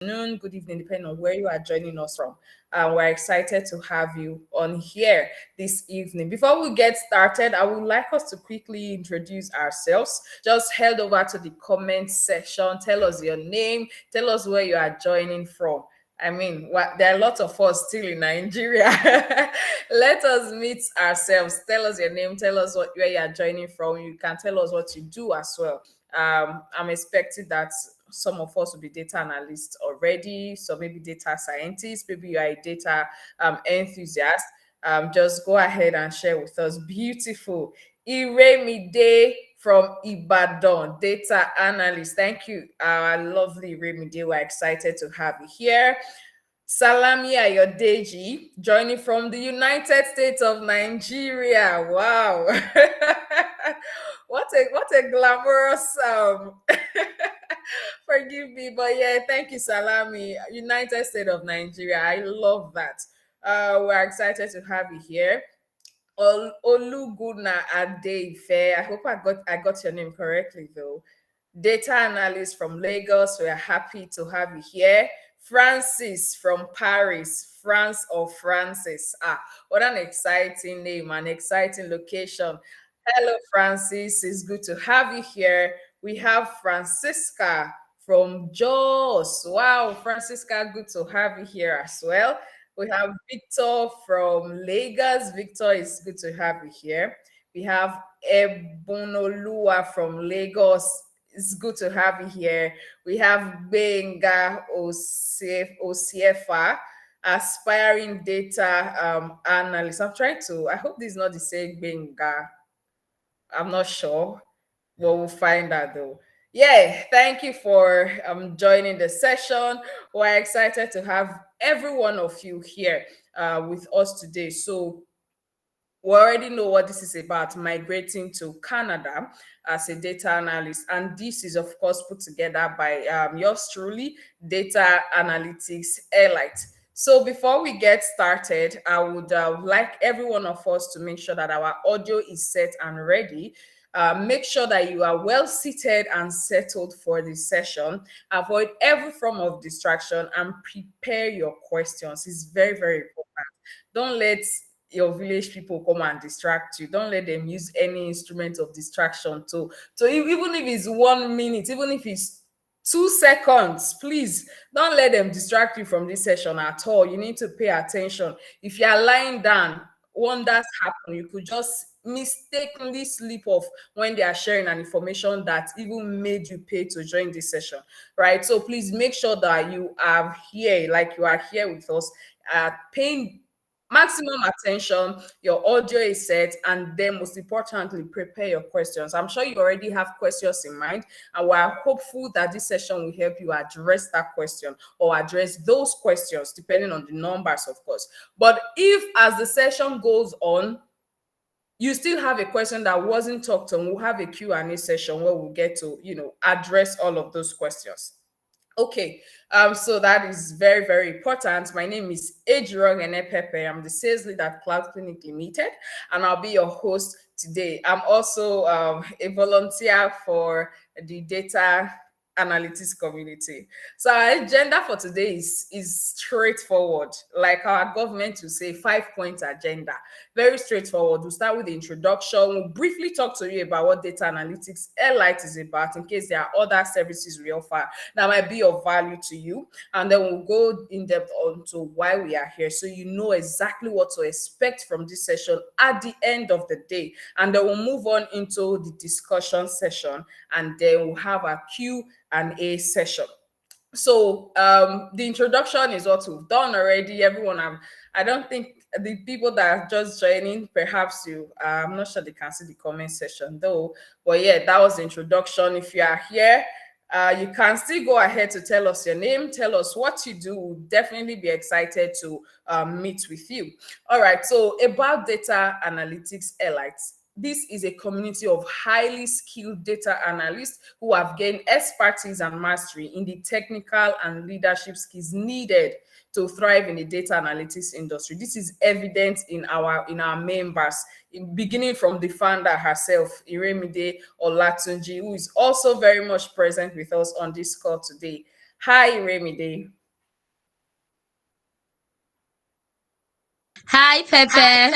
Noon, good evening, depending on where you are joining us from. We're excited to have you on here this evening. Before we get started, I would like us to quickly introduce ourselves. Just head over to the comment section, tell us your name, tell us where you are joining from. I mean, there are lots of us still in Nigeria. Let us meet ourselves. Tell us your name. Tell us where you are joining from. You can tell us what you do as well. I'm expecting that some of us will be data analysts already, so maybe data scientists, maybe you are a data enthusiast. Just go ahead and share with us. Beautiful. Iremide from Ibadan, data analyst. Thank you, our lovely Iremide. We're excited to have you here. Salami Ayodeji, joining from the United States of Nigeria. Wow. what a glamorous forgive me, but yeah, thank you, Salami. United States of Nigeria. I love that. We're excited to have you here. Oluguna Adeife. I got your name correctly though. Data analyst from Lagos. We are happy to have you here. Francis from Paris, France or Francis. What an exciting name, an exciting location. Hello, Francis. It's good to have you here. We have Francisca from Jos. Wow, Francisca, good to have you here as well. We have Victor from Lagos. Victor, it's good to have you here. We have Ebonolua from Lagos. It's good to have you here. We have Benga Osiefa, aspiring data analyst. I hope this is not the same Benga. I'm not sure. Well, we'll find out though. Yeah, thank you for joining the session. We're excited to have every one of you here with us today. So we already know what this is about, migrating to Canada as a data analyst. And this is, of course, put together by yours truly, Data Analytics Elite. So before we get started, I would like every one of us to make sure that our audio is set and ready. Make sure that you are well seated and settled for the session. Avoid every form of distraction and prepare your questions. It's very, very important. Don't let your village people come and distract you. Don't let them use any instrument of distraction even if it's 1 minute, even if it's 2 seconds, please don't let them distract you from this session at all. You need to pay attention. If you are lying down, wonders happen. You could just mistakenly slip off when they are sharing an information that even made you pay to join this session, right? So please make sure that you are here, like you are here with us, paying maximum attention, your audio is set, and then most importantly, prepare your questions. I'm sure you already have questions in mind, and we are hopeful that this session will help you address that question or address those questions, depending on the numbers, of course. But if as the session goes on, you still have a question that wasn't talked on, we'll have a Q&A session where we'll get to, address all of those questions. Okay, so that is very, very important. My name is Ejiro Pepe. I'm the sales lead at Cloud Clinic Limited, and I'll be your host today. I'm also a volunteer for the data analytics community. So our agenda for today is straightforward, like our government will say, 5-point agenda. Very straightforward. We'll start with the introduction. We'll briefly talk to you about what data analytics Elite is about, in case there are other services we offer that might be of value to you. And then we'll go in depth onto why we are here, so you know exactly what to expect from this session at the end of the day. And then we'll move on into the discussion session, and then we'll have a Q&A session. So the introduction is what we've done already. I don't think the people that are just joining, perhaps I'm not sure they can see the comment section though, but yeah, that was the introduction. If you are here, you can still go ahead to tell us your name, tell us what you do. We'll definitely be excited to meet with you. All right, so about Data Analytics Elites. This is a community of highly skilled data analysts who have gained expertise and mastery in the technical and leadership skills needed to thrive in the data analytics industry. This is evident in our members, beginning from the founder herself, Iremide Olatunji, who is also very much present with us on this call today. Hi, Remedy. Hi, Pepe.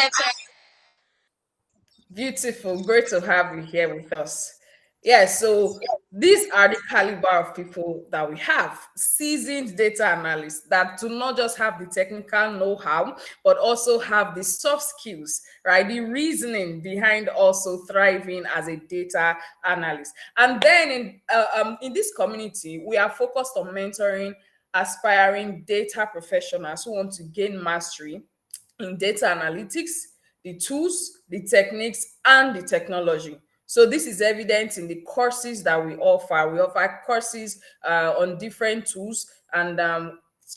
Beautiful. Great to have you here with us. Yeah, so these are the caliber of people that we have, seasoned data analysts that do not just have the technical know-how, but also have the soft skills, right? The reasoning behind also thriving as a data analyst. And then in this community, we are focused on mentoring aspiring data professionals who want to gain mastery in data analytics, the tools, the techniques, and the technology. So this is evident in the courses that we offer. We offer courses on different tools and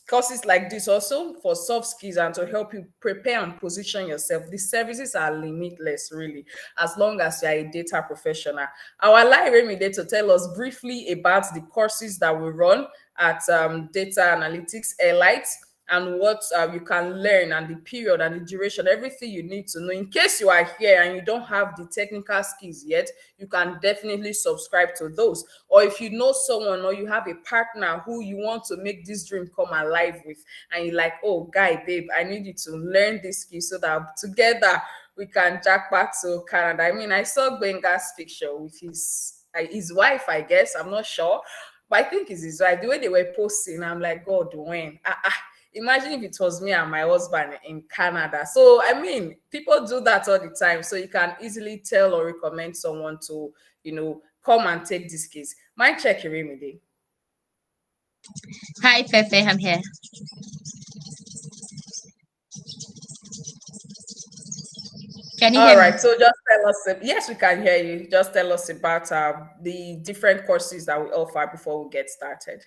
courses like this also for soft skills and to help you prepare and position yourself. The services are limitless, really, as long as you are a data professional. Our live Remedy to tell us briefly about the courses that we run at Data Analytics Elite and what you can learn and the period and the duration, everything you need to know. In case you are here and you don't have the technical skills yet, you can definitely subscribe to those. Or if you know someone or you have a partner who you want to make this dream come alive with, and you're like, oh, guy, babe, I need you to learn this skill so that together we can jack back to Canada. I mean, I saw Benga's picture with his wife, I guess. I'm not sure. But I think it's his wife. The way they were posting, I'm like, God, when? Imagine if it was me and my husband in Canada. So, I mean, people do that all the time. So, you can easily tell or recommend someone to, come and take this case. Mind check your remedy. Hi, Pepe. I'm here. Can you All hear me? right. So, just tell us, yes, we can hear you. Just tell us about the different courses that we offer before we get started.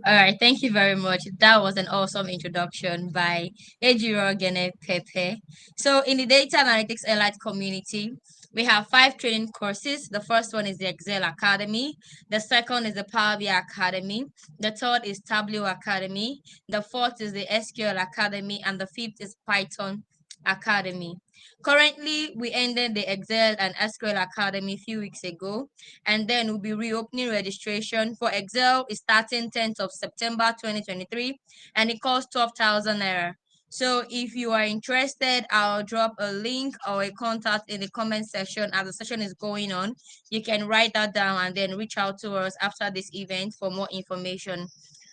All right. Thank you very much. That was an awesome introduction by Ejiro Gene Pepe. So, in the Data Analytics Elite community, we have 5 training courses. The first one is the Excel Academy. The second is the Power BI Academy. The third is Tableau Academy. The fourth is the SQL Academy. And the fifth is Python Academy. Currently, we ended the Excel and SQL Academy a few weeks ago, and then we'll be reopening registration for Excel is starting 10th of September 2023, and it costs 12,000 naira. So if you are interested, I'll drop a link or a contact in the comment section as the session is going on. You can write that down and then reach out to us after this event for more information.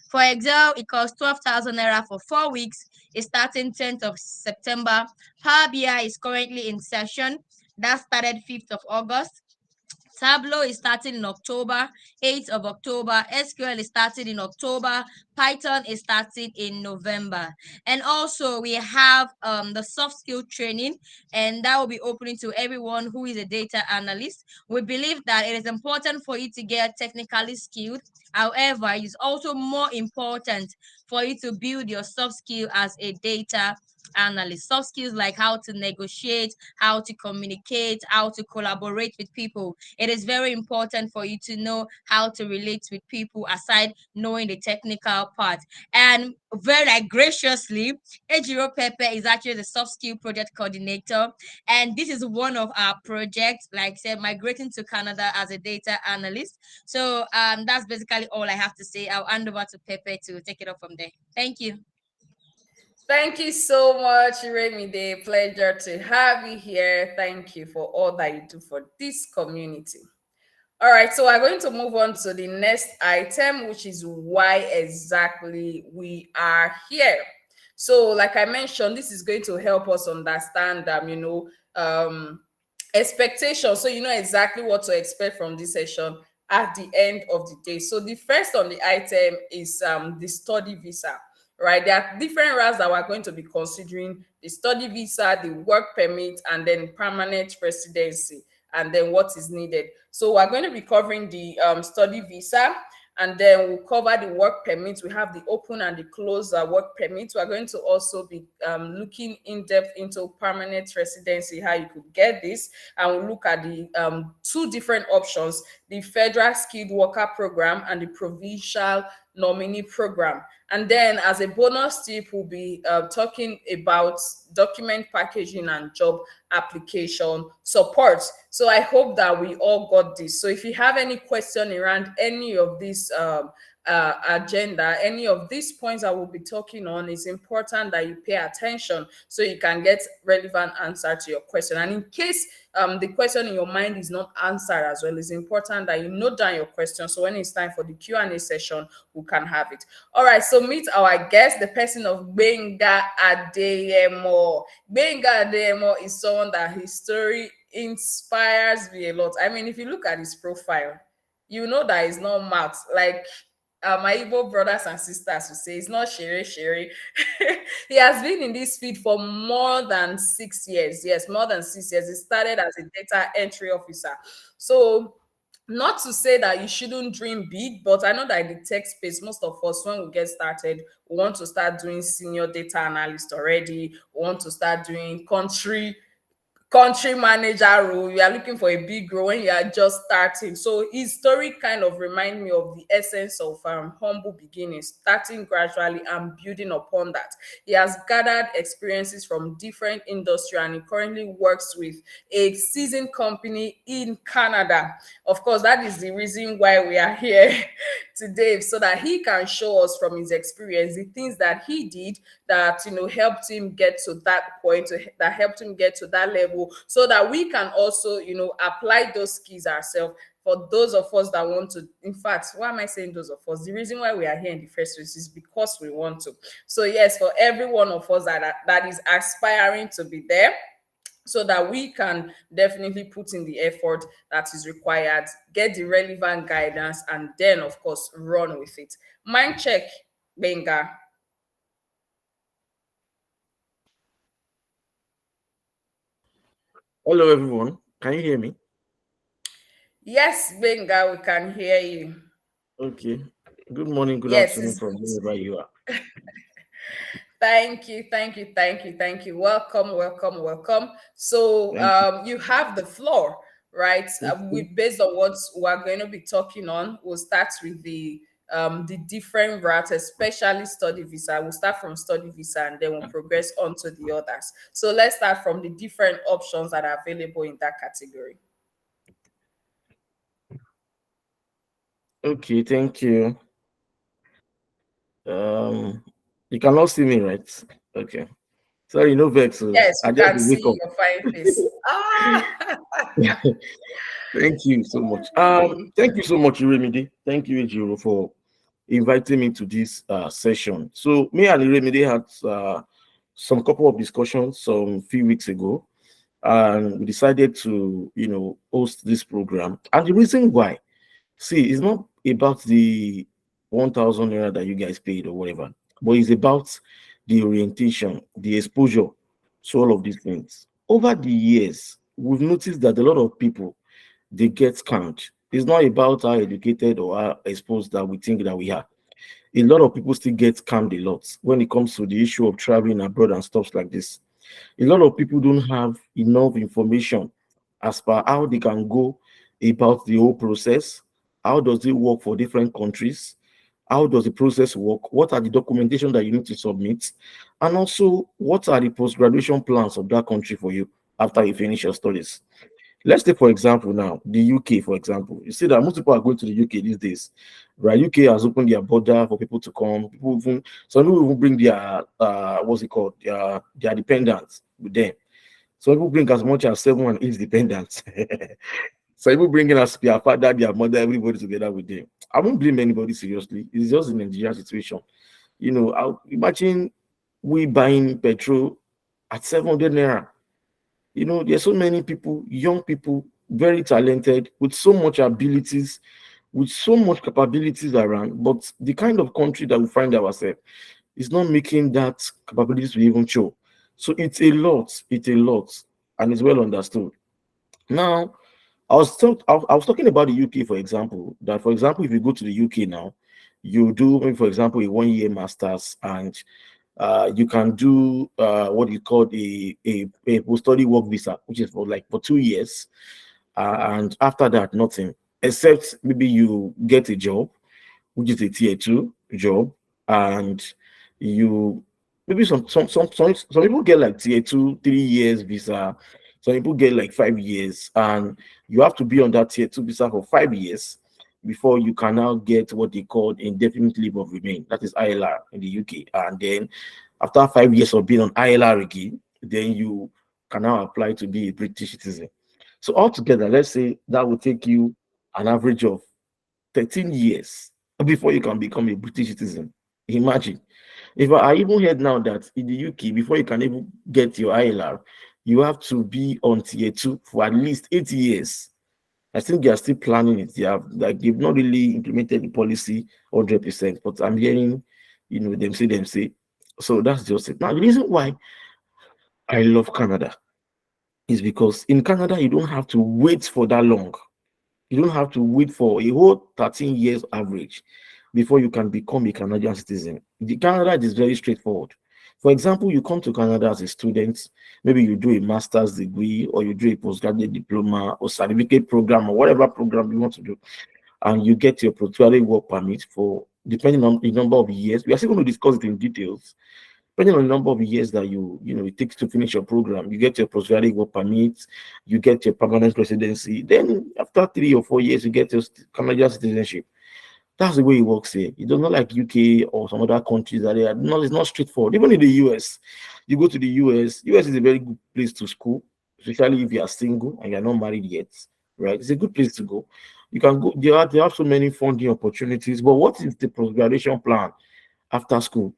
For Excel, it costs 12,000 naira for 4 weeks. It's starting 10th of September. Power BI is currently in session. That started 5th of August. Tableau is starting in October, 8th of October. SQL is starting in October. Python is starting in November. And also we have the soft skill training, and that will be opening to everyone who is a data analyst. We believe that it is important for you to get technically skilled. However, it is also more important for you to build your soft skill as a data analyst. Soft skills like how to negotiate, how to communicate, how to collaborate with people. It is very important for you to know how to relate with people aside knowing the technical part. And very graciously, Ejiro Pepe is actually the soft skill project coordinator. And this is one of our projects, like I said, migrating to Canada as a data analyst. So that's basically all I have to say. I'll hand over to Pepe to take it up from there. Thank you. Thank you so much, Remedy. Pleasure to have you here. Thank you for all that you do for this community. All right, so we're going to move on to the next item, which is why exactly we are here. So, like I mentioned, this is going to help us understand, expectations. So you know exactly what to expect from this session at the end of the day. So the first on the item is the study visa, right? There are different routes that we're going to be considering: the study visa, the work permit, and then permanent residency, and then what is needed. So we're going to be covering the study visa, and then we'll cover the work permit. We have the open and the closed work permit. We're going to also be looking in depth into permanent residency, how you could get this, and we'll look at the two different options: the federal skilled worker program and the provincial nominee program. And then as a bonus tip, we'll be talking about document packaging and job application support. So I hope that we all got this. So if you have any question around any of these agenda, any of these points I will be talking on, it's important that you pay attention so you can get relevant answer to your question. And in case the question in your mind is not answered as well, it's important that you note down your question so when it's time for the Q&A session, we can have it. All right, so meet our guest, the person of Benga Adeyemo. Benga Adeyemo is someone that his story inspires me a lot. I mean, if you look at his profile, you know that it's not math. Like my Igbo brothers and sisters will say, it's not shere shere. He has been in this field for more than 6 years. Yes, more than 6 years. He started as a data entry officer. So not to say that you shouldn't dream big, but I know that in the tech space, most of us, when we get started, we want to start doing senior data analyst already. We want to start doing country manager role. You are looking for a big role when you are just starting. So his story kind of remind me of the essence of humble beginnings, starting gradually and building upon that. He has gathered experiences from different industry and he currently works with a seasoned company in Canada. Of course, that is the reason why we are here today, so that he can show us from his experience the things that he did that helped him get to that point, that helped him get to that level, so that we can also apply those skills ourselves. For those of us that want to, in fact, why am I saying those of us? The reason why we are here in the first place is because we want to. So yes, for every one of us that is aspiring to be there, so that we can definitely put in the effort that is required, get the relevant guidance, and then of course run with it. Mind check, Benga. Hello, everyone. Can you hear me? Yes, Benga, we can hear you. Okay. Good morning, good Yes, afternoon from wherever you are. thank you, thank you, thank you, thank you. Welcome, welcome, welcome. So Thank you. you have the floor, right? Okay. Based on what we're going to be talking on, we'll start with the different routes, especially study visa. We'll start from study visa and then we'll progress on to the others. So let's start from the different options that are available in that category. Okay, thank you. Um, you cannot see me, right? Okay. Sorry, no vex. Yes, I we just can wake see up. your fine face. Ah, Thank you so much. Thank you so much, Iremide. Thank you, Ejiro, for inviting me to this session. So me and Iremide had some couple of discussions some few weeks ago, and we decided to, host this program. And the reason why, see, it's not about the 1,000 naira that you guys paid or whatever, but it's about the orientation, the exposure to all of these things. Over the years, we've noticed that a lot of people, they get scammed. It's not about how educated or how exposed that we think that we are. A lot of people still get scammed a lot when it comes to the issue of traveling abroad and stuff like this. A lot of people don't have enough information as per how they can go about the whole process. How does it work for different countries? How does the process work? What are the documentation that you need to submit? And also, what are the post-graduation plans of that country for you after you finish your studies? Let's take, for example, now the UK, for example. You see that most people are going to the UK these days, right? UK has opened their border for people to come. Some people even bring their what's it called, their dependents with them. Some people bring as much as 7 and 8 dependents. Some people bring in as their father, their mother, everybody together with them. I won't blame anybody seriously. It's just a Nigerian situation. I'll imagine we buying petrol at 700 naira. There's so many people, young people, very talented, with so much abilities, with so much capabilities around, but the kind of country that we find ourselves is not making that capabilities to even show. So it's a lot, and it's well understood. Now, I was talking about the UK, for example, that, for example, if you go to the UK now, you do, maybe, for example, a 1 year master's, and you can do what you call a post-study work visa, which is for 2 years, and after that, nothing, except maybe you get a job, which is a tier 2 job, and you maybe some people get like tier 2 3 years visa, some people get like 5 years, and you have to be on that tier 2 visa for 5 years before you can now get what they call indefinite leave of remain. That is ILR in the UK. And then after 5 years of being on ILR again, then you can now apply to be a British citizen. So altogether, let's say that will take you an average of 13 years before you can become a British citizen. Imagine. If I even heard now that in the UK, before you can even get your ILR, you have to be on tier two for at least 8 years. I think they are still planning it. They have like they've not really implemented the policy 100%, but I'm hearing, them say. So that's just it. Now the reason why I love Canada is because in Canada you don't have to wait for that long. You don't have to wait for a whole 13 years average before you can become a Canadian citizen. The Canada is very straightforward. For example, you come to Canada as a student, maybe you do a master's degree or you do a postgraduate diploma or certificate program or whatever program you want to do, and you get your postgraduate work permit for depending on the number of years. We are still going to discuss it in details. Depending on the number of years that it takes to finish your program, you get your postgraduate work permit, you get your permanent residency. Then after 3 or 4 years, you get your Canadian citizenship. That's the way it works here. It does not like UK or some other countries that they are not. It's not straightforward. Even in the US, you go to the US. US is a very good place to school, especially if you are single and you're not married yet. Right? It's a good place to go. You can go. They have so many funding opportunities. But what is the post-graduation plan after school?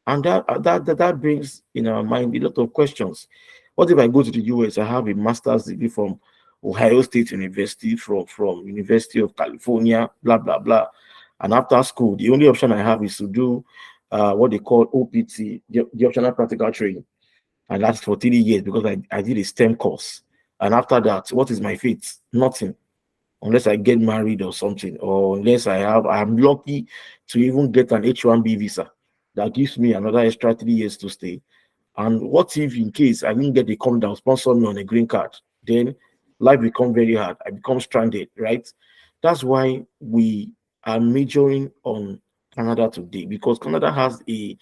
And that brings in our mind a lot of questions. What if I go to the US? I have a master's degree from Ohio State University, from University of California, blah blah blah. And after school, the only option I have is to do what they call OPT, the optional practical training, and that's for 3 years because I did a STEM course. And after that, what is my fate? Nothing, unless I get married or something, or unless I'm lucky to even get an H-1B visa that gives me another extra 3 years to stay. And what if, in case I didn't get a come down, sponsor me on a green card? Then life become very hard. I become stranded, right? That's why we are majoring on Canada today, because Canada has a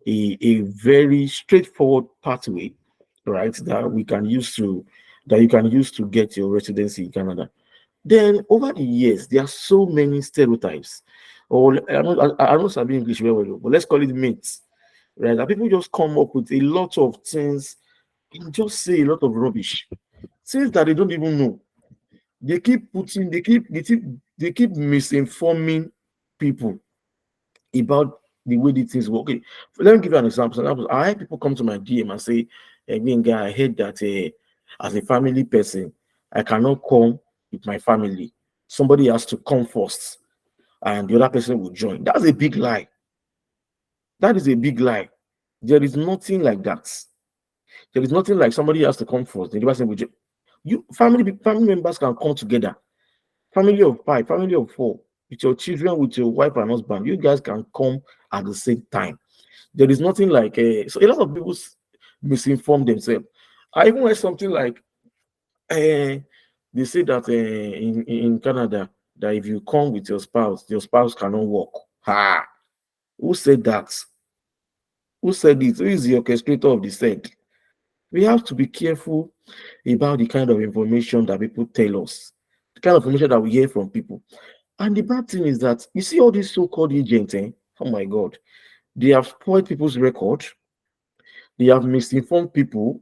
very straightforward pathway, right? That you can use to get your residency in Canada. Then over the years, there are so many stereotypes. Or I don't sabi English very well, but let's call it myths, right? That people just come up with a lot of things and just say a lot of rubbish, things that they don't even know. They keep putting, they keep misinforming people about the way these things work. Okay, let me give you an example. I had people come to my DM and say, again, guy, I heard that as a family person, I cannot come with my family. Somebody has to come first, and the other person will join. That's a big lie. That is a big lie. There is nothing like that. There is nothing like somebody has to come first. The other person will join. Family members can come together. Family of 5, family of 4, with your children, with your wife and husband, you guys can come at the same time. There is nothing like so a lot of people misinform themselves. I even heard something like they say that in Canada that if you come with your spouse cannot work. Ha! Who said that? Who said it? Who is the orchestrator of the said? We have to be careful about the kind of information that people tell us, the kind of information that we hear from people. And the bad thing is that you see all these so-called agents, oh my God, they have spoiled people's record, they have misinformed people,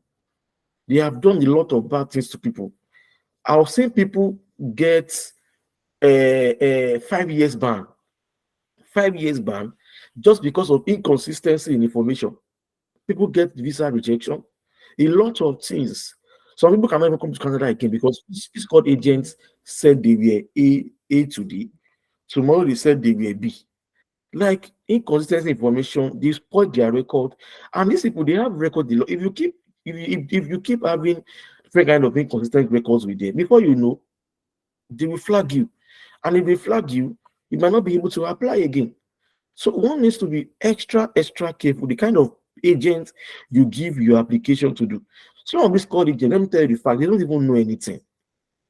they have done a lot of bad things to people. I've seen people get a 5 years ban, 5 years ban, just because of inconsistency in information. People get visa rejection, a lot of things. Some people cannot even come to Canada again because these called agents said they were A today. Tomorrow they said they were B. Like inconsistent information, they spoil their record. And these people, they have record. If you keep if you keep having different kind of inconsistent records with them, before you know, they will flag you. And if they flag you, you might not be able to apply again. So one needs to be extra careful the kind of agent you give your application to do. Some of these called agents, let me tell you the fact, they don't even know anything.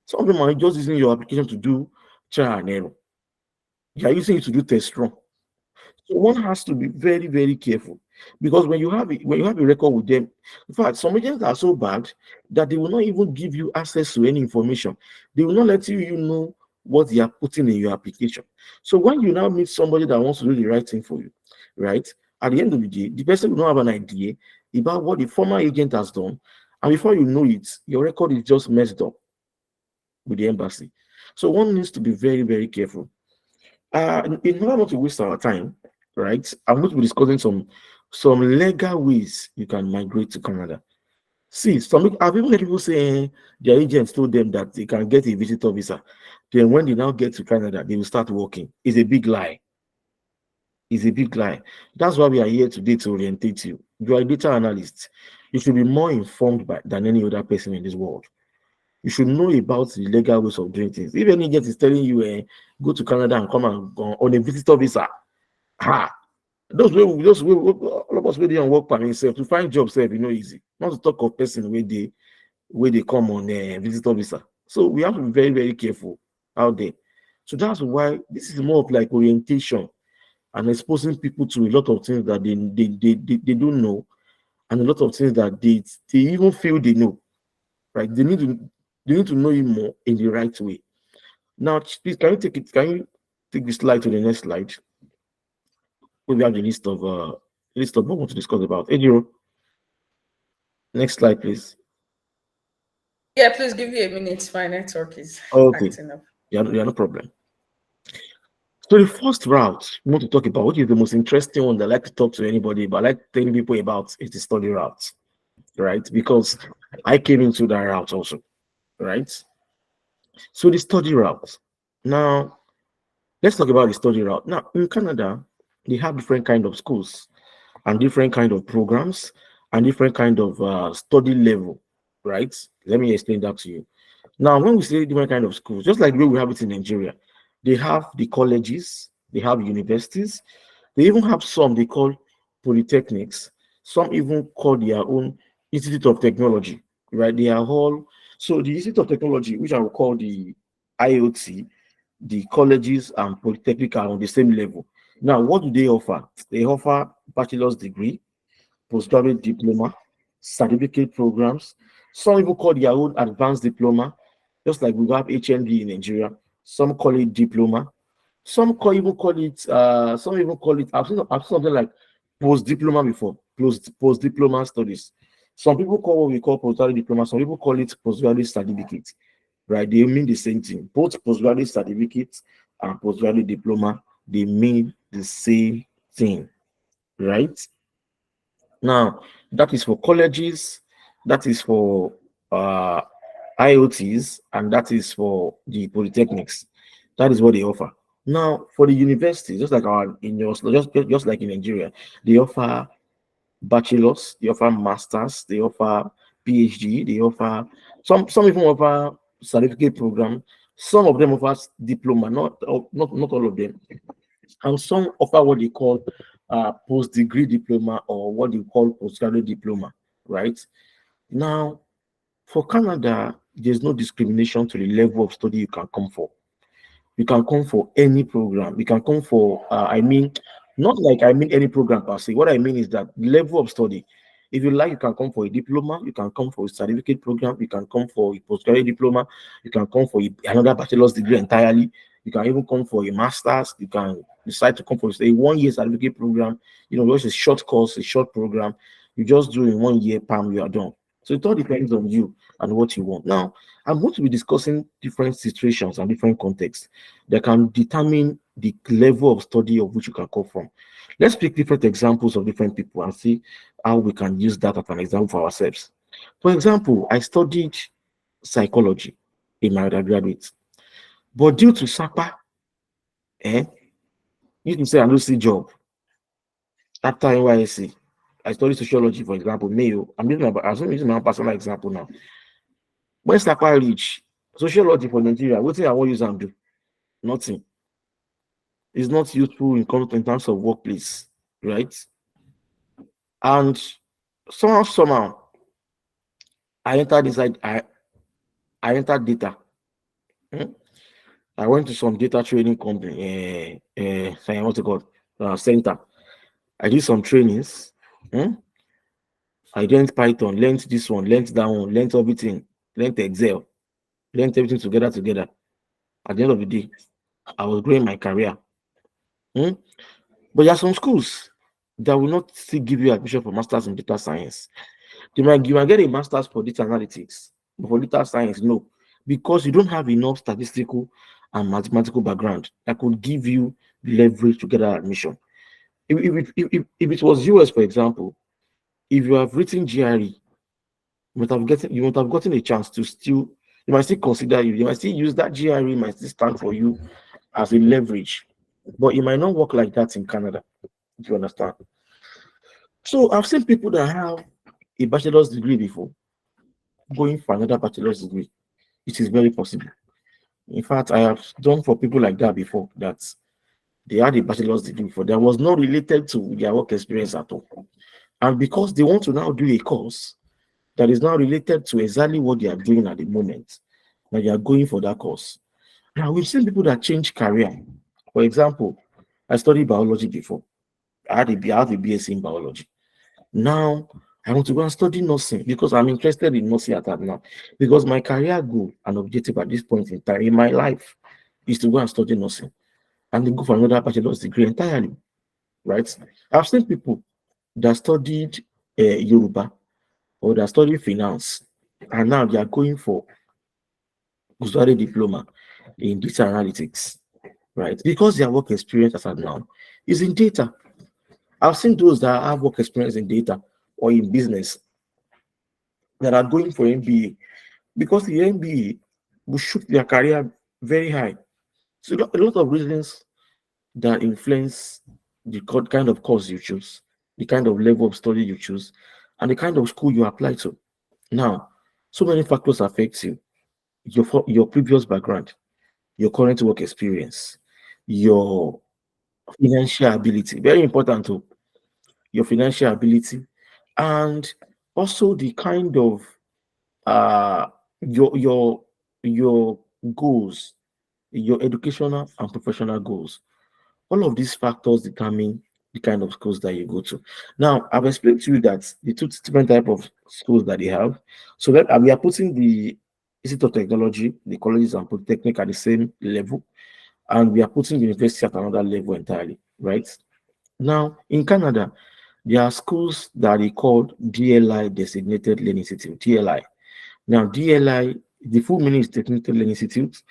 Some of them are just using your application to do trial and error. They are using it to do test run. So one has to be very, very careful, because when you have a record with them, in fact, some agents are so bad that they will not even give you access to any information. They will not let you know what they are putting in your application. So when you now meet somebody that wants to do the right thing for you, right? At the end of the day, the person will not have an idea about what the former agent has done. And before you know it, your record is just messed up with the embassy. So one needs to be very, very careful. In order not to waste our time, right? I'm going to be discussing some legal ways you can migrate to Canada. See, I've even heard people say their agents told them that they can get a visitor visa. Then when they now get to Canada, they will start working. It's a big lie. It's a big lie. That's why we are here today to orientate you. You are a data analyst. You should be more informed than any other person in this world. You should know about the legal ways of doing things. If any agent is telling you, go to Canada and come and go on a visitor visa, ha, all of us waiting on work permit self to find job self, easy. Not to talk of person where they come on a visitor visa. So we have to be very, very careful out there. So that's why this is more of like orientation and exposing people to a lot of things that they don't know, and a lot of things that they even feel they know. Right? They need to know it more in the right way. Now, please, can you take the slide to the next slide? We have the list of what we want to discuss about. Ejiro, next slide, please. Yeah, please give you a minute. My network is Okay, acting up. yeah, no problem. So the first route we want to talk about, which is the most interesting one that I like to talk to anybody, but I like telling people about, is the study route, right? Because I came into that route also, right? So the study route. Now, let's talk about the study route. Now, in Canada, they have different kind of schools and different kind of programs and different kind of study level, right? Let me explain that to you. Now, when we say different kind of schools, just like the way we have it in Nigeria, they have the colleges, they have universities, they even have some they call polytechnics, some even call their own Institute of Technology, right? They are all, so the Institute of Technology, which I will call the IoT, the colleges and polytechnic are on the same level. Now, what do they offer? They offer bachelor's degree, postgraduate diploma, certificate programs. Some even call their own advanced diploma, just like we have HND in Nigeria. Some call it diploma. Some even call it. I've seen something like post diploma before. Post diploma studies. Some people call what we call postgraduate diploma. Some people call it postgraduate certificate. Right? They mean the same thing. Both postgraduate certificates and postgraduate diploma, they mean the same thing. Right? Now, that is for colleges, that is for uh, IoTs, and that is for the polytechnics. That is what they offer. Now, for the universities, just like just like in Nigeria, they offer bachelors, they offer masters, they offer PhD, they offer some even offer certificate program. Some of them offer diploma, not all of them, and some offer what they call post-degree diploma or what they call postgraduate diploma, right? Now, for Canada, there's no discrimination to the level of study you can come for. You can come for any program. You can come for, not like I mean any program per se. What I mean is that level of study. If you like, you can come for a diploma. You can come for a certificate program. You can come for a postgraduate diploma. You can come for another bachelor's degree entirely. You can even come for a master's. You can decide to come for a 1 year certificate program. Just a short course, a short program. You just do in 1 year, palm, you are done. So it all depends on you and what you want. Now, I'm going to be discussing different situations and different contexts that can determine the level of study of which you can come from. Let's pick different examples of different people and see how we can use that as an example for ourselves. For example, I studied psychology in my undergraduate, but due to SAPA, you can say I don't see job after NYSC. I studied sociology, for example, Mayo. I'm using my own personal example now. When SAPA reach sociology for Nigeria, what thing I want use and do? Nothing. It's not useful in terms of workplace, right? And somehow, I entered inside. I entered data. Hmm? I went to some data training company. What's it called? Center. I did some trainings. Hmm? I learned Python, learned this one, learned that one, learned everything, learned Excel, learned everything together. At the end of the day, I was growing my career. Hmm? But there are some schools that will not still give you admission for masters in data science. You might get a master's for data analytics, but for data science, no, because you don't have enough statistical and mathematical background that could give you leverage to get that admission. If it was US, for example, if you have written GRE, you might have gotten a chance to still, you might still consider you, might still use that GRE, might still stand for you as a leverage, but it might not work like that in Canada. If you understand. So I've seen people that have a bachelor's degree before going for another bachelor's degree. It is very possible. In fact, I have done for people like that before that they had a bachelor's degree for that was not related to their work experience at all. And because they want to now do a course that is now related to exactly what they are doing at the moment, that they are going for that course. Now we've seen people that change career. For example, I studied biology before. I had a BSc in biology. Now I want to go and study nursing because I'm interested in nursing at that now. Because my career goal and objective at this point in time in my life is to go and study nursing and then go for another bachelor's degree entirely. Right? I've seen people that studied Yoruba or that studied finance and now they are going for study diploma in data analytics, right? Because their work experience as of now is in data. I've seen those that have work experience in data or in business that are going for MBA because the MBA will shoot their career very high. So a lot of reasons that influence the kind of course you choose, the kind of level of study you choose, and the kind of school you apply to. Now, so many factors affect you. Your previous background, your current work experience, your financial ability, very important too, your financial ability, and also the kind of uh your goals, your educational and professional goals. All of these factors determine the kind of schools that you go to. Now, I've explained to you that the two different type of schools that they have. So that we are putting the Institute of Technology, the colleges and polytechnic at the same level, and we are putting university at another level entirely, right? Now, in Canada, there are schools that are called DLI, Designated Learning Institute, DLI. Now, DLI, the full meaning is Designated Learning Institute.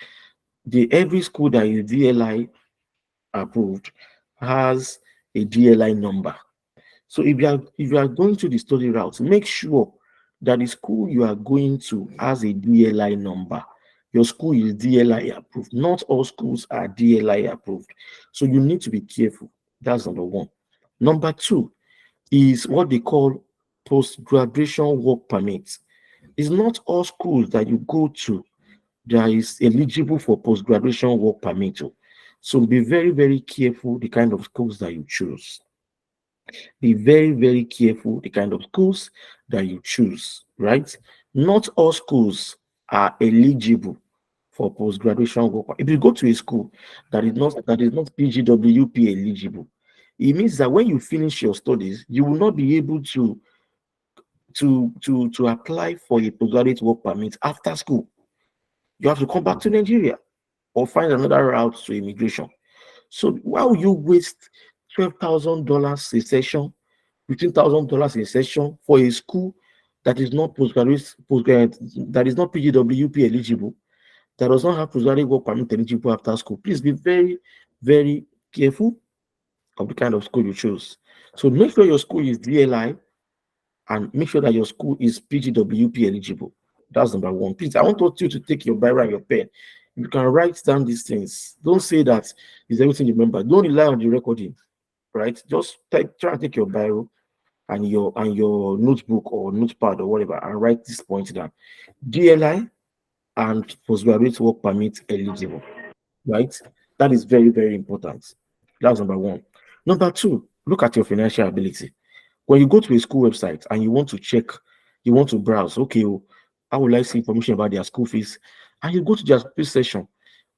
Every school that is DLI approved has a DLI number. So if you are going to the study route, make sure that the school you are going to has a DLI number. Your school is DLI approved. Not all schools are DLI approved. So you need to be careful. That's number one. Number two is what they call post-graduation work permit. It's not all schools that you go to that is eligible for post-graduation work permit. So be very, very careful the kind of schools that you choose. Be very, very careful the kind of schools that you choose, right? Not all schools are eligible for post-graduation work. If you go to a school that is not PGWP eligible, it means that when you finish your studies, you will not be able to apply for a postgraduate work permit after school. You have to come back to Nigeria or find another route to immigration. So why would you waste $12,000 a session, $15,000 a session for a school that is not that is not PGWP eligible, that does not have postgraduate work permit eligible after school? Please be very, very careful of the kind of school you choose. So make sure your school is DLI and make sure that your school is PGWP eligible. That's number one. Please, I want you to take your Bible and your pen. You can write down these things. Don't say that is everything you remember. Don't rely on the recording, right? Just try and take your Bible and your notebook or notepad or whatever and write this point down. DLI and postgraduate work permit eligible, right? That is very, very important. That's number one. Number two, look at your financial ability. When you go to a school website and you want to check, you want to browse, okay, how will I see information about their school fees? And you go to their fees section,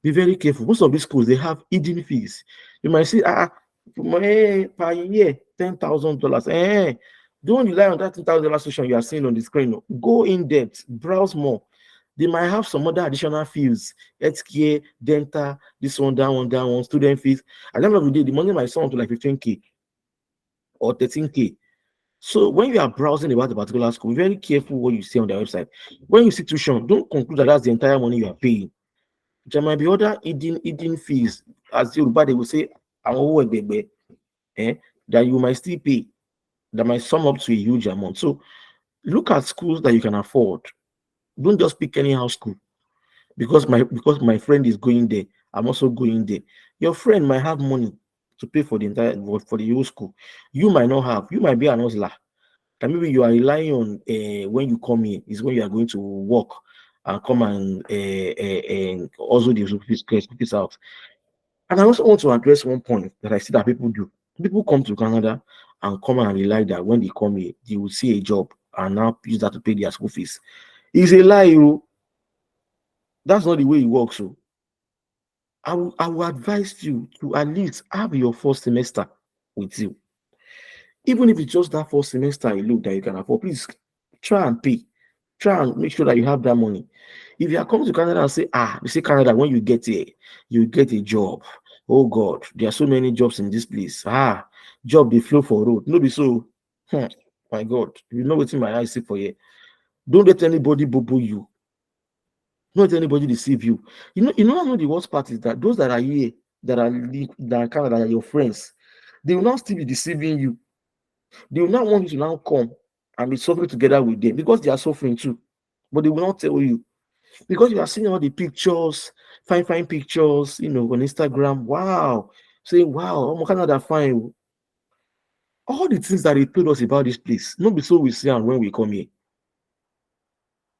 be very careful. Most of these schools, they have hidden fees. You might see, per year, $10,000. Don't rely on that $10,000 section you are seeing on the screen. No. Go in depth, browse more. They might have some other additional fees, healthcare, dental, this one, that one, student fees. At the end of the day, the money might sound to like 15K or 13K. So when you are browsing about a particular school, be very careful what you see on their website. When you see tuition, don't conclude that that's the entire money you are paying. There might be other hidden fees, as Yoruba they will say, eh, that you might still pay, that might sum up to a huge amount. So look at schools that you can afford. Don't just pick anyhow school because my friend is going there. I'm also going there. Your friend might have money to pay for the entire for the whole school. You might not have. You might be an hustler. And maybe you are relying on when you come here is when you are going to work and come and also the school fees out. And I also want to address one point that I see that people do. People come to Canada and come and rely that when they come here, they will see a job and now use that to pay their school fees. It's a lie, you. That's not the way it works. So I will advise you to at least have your first semester with you. Even if it's just that first semester alone that you can afford, please try and pay. Try and make sure that you have that money. If you are coming to Canada and say, you say Canada, when you get here, you get a job. Oh God, there are so many jobs in this place. Job they flow for road. No be so. My God, you know what's in my eyes see for you. Don't let anybody bubble you. Don't let anybody deceive you. I know the worst part is that those that are here, that are Canada, that are your friends, they will not still be deceiving you. They will not want you to now come and be suffering together with them because they are suffering too. But they will not tell you because you are seeing all the pictures, fine pictures, on Instagram. Wow, saying wow, I'm Canada fine. All the things that they told us about this place, not be so we see them when we come here.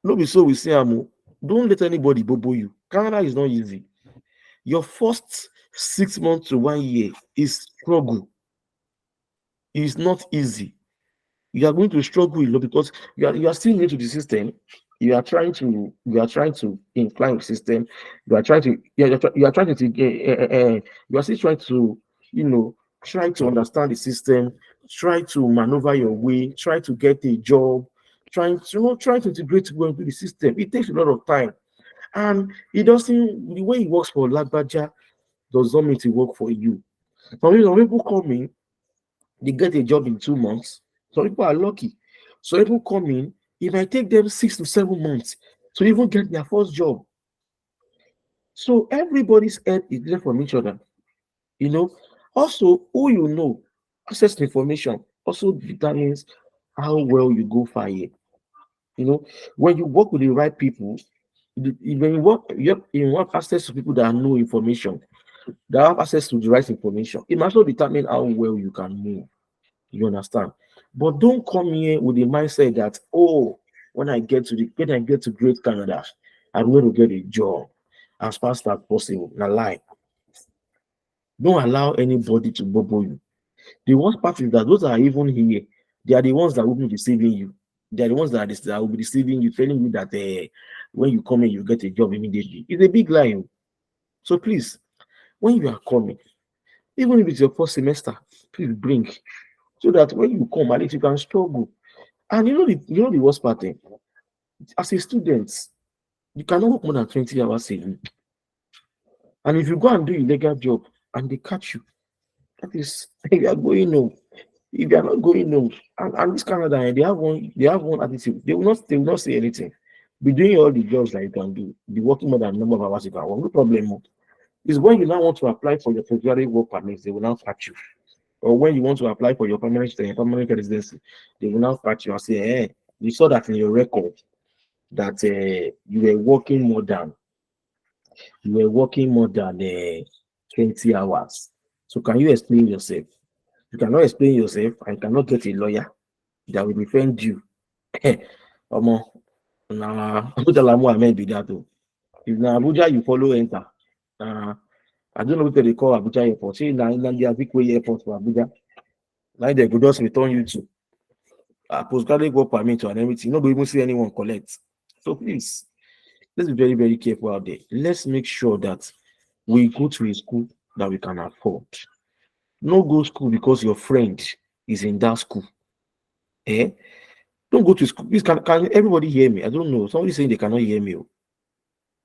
Not be so we see them. Don't let anybody bobo you. Canada is not easy. Your first 6 months to 1 year is struggle. It's not easy. You are going to struggle a lot because you are still new to the system. You are trying to incline the system. You are still trying to try to understand the system, try to maneuver your way, try to get a job, trying to integrate well into the system. It takes a lot of time, and it doesn't the way it works for Lagbaja does not mean it work for you. Some people come in, they get a job in 2 months. Some people are lucky. Some people come in, it might take them 6 to 7 months to even get their first job. So everybody's head is different from each other. Also, who access to information also determines how well you go far here. When you work with the right people, when you have access to people that know information, that have access to the right information, it must also determine how well you can move. You understand? But don't come here with the mindset that, when I get to Great Canada, I'm going to get a job as fast as possible. Now lie. Don't allow anybody to bubble you. The worst part is that those that are even here, they are the ones that will be deceiving you. They are the ones that will be deceiving you, telling you that when you come in, you get a job immediately. It's a big lie. So please, when you are coming, even if it's your first semester, please bring so that when you come, at least you can struggle. And the worst part, as a student, you cannot work more than 20 hours a week. And if you go and do illegal job and they catch you, that is if you are going home. If you are not going home, and this Canada, they have one attitude. They will not say anything. Be doing all the jobs that you can do, be working more than the number of hours you can work. No problem. It's when you now want to apply for your temporary work permits, they will now catch you. Or when you want to apply for your permanent residency, they will now catch you and say, we saw that in your record that you were working more than 20 hours. So can you explain yourself? You cannot explain yourself and cannot get a lawyer that will defend you. Omo, na Abuja Lamu Ahmed be that. If na Abuja you follow enter, I don't know what they call Abuja airport. See, na the Avikwe airport for Abuja. Now they could just return you to postgraduate work permit and everything. Not even see anyone collect. So please, let's be very, very careful out there. Let's make sure that we go to a school that we can afford. No go school because your friend is in that school. Don't go to school. Please, can everybody hear me? I don't know. Somebody saying they cannot hear me.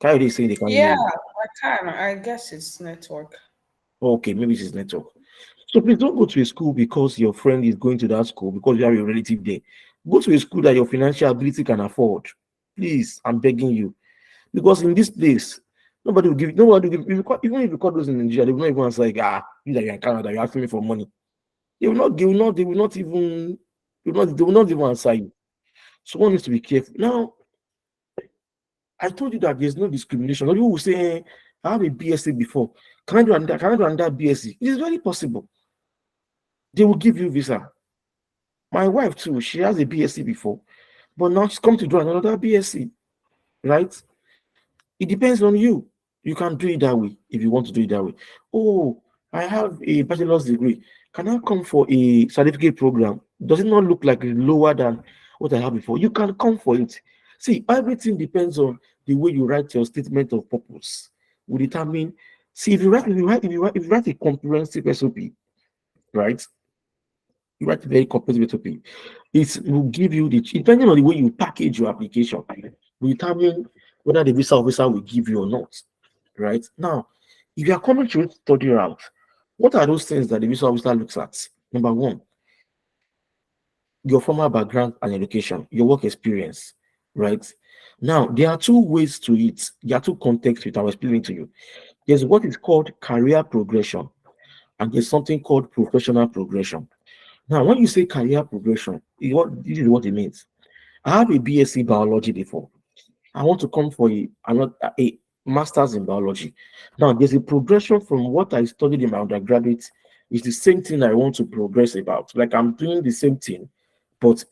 Kayode is saying they can't hear Yeah, you. I can. I guess it's network. Okay, maybe it's his network. So please don't go to a school because your friend is going to that school because you have a relative there. Go to a school that your financial ability can afford. Please, I'm begging you. Because in this place, nobody will give, even if you call those in Nigeria, they will not even answer like, you that you're in Canada, you're asking me for money. They will not even answer you. So one needs to be careful. Now, I told you that there's no discrimination. Some people will say, I have a BSc before. Can I do another BSc? It is very possible. They will give you visa. My wife too, she has a BSc before, but now she's come to do another BSc, right? It depends on you. You can do it that way if you want to do it that way. Oh, I have a bachelor's degree. Can I come for a certificate program? Does it not look like it's lower than what I have before? You can come for it. See, everything depends on the way you write your statement of purpose. Will determine. See, if you write a comprehensive SOP, right? You write a very comprehensive SOP. It will give you depending on the way you package your application, will determine whether the visa officer will give you or not. Right now, if you are coming to study route, what are those things that the visa officer looks at? Number one, your formal background and education, your work experience, right? Now, there are two ways to it. There are two contexts which I was explaining to you. There's what is called career progression, and there's something called professional progression. Now, when you say career progression, this is what it means. I have a BSc biology before. I want to come for a master's in biology. Now, there's a progression from what I studied in my undergraduate. It's the same thing I want to progress about. Like I'm doing the same thing, but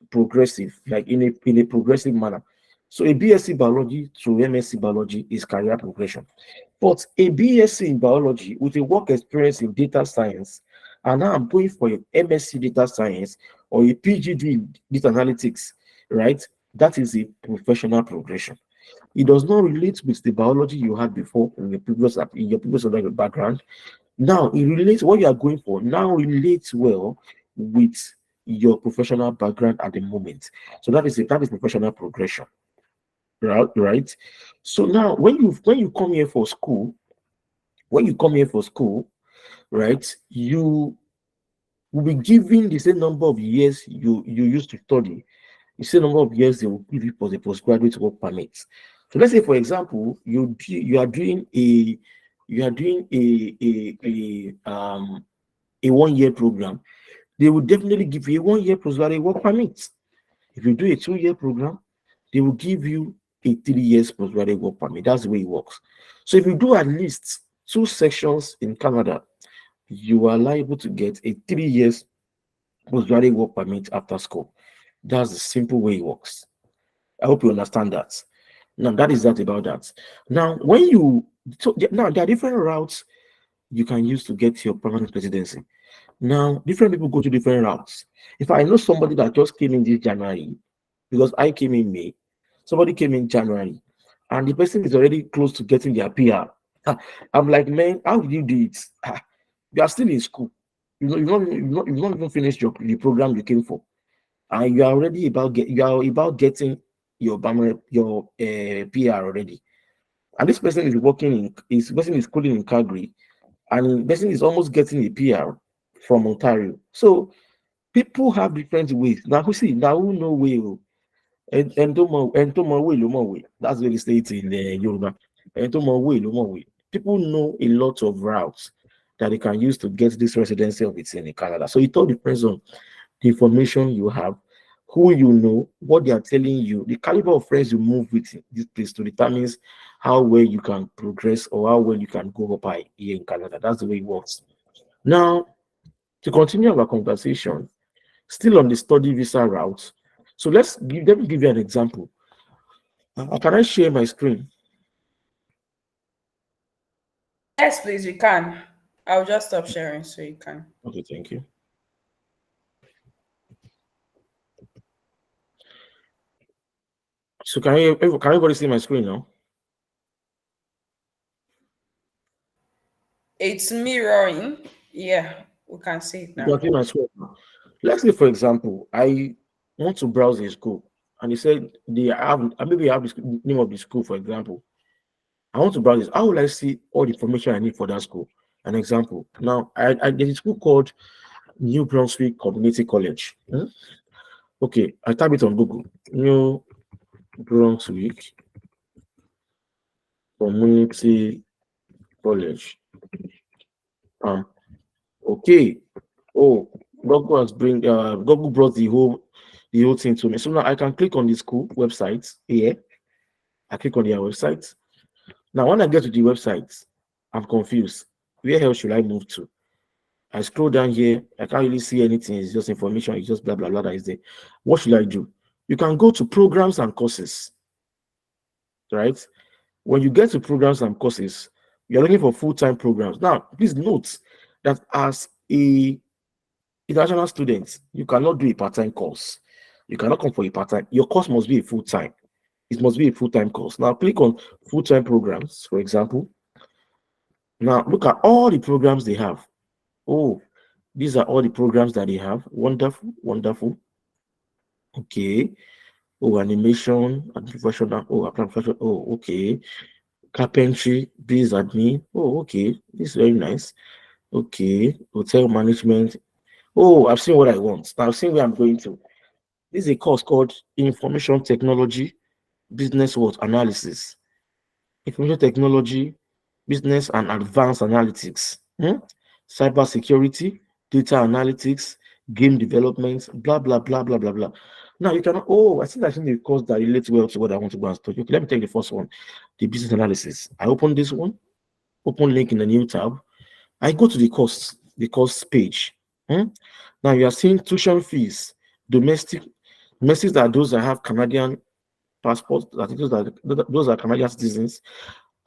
progressive, like in a progressive manner. So a BSc biology to MSc biology is career progression. But a BSc in biology with a work experience in data science, and now I'm going for a MSc data science or a PGD in data analytics, right? That is a professional progression. It does not relate with the biology you had before in your previous background. Now it relates what you are going for. Now relates well with your professional background at the moment. So that is professional progression, right? Right. So now when you come here for school, right, you will be given the same number of years you used to study, the same number of years they will give you for the postgraduate work permit. So let's say, for example, you are doing a 1 year program. They will definitely give you a 1 year postgraduate work permit. If you do a 2 year program, they will give you a 3 years postgraduate work permit. That's the way it works. So if you do at least two sections in Canada, you are liable to get a 3 years postgraduate work permit after school. That's the simple way it works. I hope you understand that. Now, that is that about that. Now, now there are different routes you can use to get your permanent residency. Now, different people go to different routes. If I know somebody that just came in this January, because I came in May, somebody came in January, and the person is already close to getting their PR. I'm like, man, how did you do it? You are still in school. You've not even finished the program you came for, and you are about getting your PR already. And this person is person is schooling in Calgary, and the person is almost getting a PR from Ontario. So people have different ways. Now who see now who know way oh, and to more way lo more way. That's what they say it in the Yoruba. And to more way lo more way. People know a lot of routes that they can use to get this residency of its in Canada. So it all depends on the information you have, who you know, what they are telling you, the caliber of friends you move with in this place to determines how well you can progress or how well you can go up high here in Canada. That's the way it works. Now, to continue our conversation, still on the study visa route. So let me give you an example. Can I share my screen? Yes, please, you can. I'll just stop sharing so you can. Okay, thank you. So can everybody see my screen now? It's mirroring. Yeah, we can see it You now. can see my screen now. Let's say, for example, I want to browse a school, and he said maybe I have the name of the school, for example. I want to browse this. How will I see all the information I need for that school? An example. Now, there's a school called New Brunswick Community College. Okay, I type it on Google. New Brunswick Community College. Um, okay. Oh, Google brought the whole thing to me. So now I can click on the school website here. I click on their website. Now when I get to the website, I'm confused. Where else should I move to? I scroll down here. I can't really see anything. It's just information. It's just blah blah blah that is there. What should I do? You can go to programs and courses, right? When you get to programs and courses, you're looking for full-time programs. Now, please note that as a international student, you cannot do a part-time course. You cannot come for a part-time. Your course must be a full-time. It must be a full-time course. Now, click on full-time programs, for example. Now, look at all the programs they have. Oh, these are all the programs that they have. Wonderful, wonderful. Okay. Oh, animation and professional. Oh, professional. Oh, okay. Carpentry, biz admin. Oh, okay. This is very nice. Okay. Hotel management. Oh, I've seen what I want. Now I've seen where I'm going to. This is a course called Information Technology Business What Analysis. Information Technology, Business and Advanced Analytics. Cyber security, data analytics, game development, blah blah blah blah blah blah. Now you can I think the course that relates well to what I want to go and study. Okay, let me take the first one, the business analysis. I open this one, open link in the new tab. I go to the course page. Now you are seeing tuition fees, domestic, domestics are those that have Canadian passports, I think those are Canadian citizens,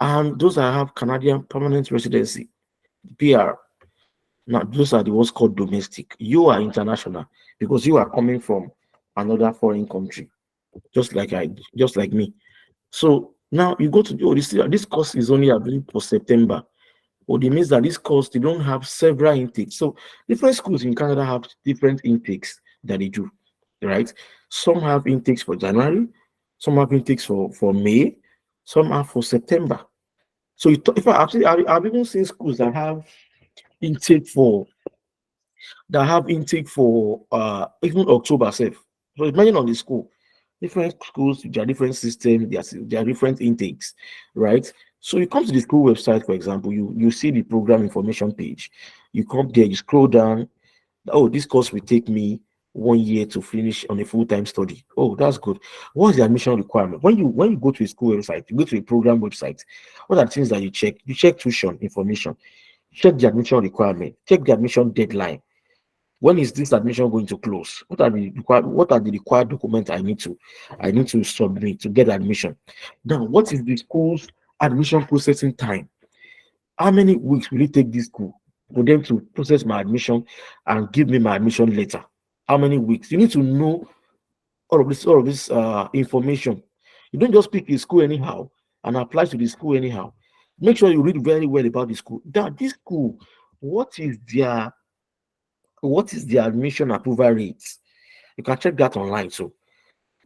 and those that have Canadian permanent residency, PR. Now, those are the ones called domestic. You are international because you are coming from another foreign country, just like me. So now you go to this course is only available for September. Or it means that this course they don't have several intakes. So different schools in Canada have different intakes that they do, right? Some have intakes for January, some have intakes for May, some are for September. So if I've even seen schools intake for even October self. So depending on the school, different schools, there are different systems, there are different intakes, right? So you come to the school website, for example, you see the program information page. You come there, you scroll down. Oh, this course will take me 1 year to finish on a full-time study. Oh, that's good. What is the admission requirement? When you go to a school website, you go to a program website, what are the things that you check? You check tuition information, check the admission requirement, check the admission deadline. When is this admission going to close? What are the required documents I need to submit to get admission? Now, what is the school's admission processing time? How many weeks will it take this school for them to process my admission and give me my admission letter? How many weeks? You need to know all of this information. You don't just pick a school anyhow and apply to the school anyhow. Make sure you read very well about the school. That this school, what is their admission approval rate? You can check that online. So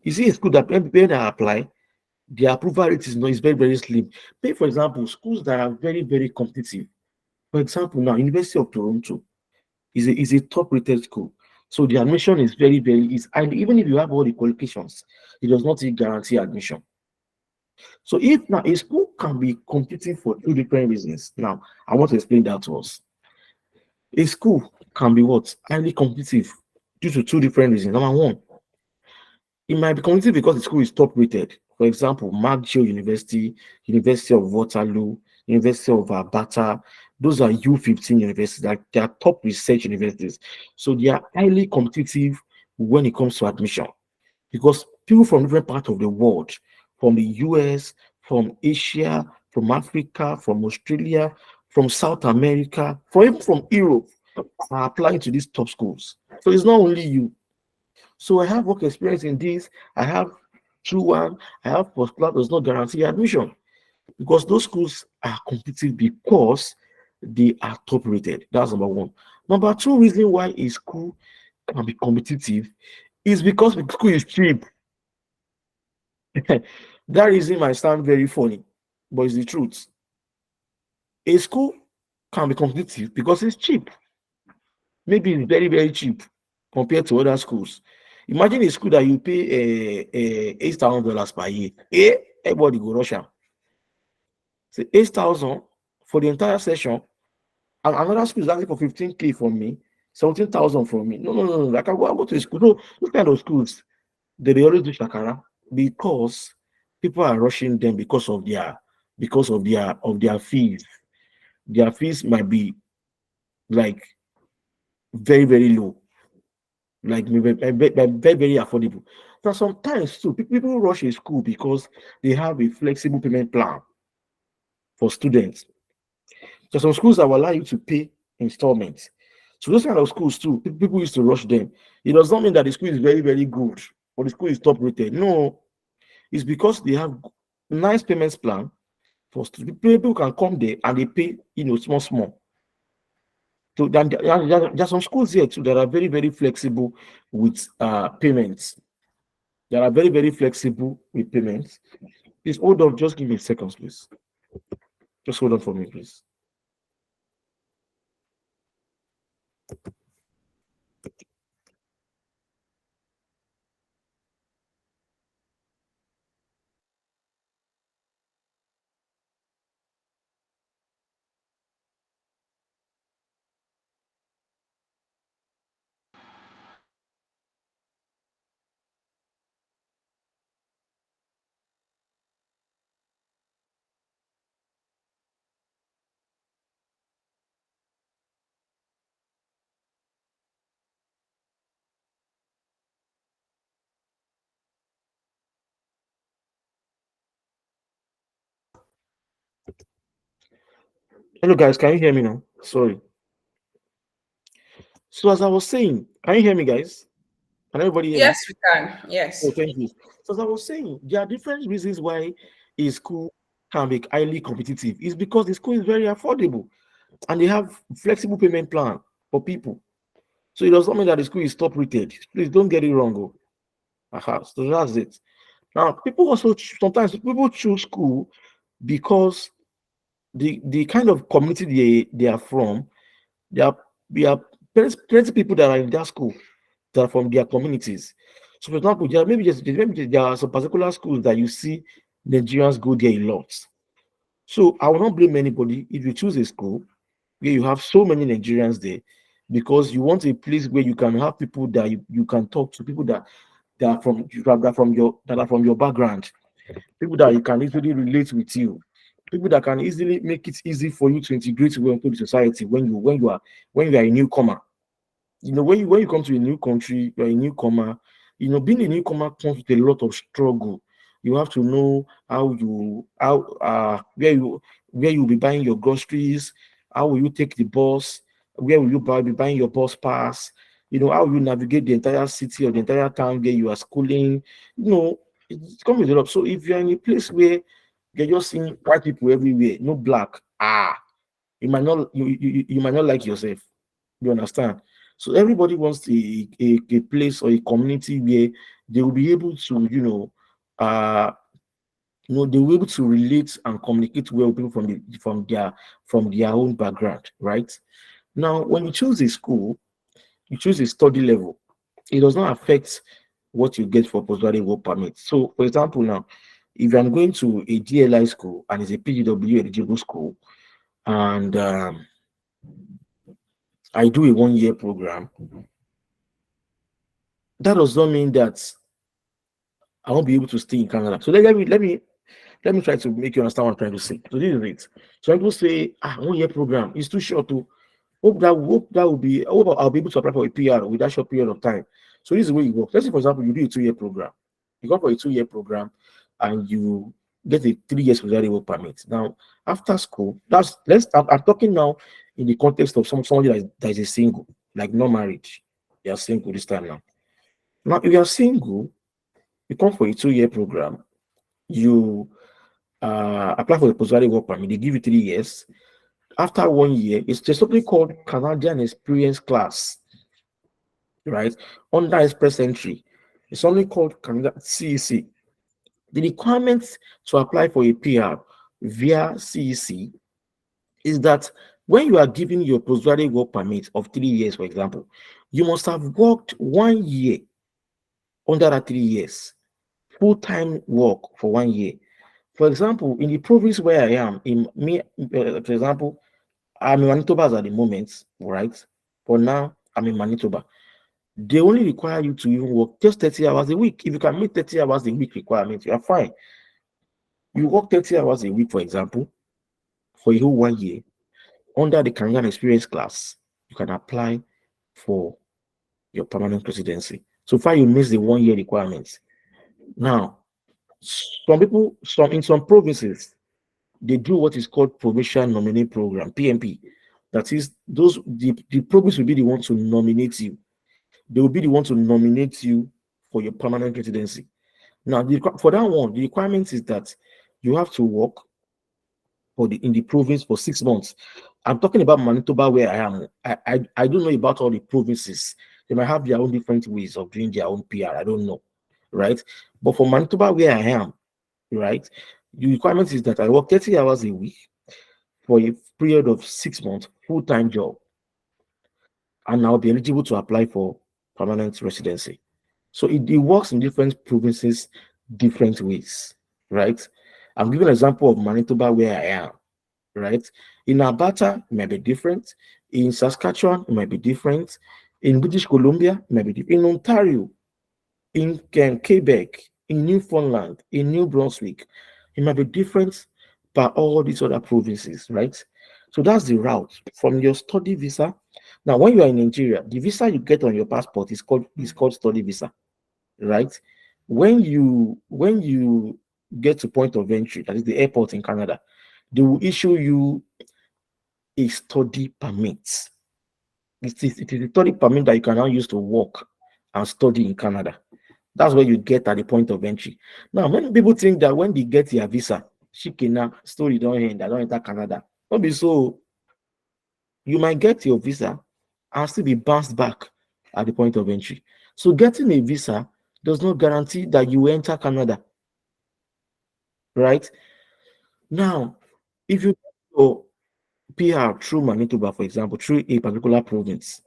you see a school that when I apply, the approval rate is very, very slim. Take, for example, schools that are very, very competitive. For example, now University of Toronto is a top rated school. So the admission is very, very easy. And even if you have all the qualifications, it does not guarantee admission. So if now a school can be competing for two different reasons. Now, I want to explain that to us. A school can be what? Highly competitive due to two different reasons. Number one, it might be competitive because the school is top rated. For example, McGill University, University of Waterloo, University of Alberta. Those are U15 universities. Like they are top research universities. So they are highly competitive when it comes to admission because people from different parts of the world, from the US, from Asia, from Africa, from Australia, from South America, even from Europe, are applying to these top schools. So it's not only you. So I have work experience in this. I have true one. I have postgrad does not guarantee admission because those schools are competitive because they are top rated. That's number one. Number two reason why a school can be competitive is because the school is cheap. That reason might sound very funny, but it's the truth. A school can be competitive because it's cheap. Maybe it's very, very cheap compared to other schools. Imagine a school that you pay $8,000 per year. Everybody go rush am. So 8,000 for the entire session, and another school is asking for 15K from me, 17,000 from me. No, no, no, no. I can go to a school. So those kind of schools, they always do shakara because people are rushing them because of their fees. Their fees might be like very, very low, like very, very affordable. Now sometimes too, people rush a school because they have a flexible payment plan for students. So some schools that will allow you to pay installments. So those kind of schools too, people used to rush them. It does not mean that the school is very, very good or the school is top rated. No, it's because they have nice payments plan for students. People can come there and they pay, small, small. So then there are some schools here too that are very, very flexible with payments. They are very, very flexible with payments. Please hold on, just give me a second, please. Just hold on for me, please. Hello, guys. Can you hear me now? Sorry. So as I was saying, can you hear me, guys? Can everybody hear me? Yes, we can. Oh, Yes. thank you. So as I was saying, there are different reasons why a school can be highly competitive. It's because the school is very affordable and they have flexible payment plan for people. So it does not mean that the school is top rated. Please don't get it wrong. Oh. So that's it. Now, people also sometimes people choose school because the kind of community they are from, there are plenty people that are in that school that are from their communities. So, for example, maybe there are some particular schools that you see Nigerians go there a lot. So, I will not blame anybody if you choose a school where you have so many Nigerians there because you want a place where you can have people that you can talk to, people that are from your background, people that you can easily relate with you, people that can easily make it easy for you to integrate well into the society when you are a newcomer. When you come to a new country, you're a newcomer. Being a newcomer comes with a lot of struggle. You have to know where you'll be buying your groceries, how will you take the bus, where will you be buying your bus pass, how will you navigate the entire city or the entire town where you are schooling. It comes with a lot. So if you're in a place where you're just seeing white people everywhere, no black, you might not like yourself. You understand? So everybody wants a place or a community where they will be able to, they will be able to relate and communicate well with people from their own background, right? Now, when you choose a school, you choose a study level. It does not affect what you get for postgraduate work permit. So, for example, now, if I'm going to a DLI school and it's a PGW eligible school, and I do a 1 year program, that does not mean that I won't be able to stay in Canada. So let me try to make you understand what I'm trying to say. So this is it. So people say, 1 year program is too short to hope I'll be able to apply for a PR with that short period of time. So this is the way it works. Let's say, for example, you do a 2 year program. You go for a 2 year program and you get a 3 years without work permit. Now, after school, I'm talking now in the context of somebody that is a single, like no marriage. They are single this time now. Now, if you are single, you come for a 2 year program, you apply for the postgraduate work permit, they give you 3 years. After 1 year, it's just something called Canadian Experience Class, right? Under Express Entry, it's something called Canada CEC. The requirements to apply for a PR via CEC is that when you are giving your postgraduate work permit of 3 years, for example, you must have worked 1 year under that 3 years, full-time work for 1 year. For example, in the province where I am, for example, I'm in Manitoba at the moment, right? For now, I'm in Manitoba. They only require you to even work just 30 hours a week. If you can meet 30 hours a week requirement, you are fine. You work 30 hours a week, for example, for a whole 1 year under the career and experience class, you can apply for your permanent residency. So far, you miss the 1 year requirements. Now, some people, in some provinces, they do what is called provincial nominee program, PMP. That is, the province will be the one to nominate you. They will be the one to nominate you for your permanent residency. Now, for that one, the requirement is that you have to work in the province for 6 months. I'm talking about Manitoba where I am. I don't know about all the provinces. They might have their own different ways of doing their own PR. I don't know, right? But for Manitoba where I am, right, the requirement is that I work 30 hours a week for a period of 6 months, full-time job, and I'll be eligible to apply for permanent residency. So it works in different provinces, different ways, right? I'm giving an example of Manitoba where I am, right? In Alberta, it might be different. In Saskatchewan, it might be different. In British Columbia, it might be different. In Ontario, in Quebec, in Newfoundland, in New Brunswick, it might be different by all these other provinces, right? So that's the route from your study visa. Now, when you are in Nigeria, the visa you get on your passport is called study visa, right? When you get to point of entry, that is the airport in Canada, they will issue you a study permit. It is a study permit that you can now use to work and study in Canada. That's what you get at the point of entry. Now, many people think that when they get their visa, shikina story don't end, I don't enter Canada. Not be so. You might get your visa and still be bounced back at the point of entry. So getting a visa does not guarantee that you enter Canada, right? Now, if you get your PR through Manitoba, for example, through a particular province,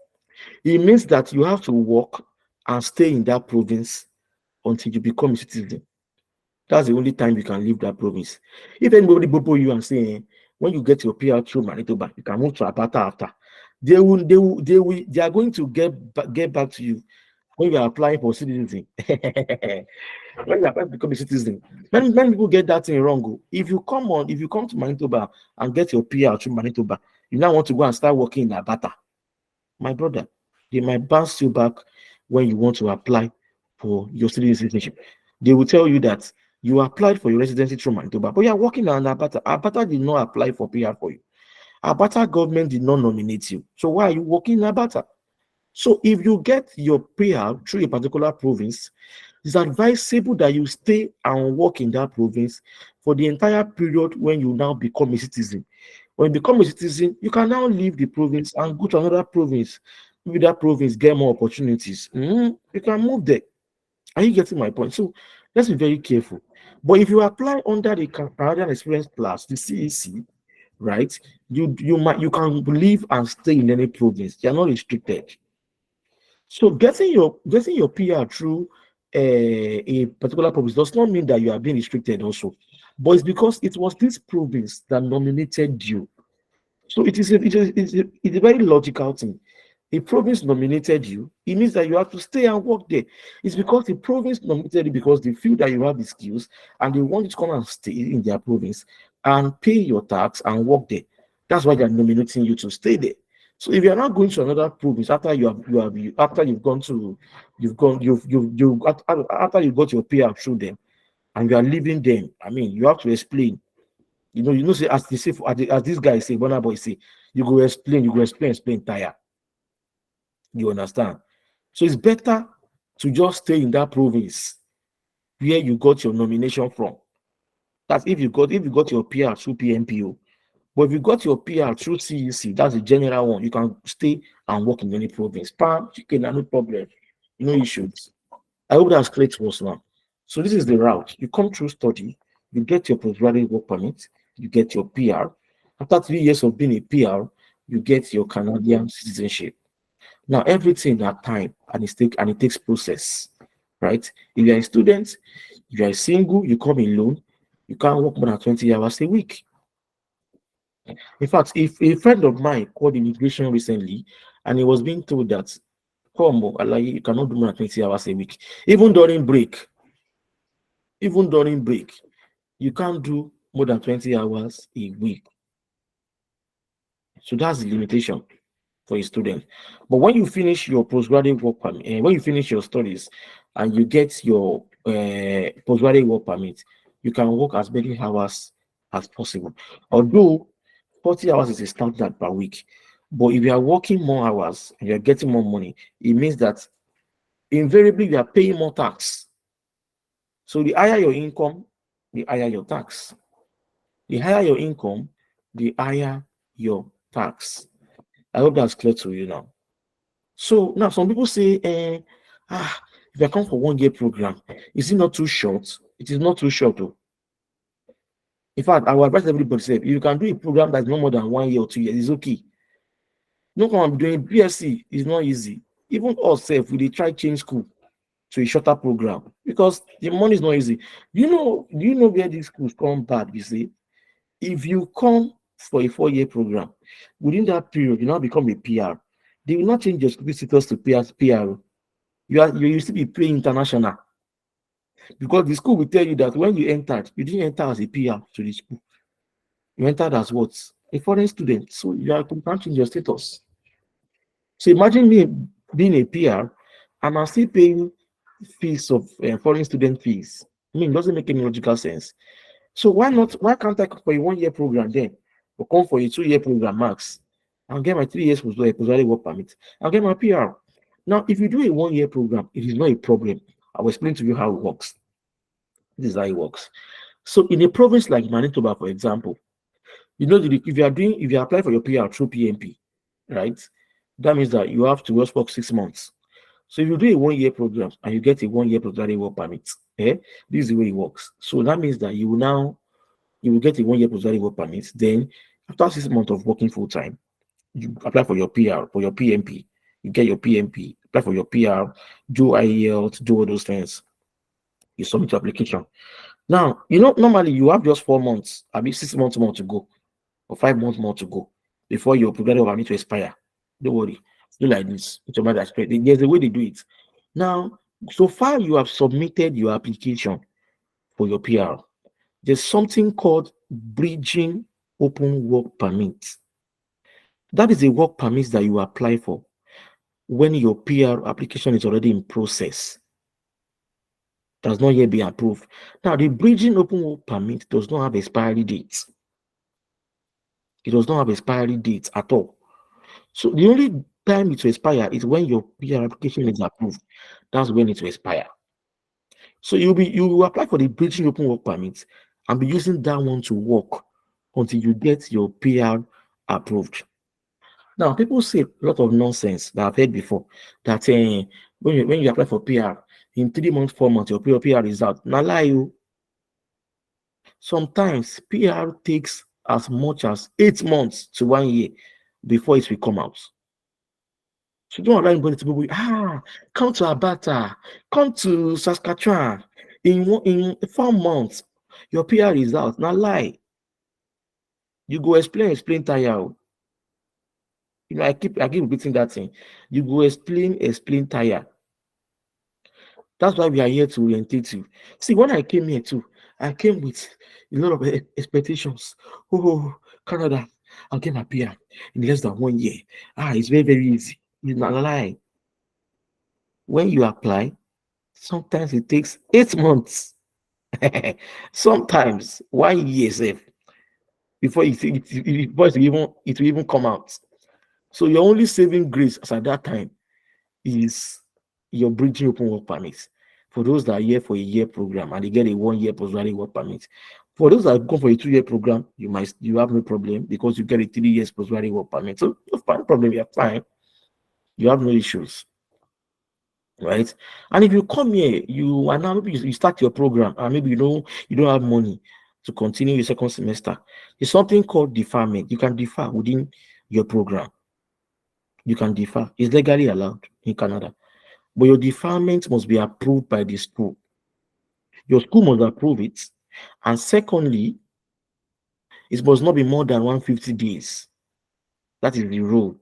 it means that you have to work and stay in that province until you become a citizen. That's the only time you can leave that province. If anybody bobo you and say, when you get your PR through Manitoba, you can move to Alberta after. They are going to get back to you when you are applying for citizenship. When you apply to become a citizen, many people get that thing wrong. Oh. If you come to Manitoba and get your PR through Manitoba, you now want to go and start working in Alberta. My brother, they might bounce you back when you want to apply for your citizenship. They will tell you that you applied for your residency through Manitoba, but you are working on Alberta. Alberta did not apply for PR for you. Alberta government did not nominate you. So why are you working in Alberta? So if you get your PR through a particular province, it's advisable that you stay and work in that province for the entire period when you now become a citizen. When you become a citizen, you can now leave the province and go to another province. Maybe that province get more opportunities. You can move there. Are you getting my point? So let's be very careful. But if you apply under the Canadian Experience Class, the CEC, right? You can live and stay in any province. You are not restricted. So getting your PR through a particular province does not mean that you are being restricted also, but it's because it was this province that nominated you. So it's a very logical thing. A province nominated you, it means that you have to stay and work there. It's because the province nominated you because they feel that you have the skills and they want you to come and stay in their province and pay your tax and work there. That's why they're nominating you to stay there. So if you're not going to another province after after you've gone to you've gone you after you got your PR through them and you are leaving them, I mean you have to explain. Say as they say as this guy say, Bonner boy say, explain, tire. You understand? So it's better to just stay in that province where you got your nomination from. That's if you got your PR through PMPO. But if you got your PR through CEC, that's the general one, you can stay and work in any province. Pam, chicken, no problem. No issues. I hope that's clear to us now. So this is the route. You come through study, you get your postgraduate work permit, you get your PR. After 3 years of being a PR, you get your Canadian citizenship. Now everything at time and it takes process, right? If you are a student, if you are single, you come alone, you can't work more than 20 hours a week. In fact, if a friend of mine called immigration recently and he was being told that, come, Alaye, you cannot do more than 20 hours a week, even during break, even during break, you can't do more than 20 hours a week. So that's the limitation for a student. But when you finish your postgraduate work permit, when you finish your studies and you get your postgraduate work permit, you can work as many hours as possible. Although 40 hours is a standard per week, but if you are working more hours and you're getting more money, it means that invariably you are paying more tax. So the higher your income, the higher your tax. The higher your income, the higher your tax. I hope that's clear to you now. So now some people say, if I come for 1 year program, is it not too short? It is not too short though. In fact, I will advise everybody say if you can do a program that's no more than 1 year or 2 years, it's okay. No come and be doing BSc is not easy. Even us we dey try change school to a shorter program because the money is not easy. Do you know where these schools come bad? You see, if you come for a 4 year program, within that period, you now become a PR. They will not change your school status to PR. You used to be paying international because the school will tell you that when you entered, you didn't enter as a PR to the school. You entered as what? A foreign student. So you can't change your status. So imagine me being a PR and I'm still paying fees of foreign student fees. I mean, it doesn't make any logical sense. So why not? Why can't I come for a 1 year program then, or come for a 2 year program max, and get my 3 years postgraduate work permit, and get my PR? Now, if you do a 1 year program, it is not a problem. I will explain to you how it works. This is how it works. So, in a province like Manitoba, for example, if you apply for your PR through PMP, right? That means that you have to work for 6 months. So if you do a 1 year program and you get a 1 year postgraduate work permit, this is the way it works. So that means that you will get a 1 year postgraduate work permit. Then after 6 months of working full time, you apply for your PR, for your PMP. You get your PMP, apply for your PR, do IELTS, do all those things. You submit your application. Now, normally you have just 4 months, I mean 6 months more to go, or 5 months more to go before your postgraduate work permit to expire. Don't worry, do like this. It's a matter of there's a way they do it. Now, so far you have submitted your application for your PR. There's something called bridging open work permit. That is a work permit that you apply for when your PR application is already in process. Does not yet be approved. Now, the bridging open work permit does not have expiry date. It does not have expiry date at all. So the only time it will expire is when your PR application is approved. That's when it will expire. So you will apply for the bridging open work permit and be using that one to work until you get your PR approved. Now, people say a lot of nonsense that I've heard before that when you apply for PR in 3 months, 4 months, your PR is out. Now, lie you. Sometimes PR takes as much as 8 months to 1 year before it will come out. So don't allow anybody to be come to Alberta, come to Saskatchewan in 4 months. Your PR is out. Now lie. You go explain tire. I keep repeating that thing. You go explain tire. That's why we are here to orientate you. See, when I came here too, I came with a lot of expectations. Oh, Canada, I'll get my PR in less than 1 year. It's very, very easy. It's not a lie. When you apply, sometimes it takes 8 months. Sometimes 1 year safe before it will even come out. So your only saving grace as at that time is your bridging open work permit. For those that are here for a year program and they get a 1 year postgraduate work permit. For those that go for a 2 year program, you have no problem because you get a 3 years postgraduate work permit. So no problem, you're fine. You have no issues. Right? And if you come here, you are now maybe you start your program and maybe you don't have money. to continue your second semester. There's something called deferment. You can defer within your program. You can defer. It's legally allowed in Canada. But your deferment must be approved by the school. Your school must approve it. And secondly, it must not be more than 150 days. That is the rule.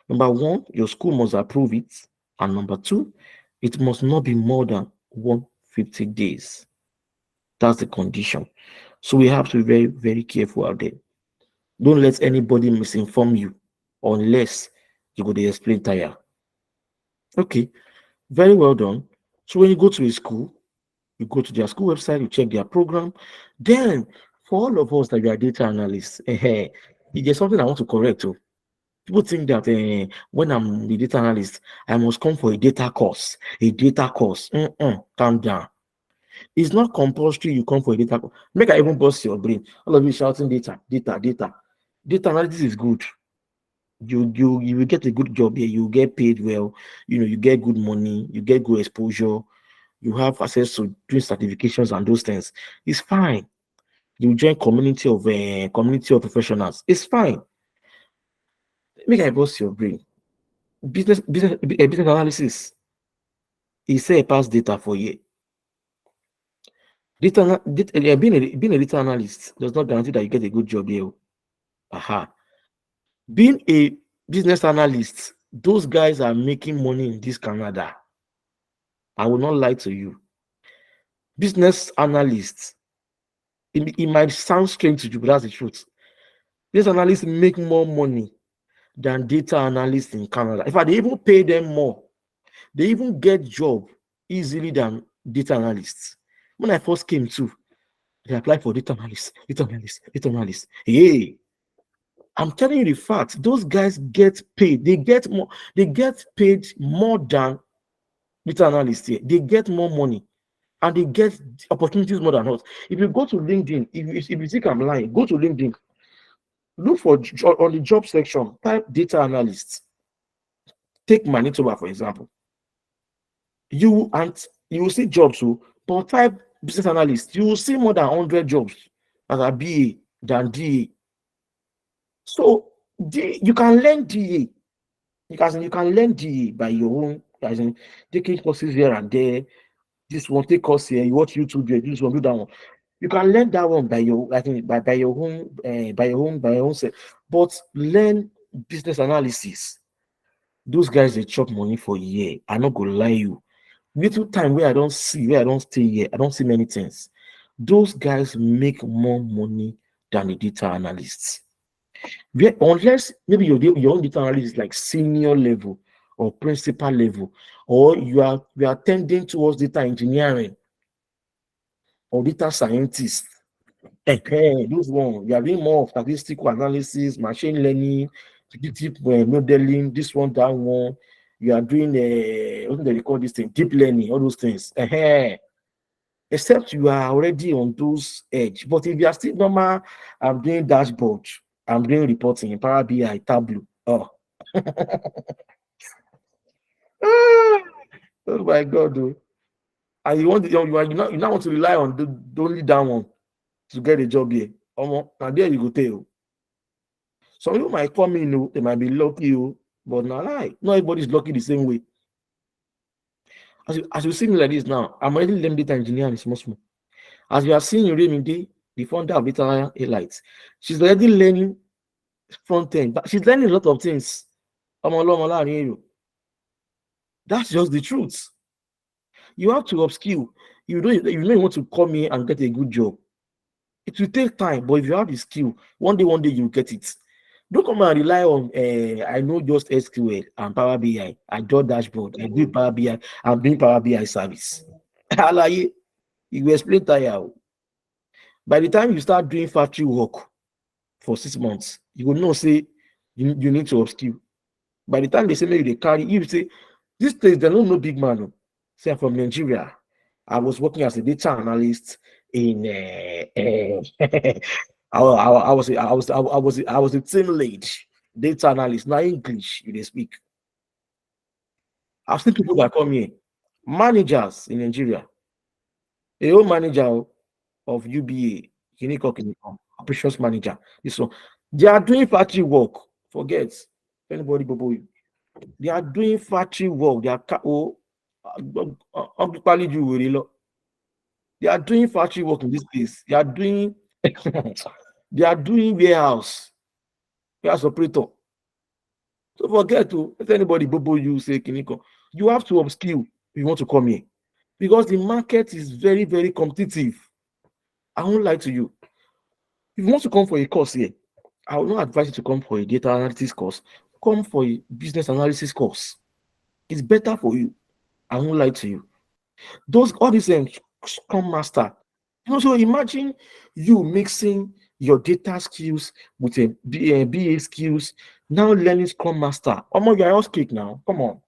Number one, your school must approve it. And number two, it must not be more than 150 days. That's the condition. So we have to be very, very careful out there. Don't let anybody misinform you unless you go to explain tire. Okay, very well done. So when you go to a school, you go to their school website, you check their program. Then, for all of us that we are data analysts, there's something I want to correct too. People think that when I'm the data analyst, I must come for a data course. A data course. Calm down. It's not compulsory you come for a data course. Make I even bust your brain. All of you shouting data, data, data. Data analysis is good. You will get a good job here. You get paid well. You get good money. You get good exposure. You have access to doing certifications and those things. It's fine. You join community of professionals. It's fine. Make I bust your brain. Business analysis. He say pass data for you. Being a data analyst does not guarantee that you get a good job here. Aha. Being a business analyst, those guys are making money in this Canada. I will not lie to you. Business analysts, it might sound strange to you, but that's the truth. Business analysts make more money than data analysts in Canada. In fact, they even pay them more. They even get job easily than data analysts. When I first came to, they applied for data analyst. Hey, I'm telling you the fact, those guys get paid. They get paid more than data analysts here. They get more money and they get opportunities more than us. If you go to LinkedIn, if you think I'm lying, go to LinkedIn, look for on the job section, type data analyst. Take Manitoba, for example. You will see jobs, but type business analyst, you will see more than 100 jobs as a BA than DA. So you can learn DA. You can learn DA by your own, as in taking courses here and there. This one, take course here, you watch YouTube here, this one, do that one. You can learn that one by your, I think, by your own, by your own self. But learn business analysis. Those guys they chop money for a year. I'm not gonna lie you. Little time where I don't stay here, I don't see many things. Those guys make more money than the data analysts. Unless maybe your own data analyst is like senior level or principal level, or you are tending towards data engineering or data scientist. Those one, you are doing more of statistical analysis, machine learning, predictive modeling, this one, that one. You are doing what do they call this thing? Deep learning, all those things. Except you are already on those edge. But if you are still normal, I'm doing dashboard, I'm doing reporting in Power BI, Tableau. Oh, oh my God, though. And you now want to rely on the only that one to get a job here. And there you go tell. Some people might come in, they might be lucky, but not lie. Not everybody's lucky the same way. As you see me like this now, I'm already learning data engineering small small. As you are seeing Remedy, the founder of DAELITES, she's already learning front end, but she's learning a lot of things. That's just the truth. You have to upskill. You don't want to come here and get a good job. It will take time, but if you have the skill, one day you'll get it. Don't come and rely on I know just SQL and Power BI. I draw dashboard, I do Power BI, I'm doing Power BI service. You will explain tire. By the time you start doing factory work for 6 months, you will know say you need to upskill. By the time they say maybe they carry you say this place, they don't know big man. Say I'm from Nigeria. I was working as a data analyst in I was a team lead data analyst. Now English they speak. I've seen people that come here, managers in Nigeria, a whole manager of UBA, Kiniko, operations manager. This one, they are doing factory work. Forget anybody, bobo. They are doing factory work. They are they are doing factory work in this place. They are doing they are doing warehouse operator. So forget to let anybody bobo you say Kiniko. You have to upskill if you want to come here because the market is very, very competitive. I won't lie to you. If you want to come for a course here, I will not advise you to come for a data analytics course. Come for a business analysis course. It's better for you. I won't lie to you. Those all these Scrum Master. So imagine you mixing your data skills with a BA skills, now learning Scrum Master. You're all cake now. Come on.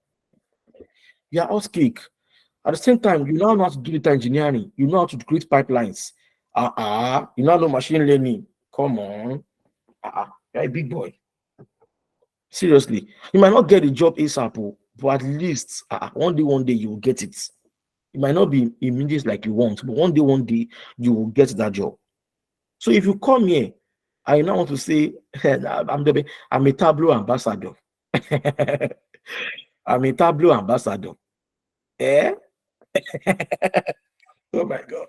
You're all cake. At the same time, you now know how to do data engineering. You know how to create pipelines. You now know machine learning. Come on. You're a big boy. Seriously. You might not get a job ASAP, but at least one day you will get it. It might not be immediate like you want, but one day you will get that job. So if you come here, I now want to say I'm a Tableau ambassador. I'm a Tableau ambassador. Eh? Oh my God.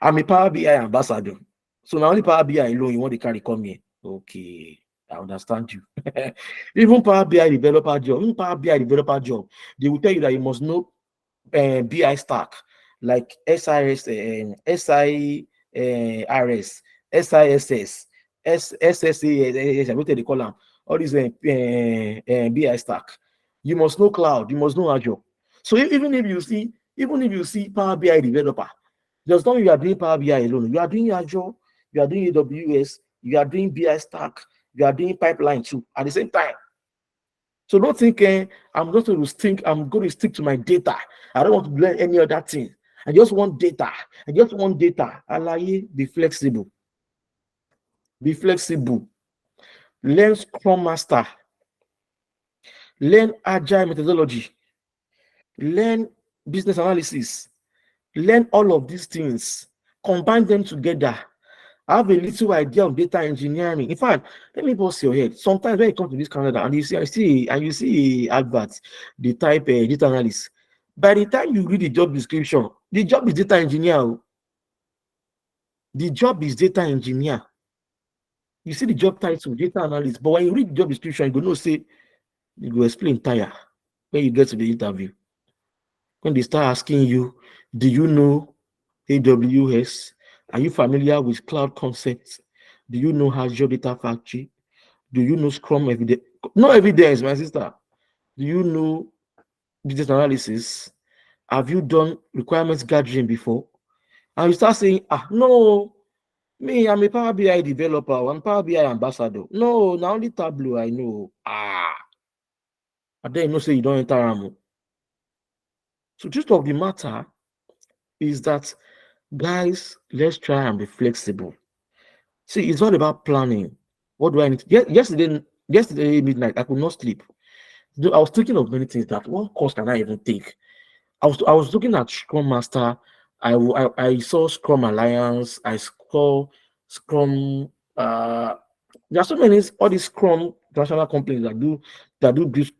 I'm a Power BI ambassador. So now only Power BI alone you want to carry come here. Okay. I understand you. Even Power BI developer job, they will tell you that you must know BI stack like SIS, SIRS, SISS, SSA, what they call them, all these BI stack. You must know cloud, you must know Azure. So even if you see Power BI developer, just don't you are doing Power BI alone. You are doing Azure, you are doing AWS, you are doing BI stack, you are doing pipeline too at the same time. So don't think I'm going to stick to my data. I don't want to learn any other thing. I just want data. Alaye, be flexible. Be flexible. Learn Scrum Master. Learn Agile methodology. Learn business analysis. Learn all of these things. Combine them together. Have a little idea of data engineering. In fact, let me bust your head. Sometimes when you come to this Canada and you see adverts, they type data analyst. By the time you read the job description, the job is data engineer. The job is data engineer. You see the job title, data analyst, but when you read the job description, you go say, you go explain tire when you get to the interview. When they start asking you, do you know AWS? Are you familiar with cloud concepts? Do you know Azure Data Factory? Do you know Scrum evidence? No evidence, my sister. Do you know business analysis? Have you done requirements gathering before? And you start saying, no, me, I'm a Power BI developer, I'm Power BI ambassador. No, now only Tableau I know. And then you know say you don't enter Ramo. So truth of the matter is that, guys, let's try and be flexible. See, it's not about planning. What do I need? Yesterday midnight, I could not sleep. I was thinking of many things. That what course can I even take? I was looking at Scrum Master. I saw Scrum Alliance. I saw Scrum. There are so many all these Scrum international companies that do this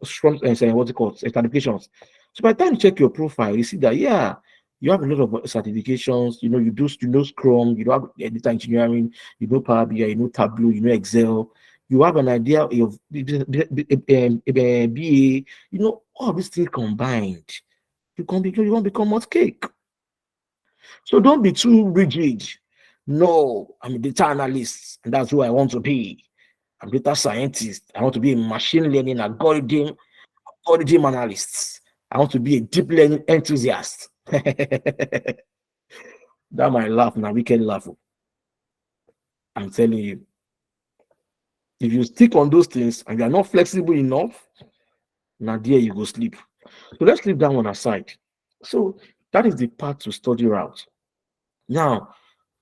Scrum and what's it called certifications. So by the time you check your profile, you see that you have a lot of certifications. You know Scrum, you have data engineering, you know Power BI, you know Tableau, you know Excel. You have an idea of BA. All these things combined, you want to become more cake. So don't be too rigid. No, I'm a data analyst, and that's who I want to be. I'm a data scientist. I want to be a machine learning algorithm analyst. I want to be a deep learning enthusiast. That might laugh now, wicked laugh. I'm telling you. If you stick on those things and you are not flexible enough, now there you go sleep. So let's leave that one aside. So that is the path to study route. Now,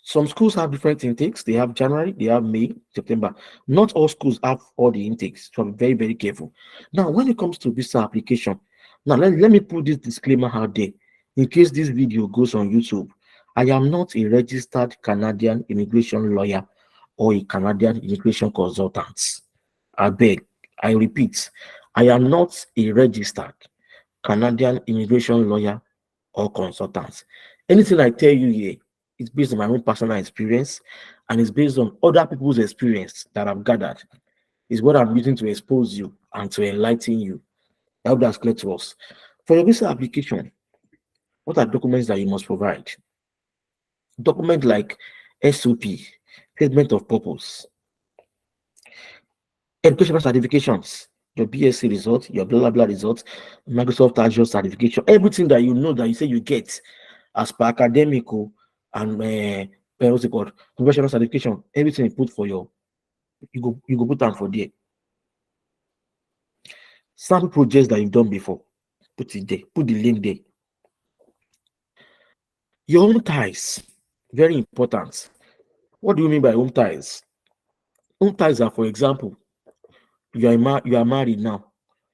some schools have different intakes. They have January, they have May, September. Not all schools have all the intakes, so be very, very careful. Now, when it comes to visa application, now let me put this disclaimer out there in case this video goes on YouTube I am not a registered Canadian immigration lawyer or a Canadian immigration consultant. I beg, I repeat, I am not a registered Canadian immigration lawyer or consultant. Anything I tell you here is based on my own personal experience and it's based on other people's experience that I've gathered. Is what I'm using to expose you and to enlighten you. I hope that's clear to us. For your visa application, what are documents that you must provide? Document like SOP, statement of purpose, educational certifications, your BSc result, your blah blah blah result, Microsoft Azure certification, everything that you know that you say you get as per academical and what's it called, professional certification, everything you put for your, you go put them for there. Sample projects that you've done before, put it there, put the link there. Your home ties, very important. What do you mean by home ties? Home ties are, for example, you are married now.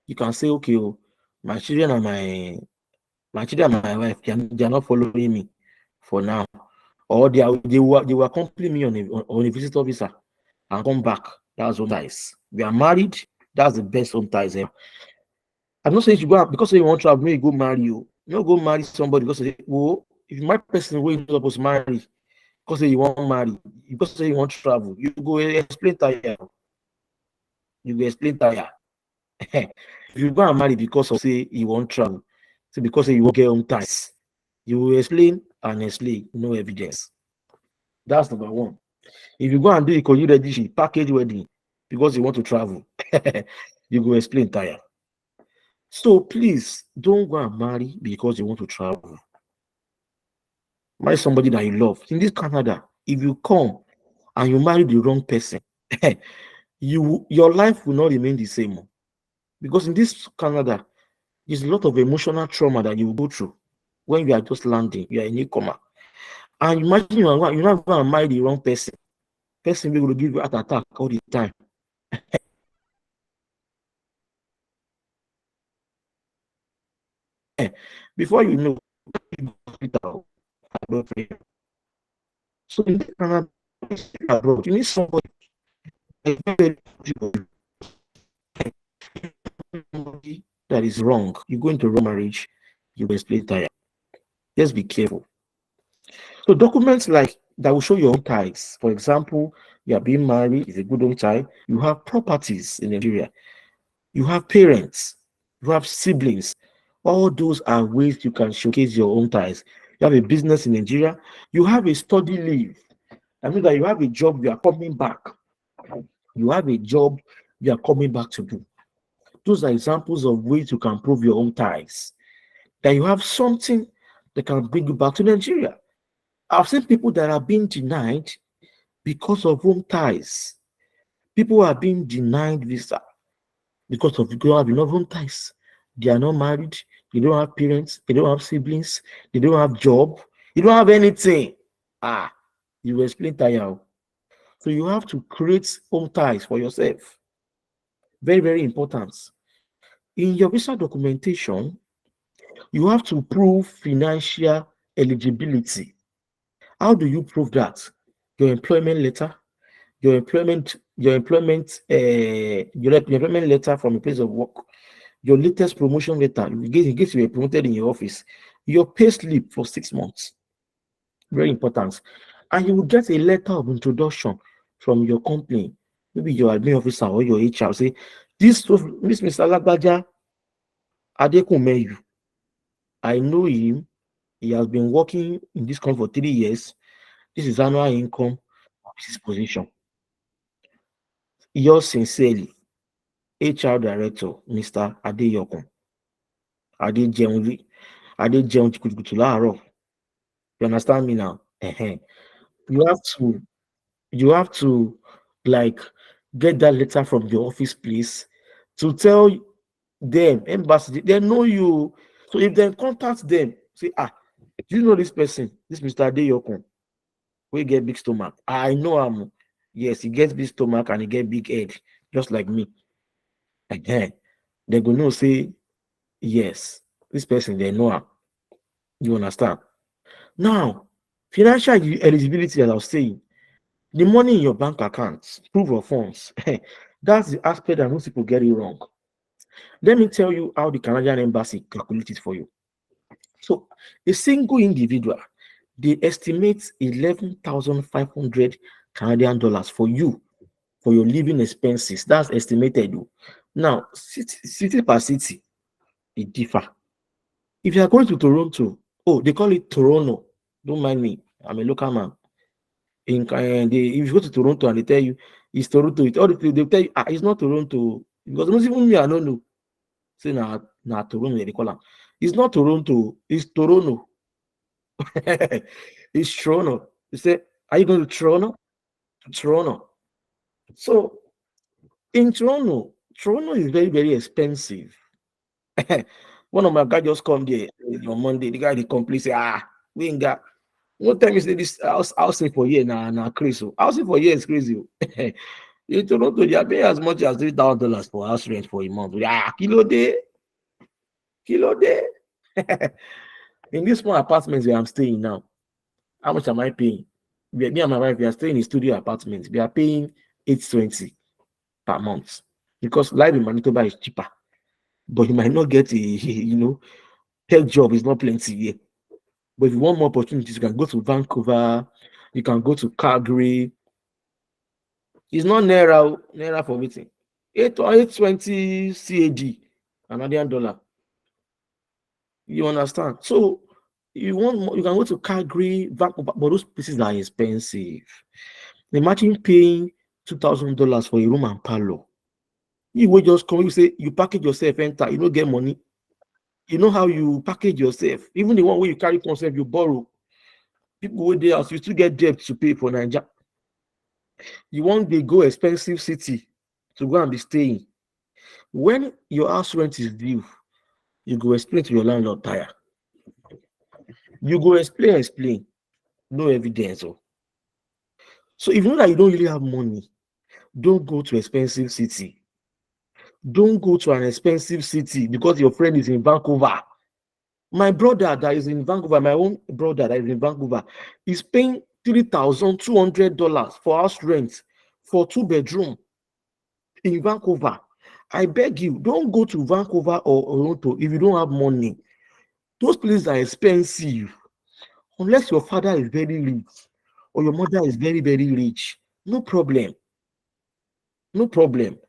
You can say, okay, oh, my children and my children and my wife, they are not following me for now, or they were accompanying me on a visitor visa and come back. That's home ties. We are married. That's the best home ties ever. I'm not saying you should go out because you want to travel, maybe go marry you. You don't go marry somebody because well, if you marry person where you're not supposed to marry, because you want marry, because you want to travel, you go explain tire. You go explain tire. If you go and marry because of say you want travel, so because you won't get home ties, you will explain and explain, no evidence. That's number one. If you go and do a Koyu package wedding because you want to travel, you go explain tire. So please don't go and marry because you want to travel. Marry somebody that you love. In this Canada, if you come and you marry the wrong person, your life will not remain the same. Because in this Canada, there's a lot of emotional trauma that you will go through when you are just landing, you are a newcomer. And imagine you're not going to marry the wrong person. Person will give you heart attack all the time. Before you know, you go to hospital. So in this Canada, abroad, you need somebody that is wrong. You go into wrong marriage, you will explain tire. Just be careful. So documents like that will show your own ties. For example, you are being married, is a good own tie. You have properties in Nigeria. You have parents. You have siblings. All those are ways you can showcase your own ties. You have a business in Nigeria. You have a study leave. I mean that you have a job, you are coming back. You have a job, you are coming back to do. Those are examples of ways you can prove your own ties. That you have something that can bring you back to Nigeria. I've seen people that are being denied because of home ties. People are being denied visa because of you don't have enough home ties. They are not married, they don't have parents, they don't have siblings, they don't have job, you don't have anything. You will explain tire. So you have to create home ties for yourself. Very, very important. In your visa documentation, you have to prove financial eligibility. How do you prove that? Your employment letter, your employment letter from a place of work, your latest promotion letter, in case you were promoted in your office, your pay slip for 6 months. Very important. And you will get a letter of introduction from your company, maybe your admin officer or your HR. Say, this Mr. Lagbaja Adekunmeyu, I know him. He has been working in this company for 3 years. This is annual income of his position. Yours sincerely, HR Director, Mr. Adeyokun. Adejeun kùtùkùtù láàárọ̀. You understand me now? You have to like get that letter from your office place to tell them embassy they know you. So if they contact them, say, do you know this person, this Mr. Adeyokun, we get big stomach? I know him. Yes, he gets big stomach and he get big head, just like me. They go know say yes, this person they know him. You understand? Now Financial eligibility, as I was saying, the money in your bank account, proof of funds, that's the aspect that most people get it wrong. Let me tell you how the Canadian embassy calculates it for you. So, a single individual, they estimate 11,500 Canadian dollars for you for your living expenses. That's estimated. Now, city per city, it differ. If you are going to Toronto, oh, they call it Toronto. Don't mind me. I'm a local man. If you go to Toronto and they tell you it's Toronto, they tell you it's not Toronto because most even me I don't know. Say na Toronto they call them. It's not Toronto, it's Toronto. It's Toronto. You say, are you going to Toronto? Toronto. So in Toronto is very, very expensive. One of my guys just come there on Monday. The guy they complain, say, we ain't got one time he say this I'll say for year na crazy. I'll say for year is crazy. In Toronto, they are paying as much as $3,000 for house rent for a month. Kilo day. In this small apartment where I'm staying now, how much am I paying? Me and my wife, we are staying in studio apartments. We are paying 820 per month because life in Manitoba is cheaper. But you might not get tech job is not plenty here. But if you want more opportunities, you can go to Vancouver, you can go to Calgary. It's not naira for waiting. 820 CAD, Canadian dollar. You understand? So you want more, you can go to Calgary, Vancouver, but those places are expensive. Imagine paying $2,000 for a room and parlor. You will just come, you say you package yourself, enter, you don't get money. You know how you package yourself. Even the one where you carry yourself, you borrow. People with their house, you still get debt to pay for Nigeria. You want to go expensive city to go and be staying. When your house rent is due, you go explain to your landlord tire. You go explain, no evidence. So if you know that you don't really have money, don't go to expensive city. Don't go to an expensive city because your friend is in Vancouver. My brother that is in Vancouver, my own brother that is in Vancouver, is paying $3,200 for house rent for 2 bedroom in Vancouver. I beg you, don't go to Vancouver or Toronto if you don't have money. Those places are expensive. Unless your father is very rich or your mother is very, very rich, no problem. No problem.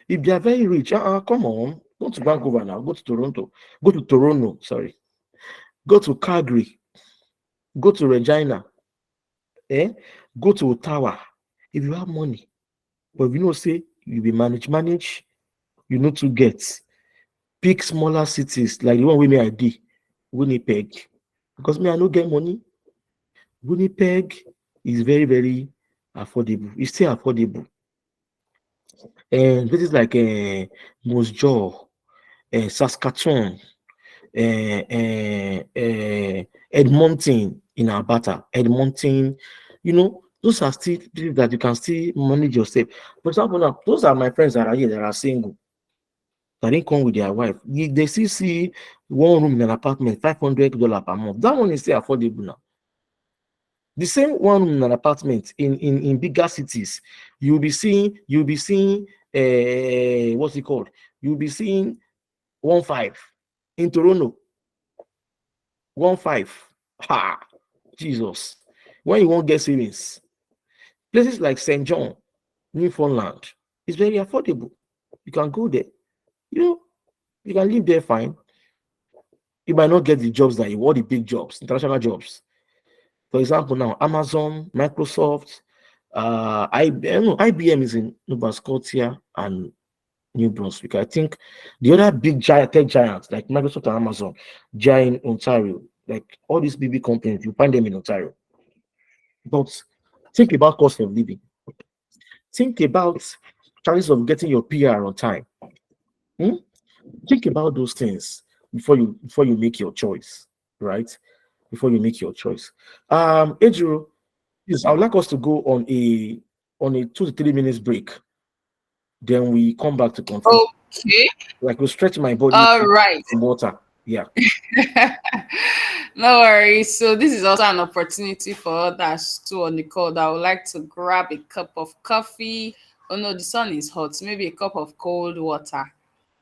If they are very rich, come on, go to Vancouver now, go to Toronto, sorry. Go to Calgary, go to Regina, go to Ottawa if you have money. But if you know, say you be manage, you know to get. Pick smaller cities like the one with me I did, Winnipeg. Because me, I don't get money. Winnipeg is very, very affordable. It's still affordable. And places like Moose Jaw, Saskatchewan, Edmonton in Alberta, Edmonton, those are still places that you can still manage yourself. For example, now those are my friends that are here that are single. That didn't come with their wife. They still see one room in an apartment, $500 per month. That one is still affordable now. The same one room in an apartment in bigger cities, you'll be seeing what's it called? You'll be seeing 1.5 in Toronto. 1.5. Ha! Jesus. When you won't get savings. Places like St. John, Newfoundland, is very affordable. You can go there. You can live there fine. You might not get the jobs that you want, the big jobs, international jobs. For example, now Amazon, Microsoft, IBM is in Nova Scotia and New Brunswick. I think the other big tech giants like Microsoft and Amazon, they are in Ontario. Like all these big companies, you find them in Ontario. But think about cost of living. Think about chances of getting your PR on time. Think about those things before you make your choice, right? Before you make your choice. Ejiro, yes, I would like us to go on a 2 to 3 minutes break. Then we come back to continue. Okay. Like we'll stretch my body All right. some water. Yeah. No worries. So this is also an opportunity for others too on the call that would like to grab a cup of coffee. Oh no, the sun is hot. Maybe a cup of cold water.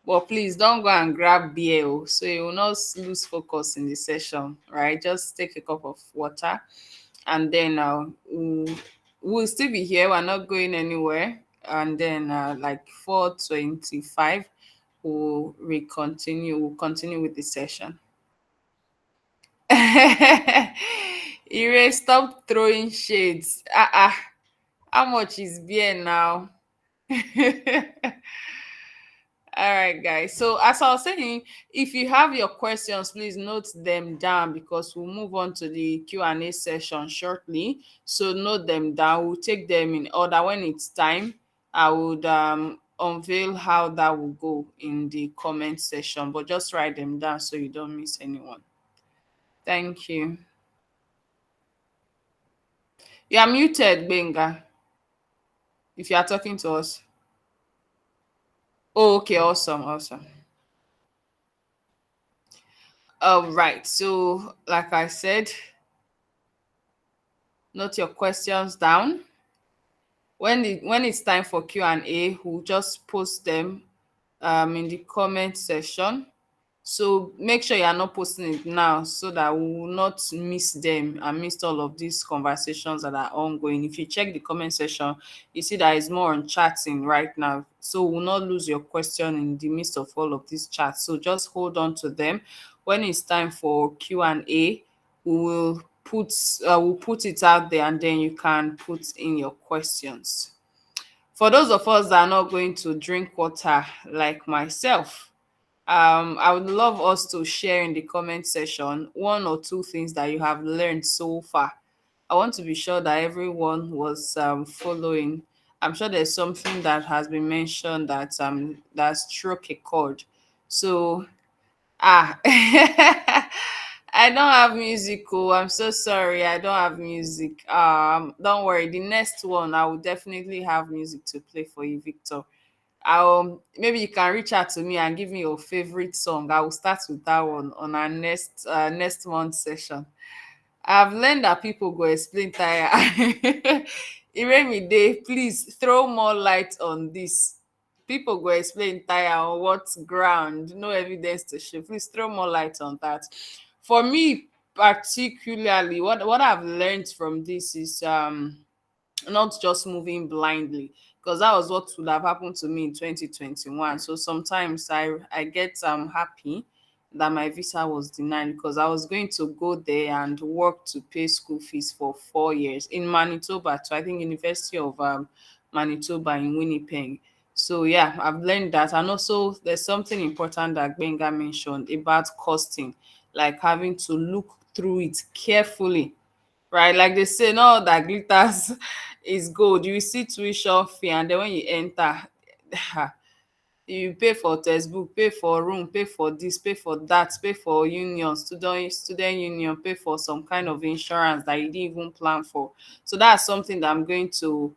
But please don't go and grab beer, so you will not lose focus in the session, right? Just take a cup of water, and then we'll still be here. We're not going anywhere. And then like 4:25, We'll continue with the session. Ire, stop throwing shades. How much is beer now? All right, guys. So as I was saying, if you have your questions, please note them down because we'll move on to the Q&A session shortly. So note them down. We'll take them in order. When it's time, I would unveil how that will go in the comment section. But just write them down so you don't miss anyone. Thank you. You are muted, Benga, if you are talking to us. Oh, okay, awesome, awesome. All right, so like I said, note your questions down. When it's time for Q&A, we'll just post them in the comment section. So make sure you are not posting it now so that we will not miss them and miss all of these conversations that are ongoing. If you check the comment section, you see that it's more on chatting right now. So we'll not lose your question in the midst of all of these chats. So just hold on to them. When it's time for Q&A, we'll put it out there and then you can put in your questions. For those of us that are not going to drink water like myself, I would love us to share in the comment section one or two things that you have learned so far. I want to be sure that everyone was following. I'm sure there's something that has been mentioned that struck a chord. So I don't have music. Oh, I'm so sorry. I don't have music. Don't worry. The next one, I will definitely have music to play for you, Victor. Maybe you can reach out to me and give me your favorite song. I will start with that one on our next month session. I've learned that people go explain tire. Iremide, please throw more light on this. People go explain tire on what ground, no evidence to show. Please throw more light on that. For me, particularly, what I've learned from this is not just moving blindly, because that was what would have happened to me in 2021. So sometimes I get happy that my visa was denied because I was going to go there and work to pay school fees for 4 years in Manitoba, to I think University of Manitoba in Winnipeg. So yeah, I've learned that. And also there's something important that Benga mentioned about costing, like having to look through it carefully, right? Like they say, no, that glitters is gold. You see tuition fee, and then when you enter, you pay for textbook, pay for room, pay for this, pay for that, pay for union, student union, pay for some kind of insurance that you didn't even plan for. So that's something that I'm going to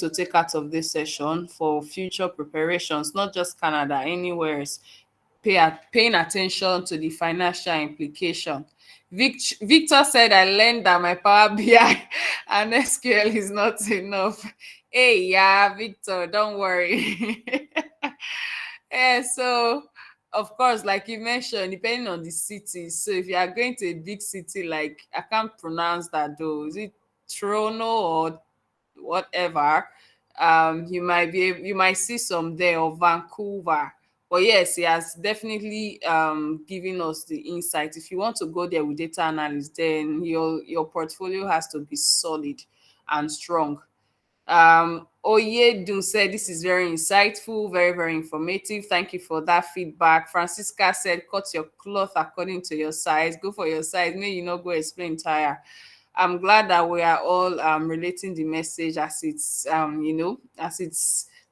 take out of this session for future preparations, not just Canada, anywhere else. Paying attention to the financial implication. Victor said, I learned that my Power BI and SQL is not enough. Hey, yeah, Victor, don't worry. Yeah, so of course, like you mentioned, depending on the city. So if you are going to a big city, like I can't pronounce that though, is it Toronto or whatever, you might see some there, or Vancouver. But yes, he has definitely given us the insight. If you want to go there with data analyst, then your portfolio has to be solid and strong. Oyedun said this is very insightful, very, very informative. Thank you for that feedback. Francisca said, cut your cloth according to your size. Go for your size. May you not go explain tire. I'm glad that we are all relating the message as it's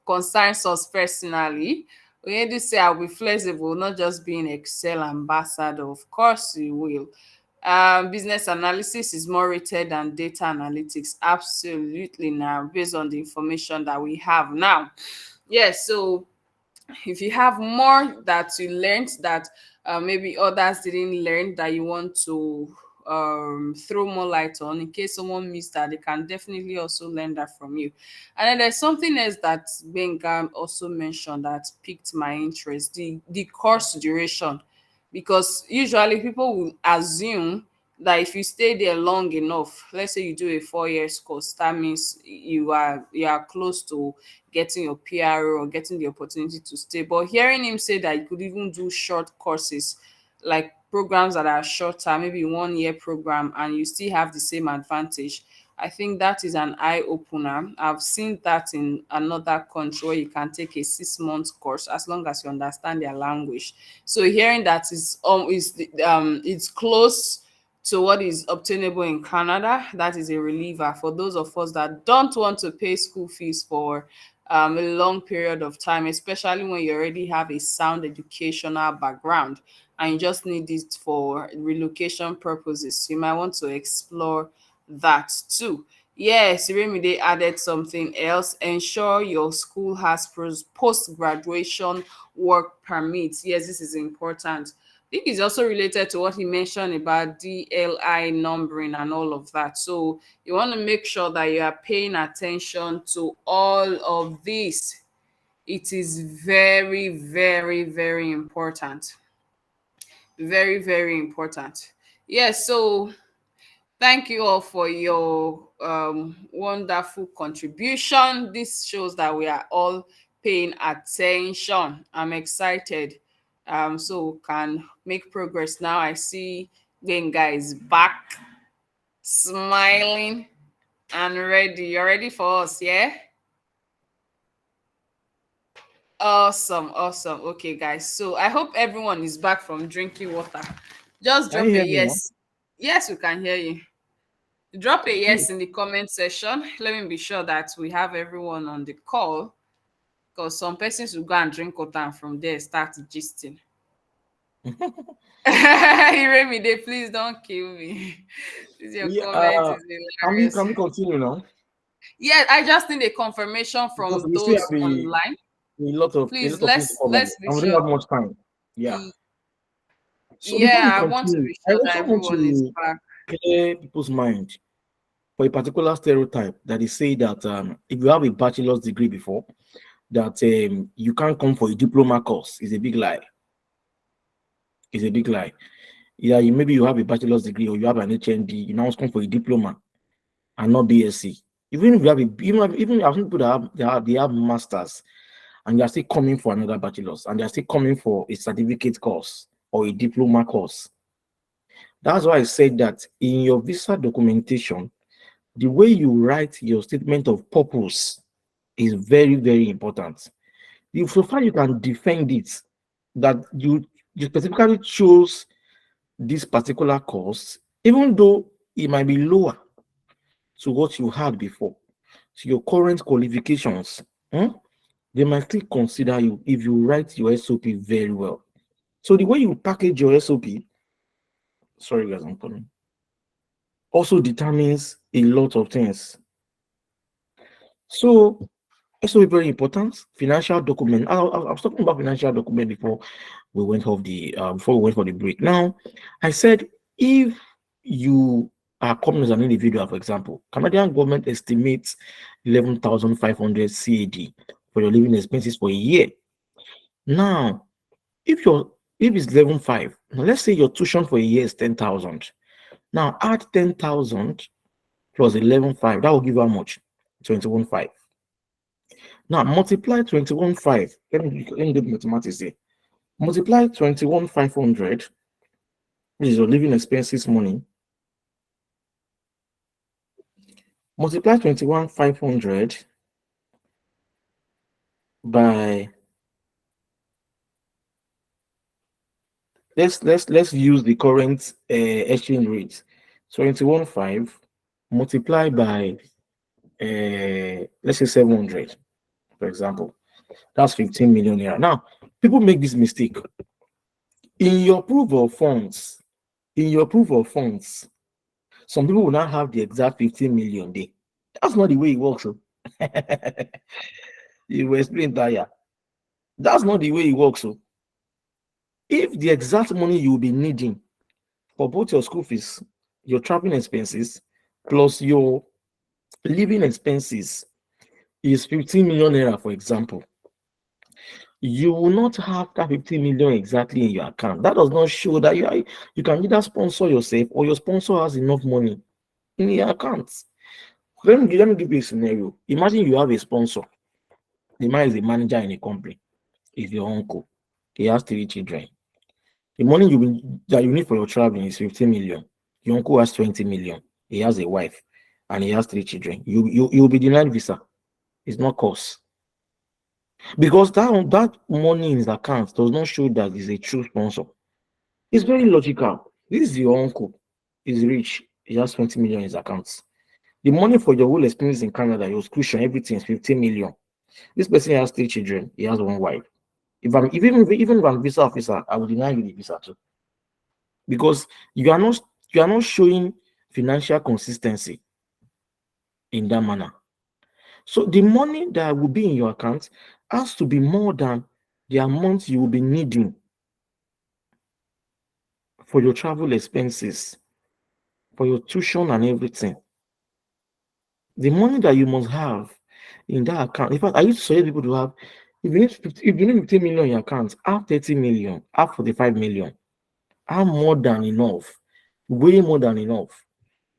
concerns us personally. We need to say I'll be flexible, not just being Excel ambassador. Of course you will. Business analysis is more rated than data analytics. Absolutely, now based on the information that we have now. Yes, so if you have more that you learned that maybe others didn't learn that you want to throw more light on. In case someone missed that, they can definitely also learn that from you. And then there's something else that Benga also mentioned that piqued my interest, the course duration. Because usually people will assume that if you stay there long enough, let's say you do a 4 years course, that means you are close to getting your PRO or getting the opportunity to stay. But hearing him say that you could even do short courses, like programs that are shorter, maybe 1 year program, and you still have the same advantage. I think that is an eye opener. I've seen that in another country where you can take a 6 month course as long as you understand their language. So hearing that it's close to what is obtainable in Canada, that is a reliever for those of us that don't want to pay school fees for a long period of time, especially when you already have a sound educational background and you just need it for relocation purposes. You might want to explore that too. Yes, Remy, they added something else. Ensure your school has post graduation work permits. Yes, this is important. I think it's also related to what he mentioned about DLI numbering and all of that. So you want to make sure that you are paying attention to all of this. It is very, very, very important. Very, very important. Yes, so thank you all for your wonderful contribution. This shows that we are all paying attention. I'm excited. So can make progress now. I see Benga is back, smiling and ready. You're ready for us, yeah? Awesome, awesome. Okay, guys. So I hope everyone is back from drinking water. Just Can you drop a hear me now? yes. Yes, we can hear you. Drop a Okay. yes in the comment section. Let me be sure that we have everyone on the call, because some persons will go and drink water and from there start gisting. Iremide, please don't kill me. Your Yeah. comment is hilarious. Can we continue now? Yeah, I just need a confirmation Because from we still those have online. a Please, lot of things to cover, let's be and we don't sure. have much time. Yeah. Y- So before we Yeah, I want to continue, be I sure that also want everyone is to back. clear people's mind for a particular stereotype that they say that if you have a bachelor's degree before, that you can't come for a diploma course is a big lie. It's a big lie. Yeah, maybe you have a bachelor's degree or you have an HND, you now come for a diploma and not BSc. Even if you have even have people that have masters and they are still coming for another bachelor's and they are still coming for a certificate course or a diploma course. That's why I said that in your visa documentation, the way you write your statement of purpose is very, very important. If so far you can defend it, that you specifically chose this particular course, even though it might be lower to what you had before, to your current qualifications, they might still consider you if you write your SOP very well. So the way you package your SOP, sorry guys, I'm coming, also determines a lot of things. So SOP very important. Financial document. I was talking about financial document before we went for the break. Now, I said if you are coming as an individual, for example, Canadian government estimates 11,500 CAD for your living expenses for a year. Now, if it's 11,500, now let's say your tuition for a year is 10,000. Now add 10,000 plus 11,500, that will give you how much? 21,500. Now multiply 21,500. Let me do the mathematics here. Multiply 21,500, which is your living expenses money. Multiply 21,500 by, let's use the current exchange rate. 21,500 multiplied by let's say 700, for example. That's 15 million naira. Now, people make this mistake. In your proof of funds, in your proof of funds, some people will not have the exact 15 million there. That's not the way it works. Oh. You will explain that, yeah. That's not the way it works. Oh. If the exact money you will be needing for both your school fees, your traveling expenses, plus your living expenses is 15 million naira, for example, you will not have that 15 million exactly in your account. That does not show that you can either sponsor yourself or your sponsor has enough money in your account. Let me give you a scenario. Imagine you have a sponsor. The man is a manager in a company. Is your uncle. He has 3 children. The money that you need for your traveling is 15 million. Your uncle has 20 million. He has a wife and he has 3 children. You'll be denied visa. It's not cost. Because that money in his account does not show that he's a true sponsor. It's very logical. This is your uncle. He's rich. He has 20 million in his accounts. The money for your whole experience in Canada, your tuition, everything is 15 million. This person has 3 children. He has one wife. Even if I'm a visa officer, I will deny you the visa too. Because you are not showing financial consistency in that manner. So the money that will be in your account has to be more than the amount you will be needing for your travel expenses, for your tuition and everything. The money that you must have in that account. In fact, I used to suggest people to have, if you need 15 million in your account, have 30 million, have 45 million, have more than enough, way more than enough.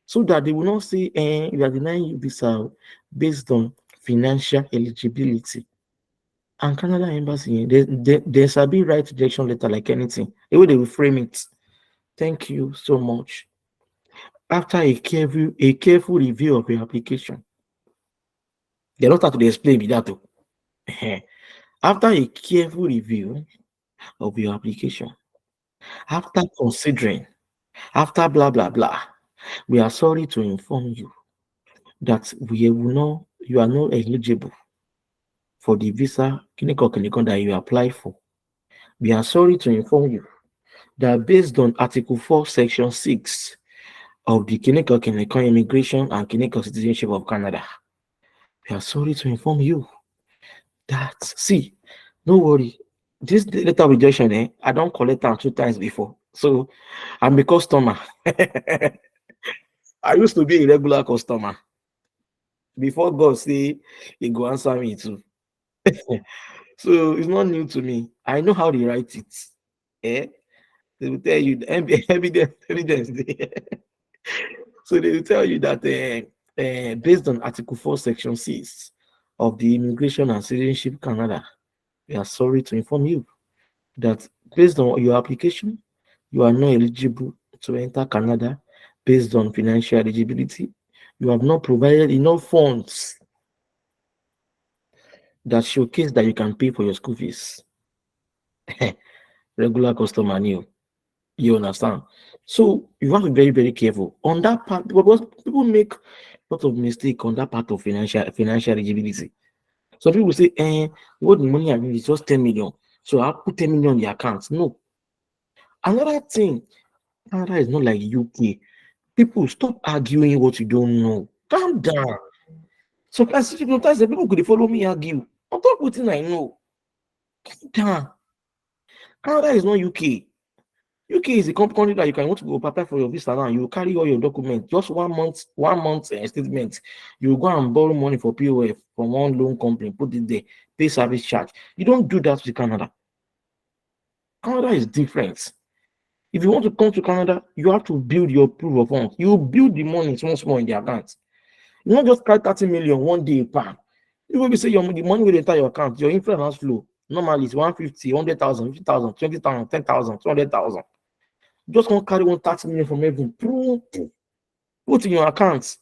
So that they will not say, we are denying you visa based on financial eligibility. And Canada Embassy, there's a big right rejection letter like anything. The way they will frame it. Thank you so much. After a careful review of your application, they don't start to explain that too. After a careful review of your application, after considering, after blah blah blah, we are sorry to inform you that you are not eligible for the visa clinical that you apply for. We are sorry to inform you that based on Article 4, Section 6 of the clinical Immigration and Clinical Citizenship of Canada, we are sorry to inform you that, see, no worry, this letter of rejection, I don't collect them 2 times before. So I'm a customer. I used to be a regular customer before God say he go answer me too. So it's not new to me. I know how they write it. Eh? They will tell you the evidence there. So they will tell you that based on Article 4, Section 6 of the Immigration and Citizenship Canada, we are sorry to inform you that based on your application, you are not eligible to enter Canada based on financial eligibility. You have not provided enough funds that showcase that you can pay for your school fees. Regular customer new. You understand? So you have to be very, very careful on that part because people make a lot of mistake on that part of financial eligibility. Some people say, what the money I need is just 10 million. So I'll put 10 million in the account. No. Another thing, Canada is not like UK. People stop arguing what you don't know. Calm down. Sometimes the people could follow me argue. On top of what I know. Calm down. Canada is not UK. UK is a country that you can want to go apply for your visa now. You carry all your documents, just 1 month statement. You go and borrow money for POF from one loan company, put it there, pay service charge. You don't do that with Canada. Canada is different. If you want to come to Canada, you have to build your proof of funds. You build the money small in the account. You not just carry 30 million one day, bam. You will be say the money will enter your account, your influence flow. Normally it's 150, 100,000, 50,000, 20,000, 10,000, 200,000. Just can't carry 130 million from heaven. Put in your account.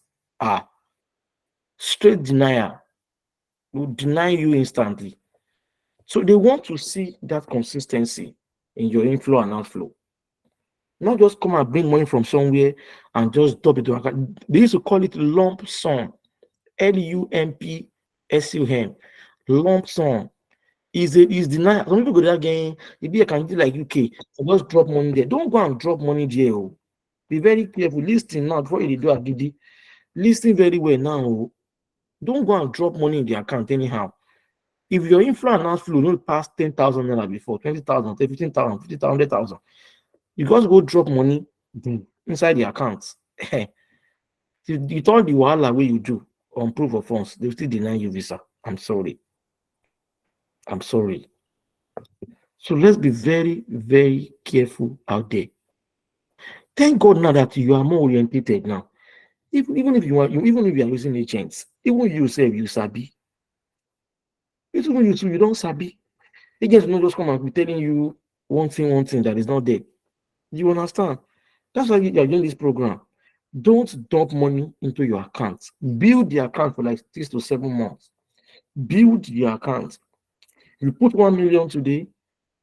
Straight denial. Will deny you instantly. So they want to see that consistency in your inflow and outflow. Not just come and bring money from somewhere and just dump it to account. They used to call it lump sum. LUMPSUM. Lump sum. Is denial. Some people go there again. Maybe I can do like UK. So just drop money there. Don't go and drop money there. Be very careful. Listen now before you do a listen very well now. Don't go and drop money in the account anyhow. If your inflow and outflow no pass 10,000 naira before, 20,000, 15,000, 50,000, 100,000, you just go drop money inside the account. You told the wahala way you do on proof of funds, they will still deny you visa. I'm sorry. I'm sorry. So let's be very, very careful out there. Thank God now that you are more orientated now. Even if you are, even if you are using agents, even you say you sabi, even you too, you don't sabi. Agents will not just come and be telling you one thing that is not there. You understand? That's why you are doing this program. Don't dump money into your account. Build the account for like 6 to 7 months. Build the account. You put 1 million today,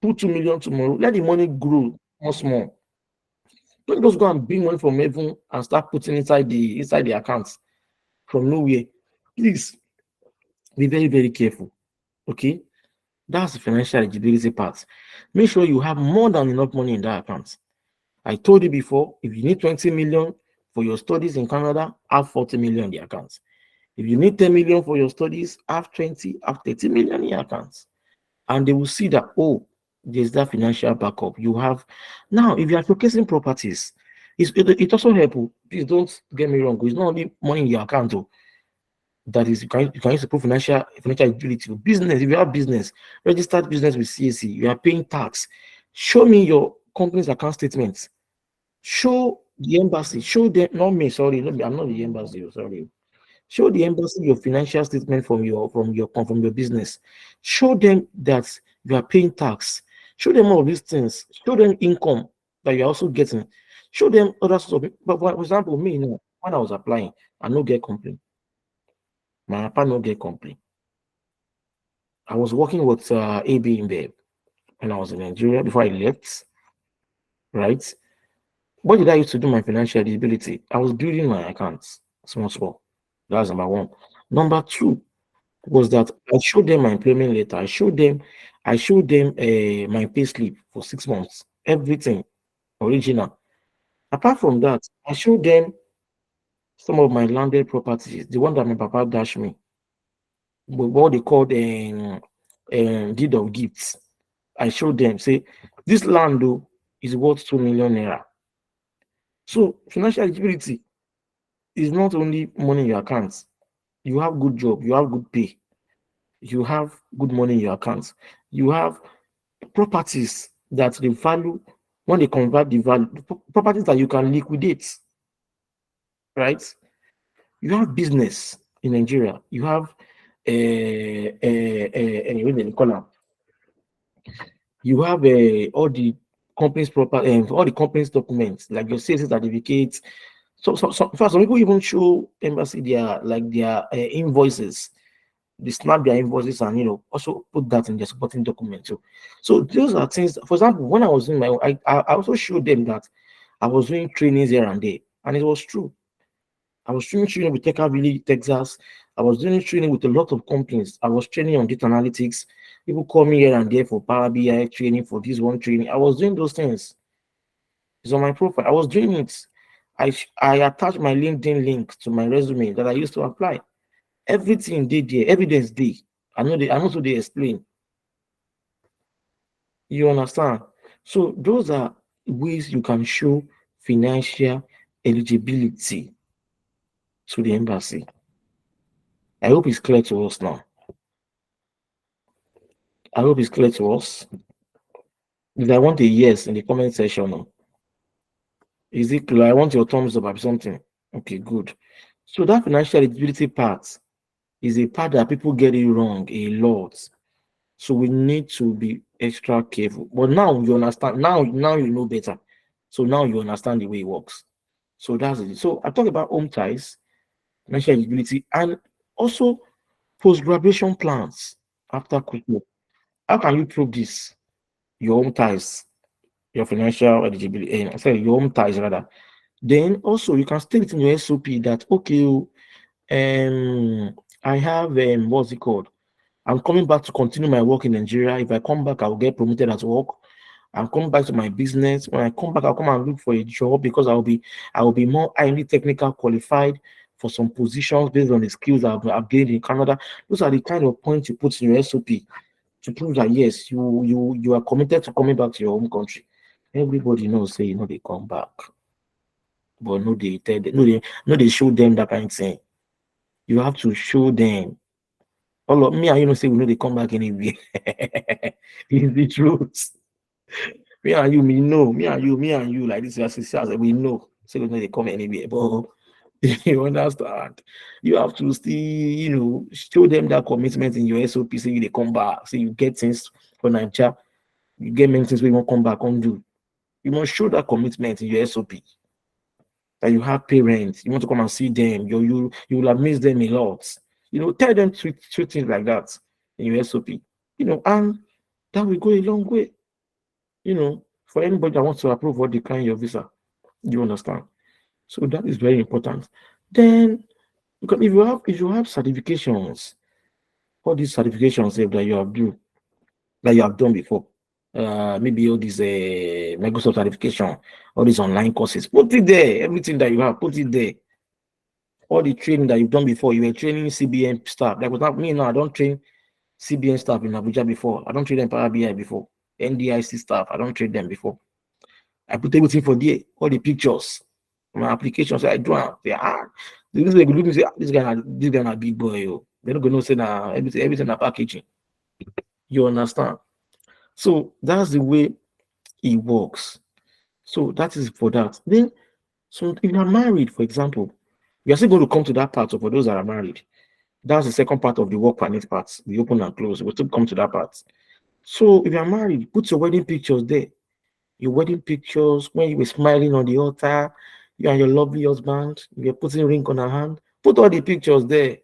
put 2 million tomorrow. Let the money grow once more. Don't just go and bring money from heaven and start putting inside the accounts from nowhere. Please be very, very careful. Okay? That's the financial eligibility part. Make sure you have more than enough money in that account. I told you before, if you need 20 million for your studies in Canada, have 40 million in the account. If you need 10 million for your studies, have 20, have 30 million in your accounts. And they will see that, oh, there's that financial backup you have. Now, if you are showcasing properties, it also helpful. Please don't get me wrong. It's not only money in your account, though. That is, you can use to prove financial ability. Business, if you have business, registered business with CAC, you are paying tax. Show me your company's account statements. Show the embassy. Show them, not me, sorry, I'm not the embassy, sorry. Show the embassy your financial statement from your business. Show them that you are paying tax. Show them all of these things. Show them income that you're also getting. Show them other sorts of. But for example, me, when I was applying, I no get complaint. My papa no get complaint. I was working with AB in there when I was in Nigeria before I left. Right? What did I use to do my financial eligibility? I was building my accounts, small. That's number one. Number two was that I showed them my employment letter. I showed them my pay slip for 6 months, everything original. Apart from that, I showed them some of my landed properties, the one that my papa dashed me, what they called deed of gifts. I showed them, say, this land though is worth 2 million naira. So financial eligibility is not only money in your accounts. You have good job, you have good pay, you have good money in your accounts, you have properties that the value, when they convert the value, properties that you can liquidate, right? You have business in Nigeria, you have what they call am? You have all the company's all the company's documents, like your sales certificates. So in fact, some people even show embassy their invoices. They snap their invoices and also put that in their supporting document too. So those are things. For example, when I was in my, I also showed them that I was doing trainings here and there, and it was true. I was doing training with Tech Village, Texas. I was doing training with a lot of companies. I was training on data analytics. People call me here and there for Power BI training, for this one training. I was doing those things. It's on my profile. I was doing it. I attached my LinkedIn link to my resume that I used to apply. Everything did there, evidence did. I know so they explain. You understand? So those are ways you can show financial eligibility to the embassy. I hope it's clear to us now. I hope it's clear to us. If I want a yes in the comment section, is it clear? I want your thumbs up or something. Okay, good. So that financial eligibility part is a part that people get it wrong a lot. So we need to be extra careful. But now you understand. Now you know better. So now you understand the way it works. So that's it. So I talk about home ties, financial eligibility, and also post-graduation plans after quick work. How can you prove this? Your home ties, your financial eligibility, sorry, your home ties rather. Then also you can state it in your SOP that okay, I have what's it called? I'm coming back to continue my work in Nigeria. If I come back, I'll get promoted at work. I'm coming back to my business. When I come back, I'll come and look for a job because I will be more highly technical qualified for some positions based on the skills I've gained in Canada. Those are the kind of points you put in your SOP to prove that yes, you are committed to coming back to your home country. Everybody knows say they come back, but no they tell them, no they show them that kind of thing. You have to show them. All of me and say we know they come back anyway. It's the truth. Me and you, me and you, like this, we know. Say we know they come anywhere, but you understand. You have to still, show them that commitment in your SOP. Say they come back. Say you get things for Nigeria. You get many things we won't come back and do. You must show that commitment in your SOP. That you have parents, you want to come and see them. You will have missed them a lot. Tell them two things like that in your SOP. And that will go a long way. For anybody that wants to approve or decline your visa. You understand? So that is very important. Then, because if you have certifications, all these certifications that you have done before, maybe all these Microsoft certification, all these online courses, put it there. Everything that you have, put it there. All the training that you've done before, you were training CBN staff. Like without me now, I don't train CBN staff in Abuja before. I don't train them Power BI before. NDIC staff, I don't train them before. I put everything for there, all the pictures, my applications. I do they are. This way, look and say, this guy a big boy. Oh. They're not gonna say now everything are packaging. You understand? So that's the way it works. So that is for that. Then, so if you are married, for example, we are still going to come to that part of for those that are married. That's the second part of the work permit part, the open and close. We'll still come to that part. So if you are married, put your wedding pictures there. Your wedding pictures when you were smiling on the altar, you and your lovely husband, you were putting ring on her hand. Put all the pictures there.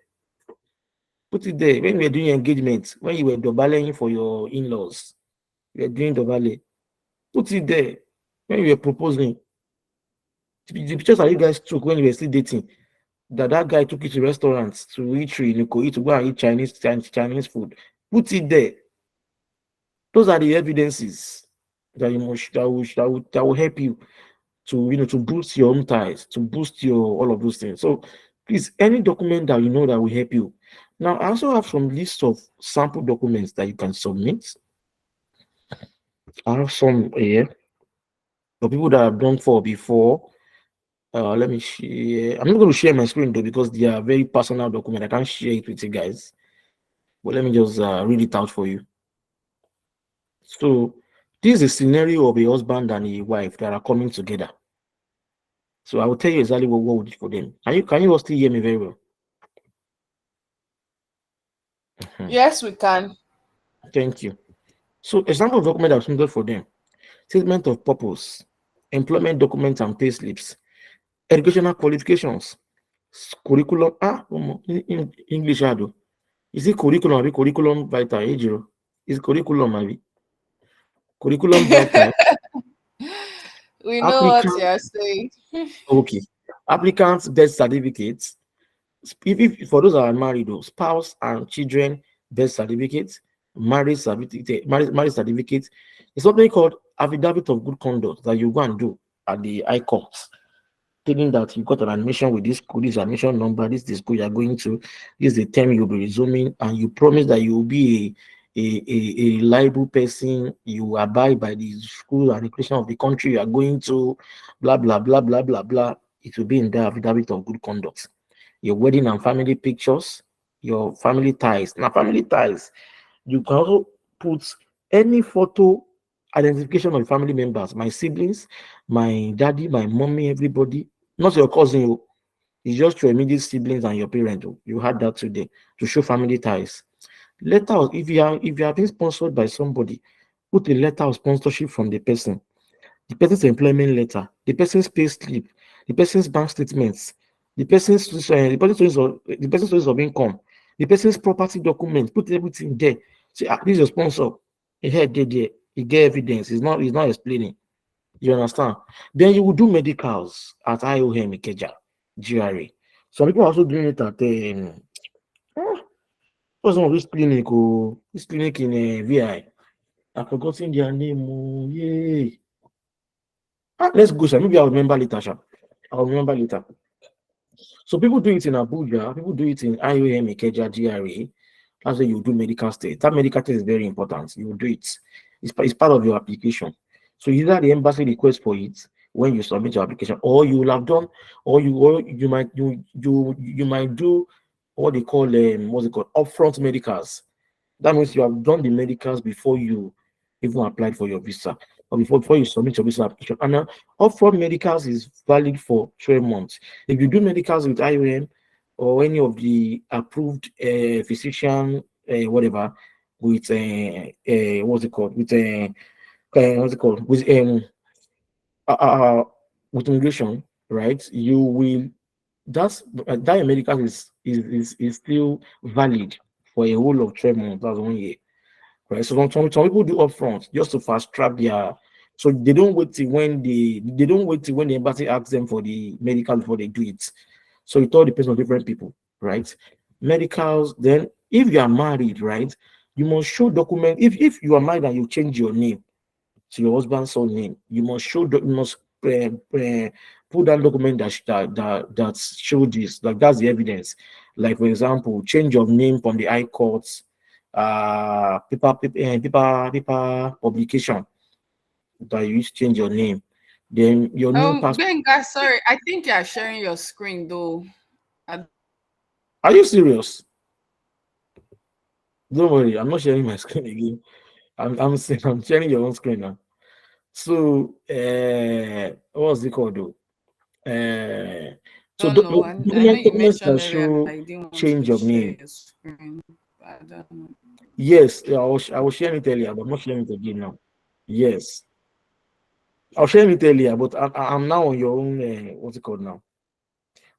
Put it there. When you were doing engagement, when you were dobaling for your in-laws, you were doing dobale. Put it there. When you were proposing, the pictures that you guys took when you were still dating, that guy took you to restaurants, to eatery, to go and eat Chinese food. Put it there. Those are the evidences that that will help you to boost your own ties, to boost your all of those things. So please, any document that you know that will help you. Now, I also have some list of sample documents that you can submit. I have some here for people that I've done for before. Let me share. I'm not going to share my screen though because they are very personal document. I can't share it with you guys. But let me just read it out for you. So this is a scenario of a husband and a wife that are coming together. So I will tell you exactly what we did for them. Can you all still hear me very well? Yes, we can. Thank you. So example of document I've submitted for them: statement of purpose, employment documents and pay slips, educational qualifications, curriculum. In English, I do. Is it curriculum? Or curriculum vitae? Is curriculum? Maybe curriculum vitae. We know what Applicant. you're saying. Okay. Applicants' birth certificates. If for those that are married, though, spouse and children birth certificates, marriage certificate, marriage certificate. It's something called affidavit of good conduct that you go and do at the high court, telling that you got an admission with this school, this admission number, this is the school you are going to, this is the term you'll be resuming, and you promise that you will be a reliable person, you abide by the school and regulation of the country you are going to, blah blah blah blah blah blah. It will be in the affidavit of good conduct. Your wedding and family pictures, your family ties. Now, family ties, you can also put any photo identification of family members, my siblings, my daddy, my mommy, everybody, not your cousin. It's just your immediate siblings and your parent. You had that today to show family ties. Letter, if you are being sponsored by somebody, put a letter of sponsorship from the person's employment letter, the person's pay slip, the person's bank statements, the person's source of income, the person's property documents. Put everything there. Say, this is your sponsor. He had there. He get evidence. He's not explaining. You understand? Then you will do medicals at IOM Ikeja, GRA. Some people are also doing it at what's one of this clinic? This clinic in VI. I've forgotten their name. Yay. Let's go, sir. Maybe I'll remember later, sir. I'll remember later. So people do it in Abuja, people do it in IOM, Ikeja, GRA. That's where you do medical test. That medical test is very important. You do it. It's part of your application. So either the embassy requests for it when you submit your application, or you will have done, or you might do what they call what's it called, upfront medicals. That means you have done the medicals before you even applied for your visa, or before you submit your visa application. And now upfront medicals is valid for 12 months. If you do medicals with IOM or any of the approved physician, whatever, with what's it called, what's it called, uh, uh, with immigration, right? You will that medical is still valid for a whole of 12 months. That's 1 year, right? So some people do upfront just to fast track their. So they don't wait till when they don't wait till when the embassy asks them for the medical before they do it. So it all depends on different people, right? Medicals. Then, if you are married, right, you must show document. If you are married and you change your name to your husband's surname, you must you must put that document that show this. Like that's the evidence. Like for example, change of name from the high courts, paper publication that you used to change your name. Then your new passport. Benga, sorry, I think you are sharing your screen though. Are you serious? Don't worry, I'm not sharing my screen again. I'm sharing your own screen now. So what's it called though? So Don't know. I know you documents that mentioned earlier show that you didn't want change to of share name. your screen. But I don't know. Yes, I was sharing it earlier, but I'm not sharing it again now. Yes, I was sharing it earlier, but I'm now on your own. What's it called now?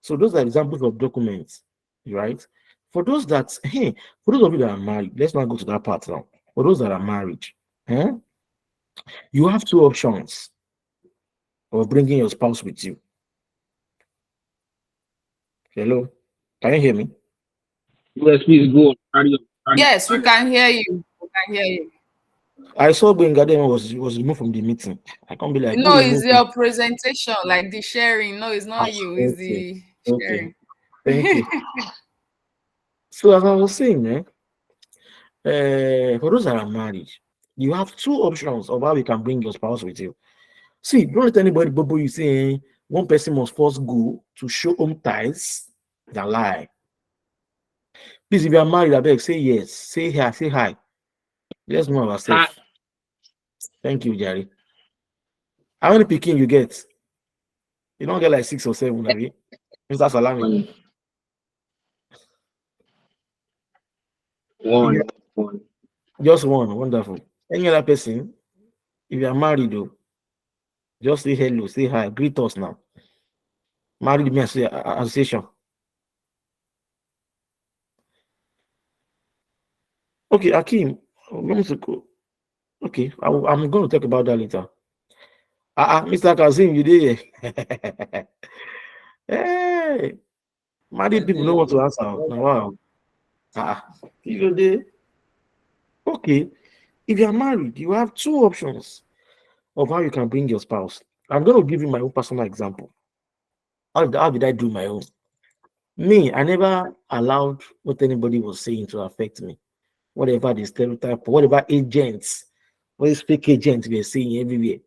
So those are examples of documents, right? For those that, hey, for those of you that are married, let's not go to that part now. For those that are married, eh, you have two options of bringing your spouse with you. Hello, can you hear me? Yes, please go on. Carry on. Yes, we can hear you. We can hear you. I saw Benga then was removed from the meeting. I can't be like, who No, it's removed me? your presentation, like the sharing. No, it's Ah, not you, it's okay, the okay, sharing. thank you. So as I was saying, for those that are married, you have two options of how you can bring your spouse with you. See, don't let anybody bubble you saying one person must first go to show home ties. They lie. Please, if you are married, I beg, say yes, say hi, say hi. Let's know Hi. ourselves. Thank you, Jerry. How many picking you get? You don't get like 6 or 7, have you? Mr. Salami. One, If one, you one. just one, wonderful. Any other person, if you are married, though, just say hello, say hi, greet us now. Married me association. Okay, Akim, let me go. Okay, I'm going to talk about that later. Mr. Kazim, you did. Hey, married people don't want to answer. Now, wow. You did. Okay, if you are married, you have two options of how you can bring your spouse. I'm going to give you my own personal example. How did I do my own? Me, I never allowed what anybody was saying to affect me. Whatever the stereotype, whatever agents, what these fake agents were saying everywhere.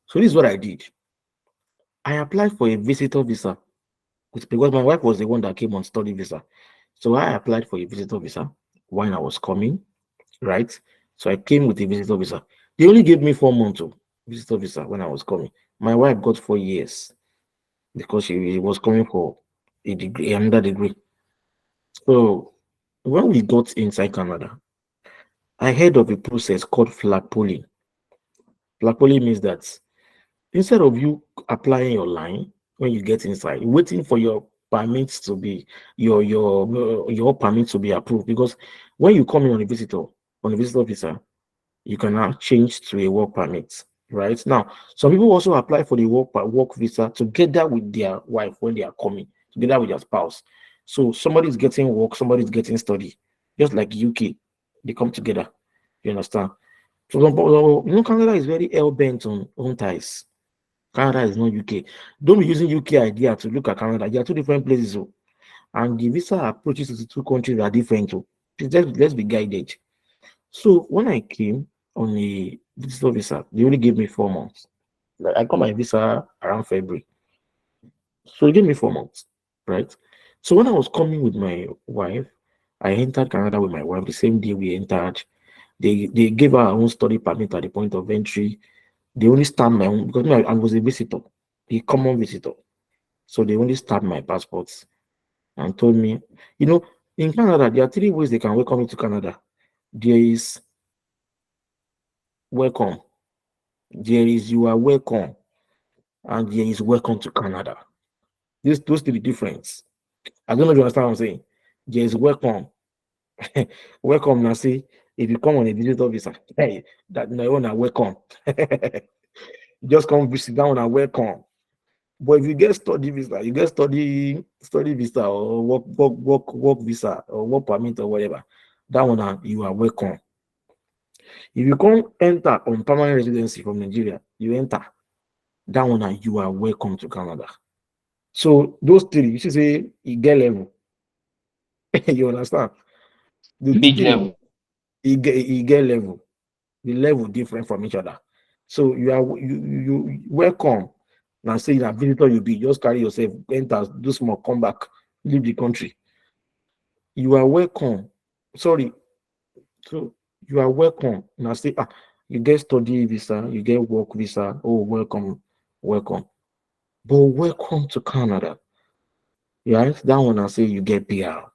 So this is what I did. I applied for a visitor visa because my wife was the one that came on study visa. So I applied for a visitor visa when I was coming, right? So I came with a visitor visa. They only gave me 4 months of visitor visa when I was coming. My wife got 4 years because she was coming for a degree, another degree. So when we got inside Canada, I heard of a process called flag polling. Flag polling means that instead of you applying your line when you get inside, waiting for your permits to be your permit to be approved, because when you come in on a visitor visa, you can now change to a work permit. Right now, some people also apply for the work visa together with their wife when they are coming, together with their spouse. So somebody's getting work, somebody's getting study, just like UK, they come together. You understand? So Canada is very hell bent on own ties. Canada is not UK. Don't be using UK idea to look at Canada. They are two different places. So and the visa approaches to the two countries are different too. Let's be guided. So when I came on a visitor visa, they only gave me 4 months. Like I got my visa around February. So they gave me 4 months, right? So when I was coming with my wife, I entered Canada with my wife the same day we entered. They gave her own study permit at the point of entry. They only stamped my own because I was a visitor, a common visitor. So they only stamped my passports and told me, you know, in Canada, there are 3 ways they can welcome you to Canada. There is welcome, there is you are welcome, and there is welcome to Canada. Those 3 difference. I don't know if you understand what I'm saying. There is welcome. Welcome now say if you come on a visitor visa, hey, that no one are welcome. Just come visit down and welcome. But if you get study visa, you get study visa or work visa or work permit or whatever, that one you are welcome. If you come enter on permanent residency from Nigeria, you enter, that one you are welcome to Canada. So those 3, you should say you get level. You understand? The Big 3, level. you get level. The level different from each other. So you welcome. Now say that visitor you be, just carry yourself, enter, do small, come back, leave the country. You are welcome. Sorry. So you are welcome. Now say you get study visa, you get work visa. Oh, welcome, welcome. But welcome to Canada. Yes, that one I say you get PR.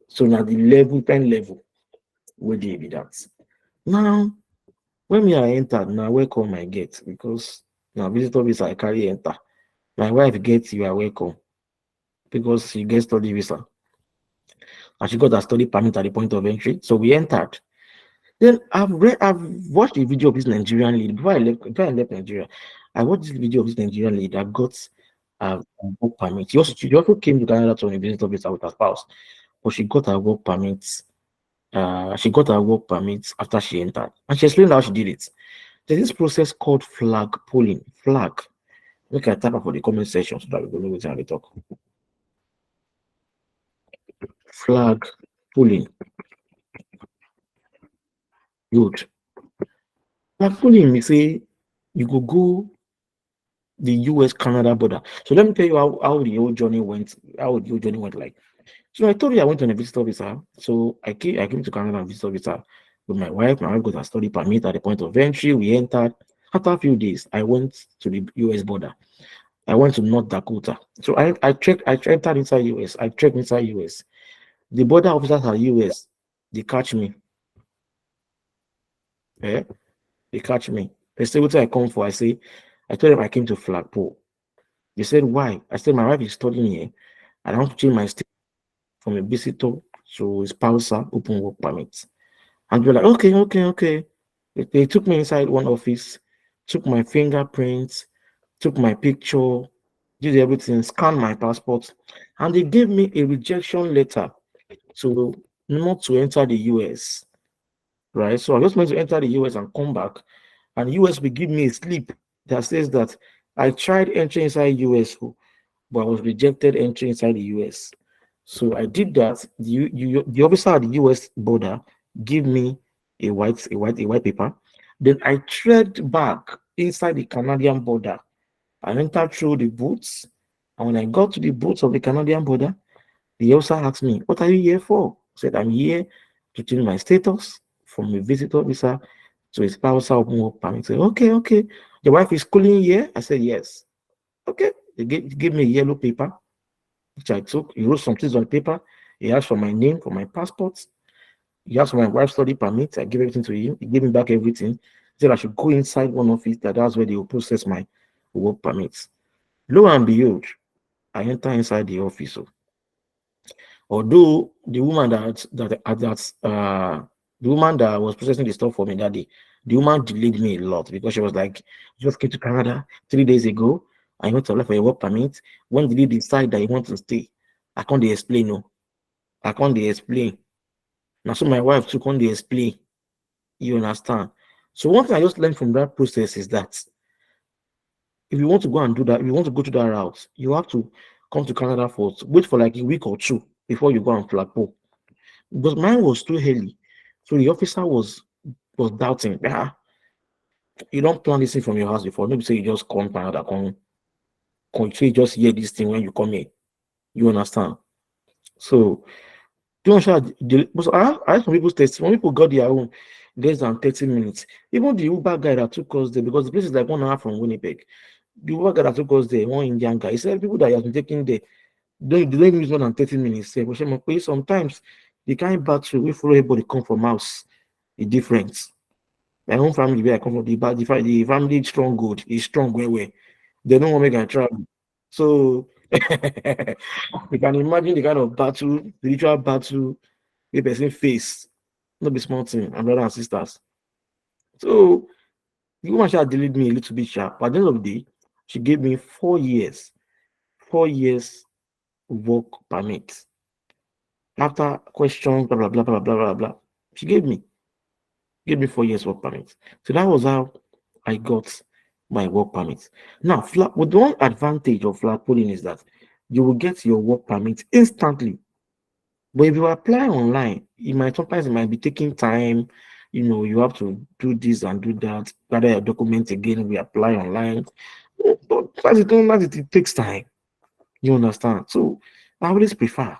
So now the level, 10 level, where they be that. Now when me I enter, now welcome I get because now visitor visa I carry enter. My wife gets you are welcome because she gets study visa and she got a study permit at the point of entry. So we entered. Then I've watched a video of this Nigerian lady before I left Nigeria. I watched this video of this Nigerian lady that got a work permit. She also came to Canada to on a visitor visa with her spouse, but she got her work permit. She got her work permit after she entered, and she explained how she did it. There's this process called flag polling. Flag. Look at type up for the comment section so that we will know what we talk. Flag polling. Good. Flag polling, we say you go the US Canada border. So let me tell you how the whole journey went, like. So I told you I went on a visitor visa. So I came to Canada on visitor visa with my wife. My wife got a study permit at the point of entry. We entered. After a few days, I went to the US border. I went to North Dakota. So I entered inside US. I checked inside US. The border officers are US. They catch me. Eh? They catch me. They say, what I come for? I told them I came to Flagpole. They said, why? I said, my wife is studying here. I want to change my state from a visitor to a spousal open work permit. And they're like, okay, okay, okay. They took me inside one office, took my fingerprints, took my picture, did everything, scanned my passport, and they gave me a rejection letter to not to enter the US. Right? So I just meant to enter the US and come back, and US will give me a slip that says that I tried entering inside US, but I was rejected entering inside the US. So I did that. The officer at the US border gave me a white paper. Then I trekked back inside the Canadian border. I entered through the booths, and when I got to the booths of the Canadian border, the officer asked me, "What are you here for?" I said, "I'm here to change my status from a visitor visa to a spousal open work permit." He said, "Okay, okay. Your wife is schooling here?" I said, "Yes." Okay. They gave me a yellow paper, which I took. He wrote some things on the paper. He asked for my name, for my passport. He asked for my wife's study permit. I gave everything to him. He gave me back everything. He said I should go inside one office, that's where they will process my work permits. Lo and behold, I enter inside the office. So, although the woman the woman that was processing the stuff for me that day, the woman delayed me a lot because she was like, "You just came to Canada 3 days ago. I went to apply for a work permit. When did you decide that you want to stay?" I can't dey explain. No, I can't dey explain. Now, so my wife took on the explain. You understand? So one thing I just learned from that process is that if you want to go and do that, if you want to go to that route, you have to come to Canada for wait for like a week or two before you go and flagpole. Because mine was too early. So the officer was doubting. Ah, you don't plan this thing from your house before. Maybe say you just come Canada, come so you just hear this thing when you come here. You understand? So don't share because I had some people's testimony. People got their own less than 30 minutes. Even the Uber guy that took us there, because the place is like 1 hour from Winnipeg. The Uber guy that took us there, one Indian guy, he said people that he has been taking there they don't even use more than 30 minutes. But sometimes the kind battle we follow everybody come from house is different. My own family where I come from, the family stronghold is strong where they don't want to make a travel. So you can imagine the kind of battle, spiritual battle a person face. Not be small thing, and brothers and sisters. So the woman shall delayed me a little bit sharp. But at the end of the day, she gave me 4 years, 4 years work permit. After questions, blah blah blah blah blah blah blah, she gave me 4 years work permit. So that was how I got my work permit. Now, with the one advantage of flag polling is that you will get your work permit instantly. But if you apply online, it might be taking time. You have to do this and do that, gather your document again, we apply online. But it takes time. You understand? So I always prefer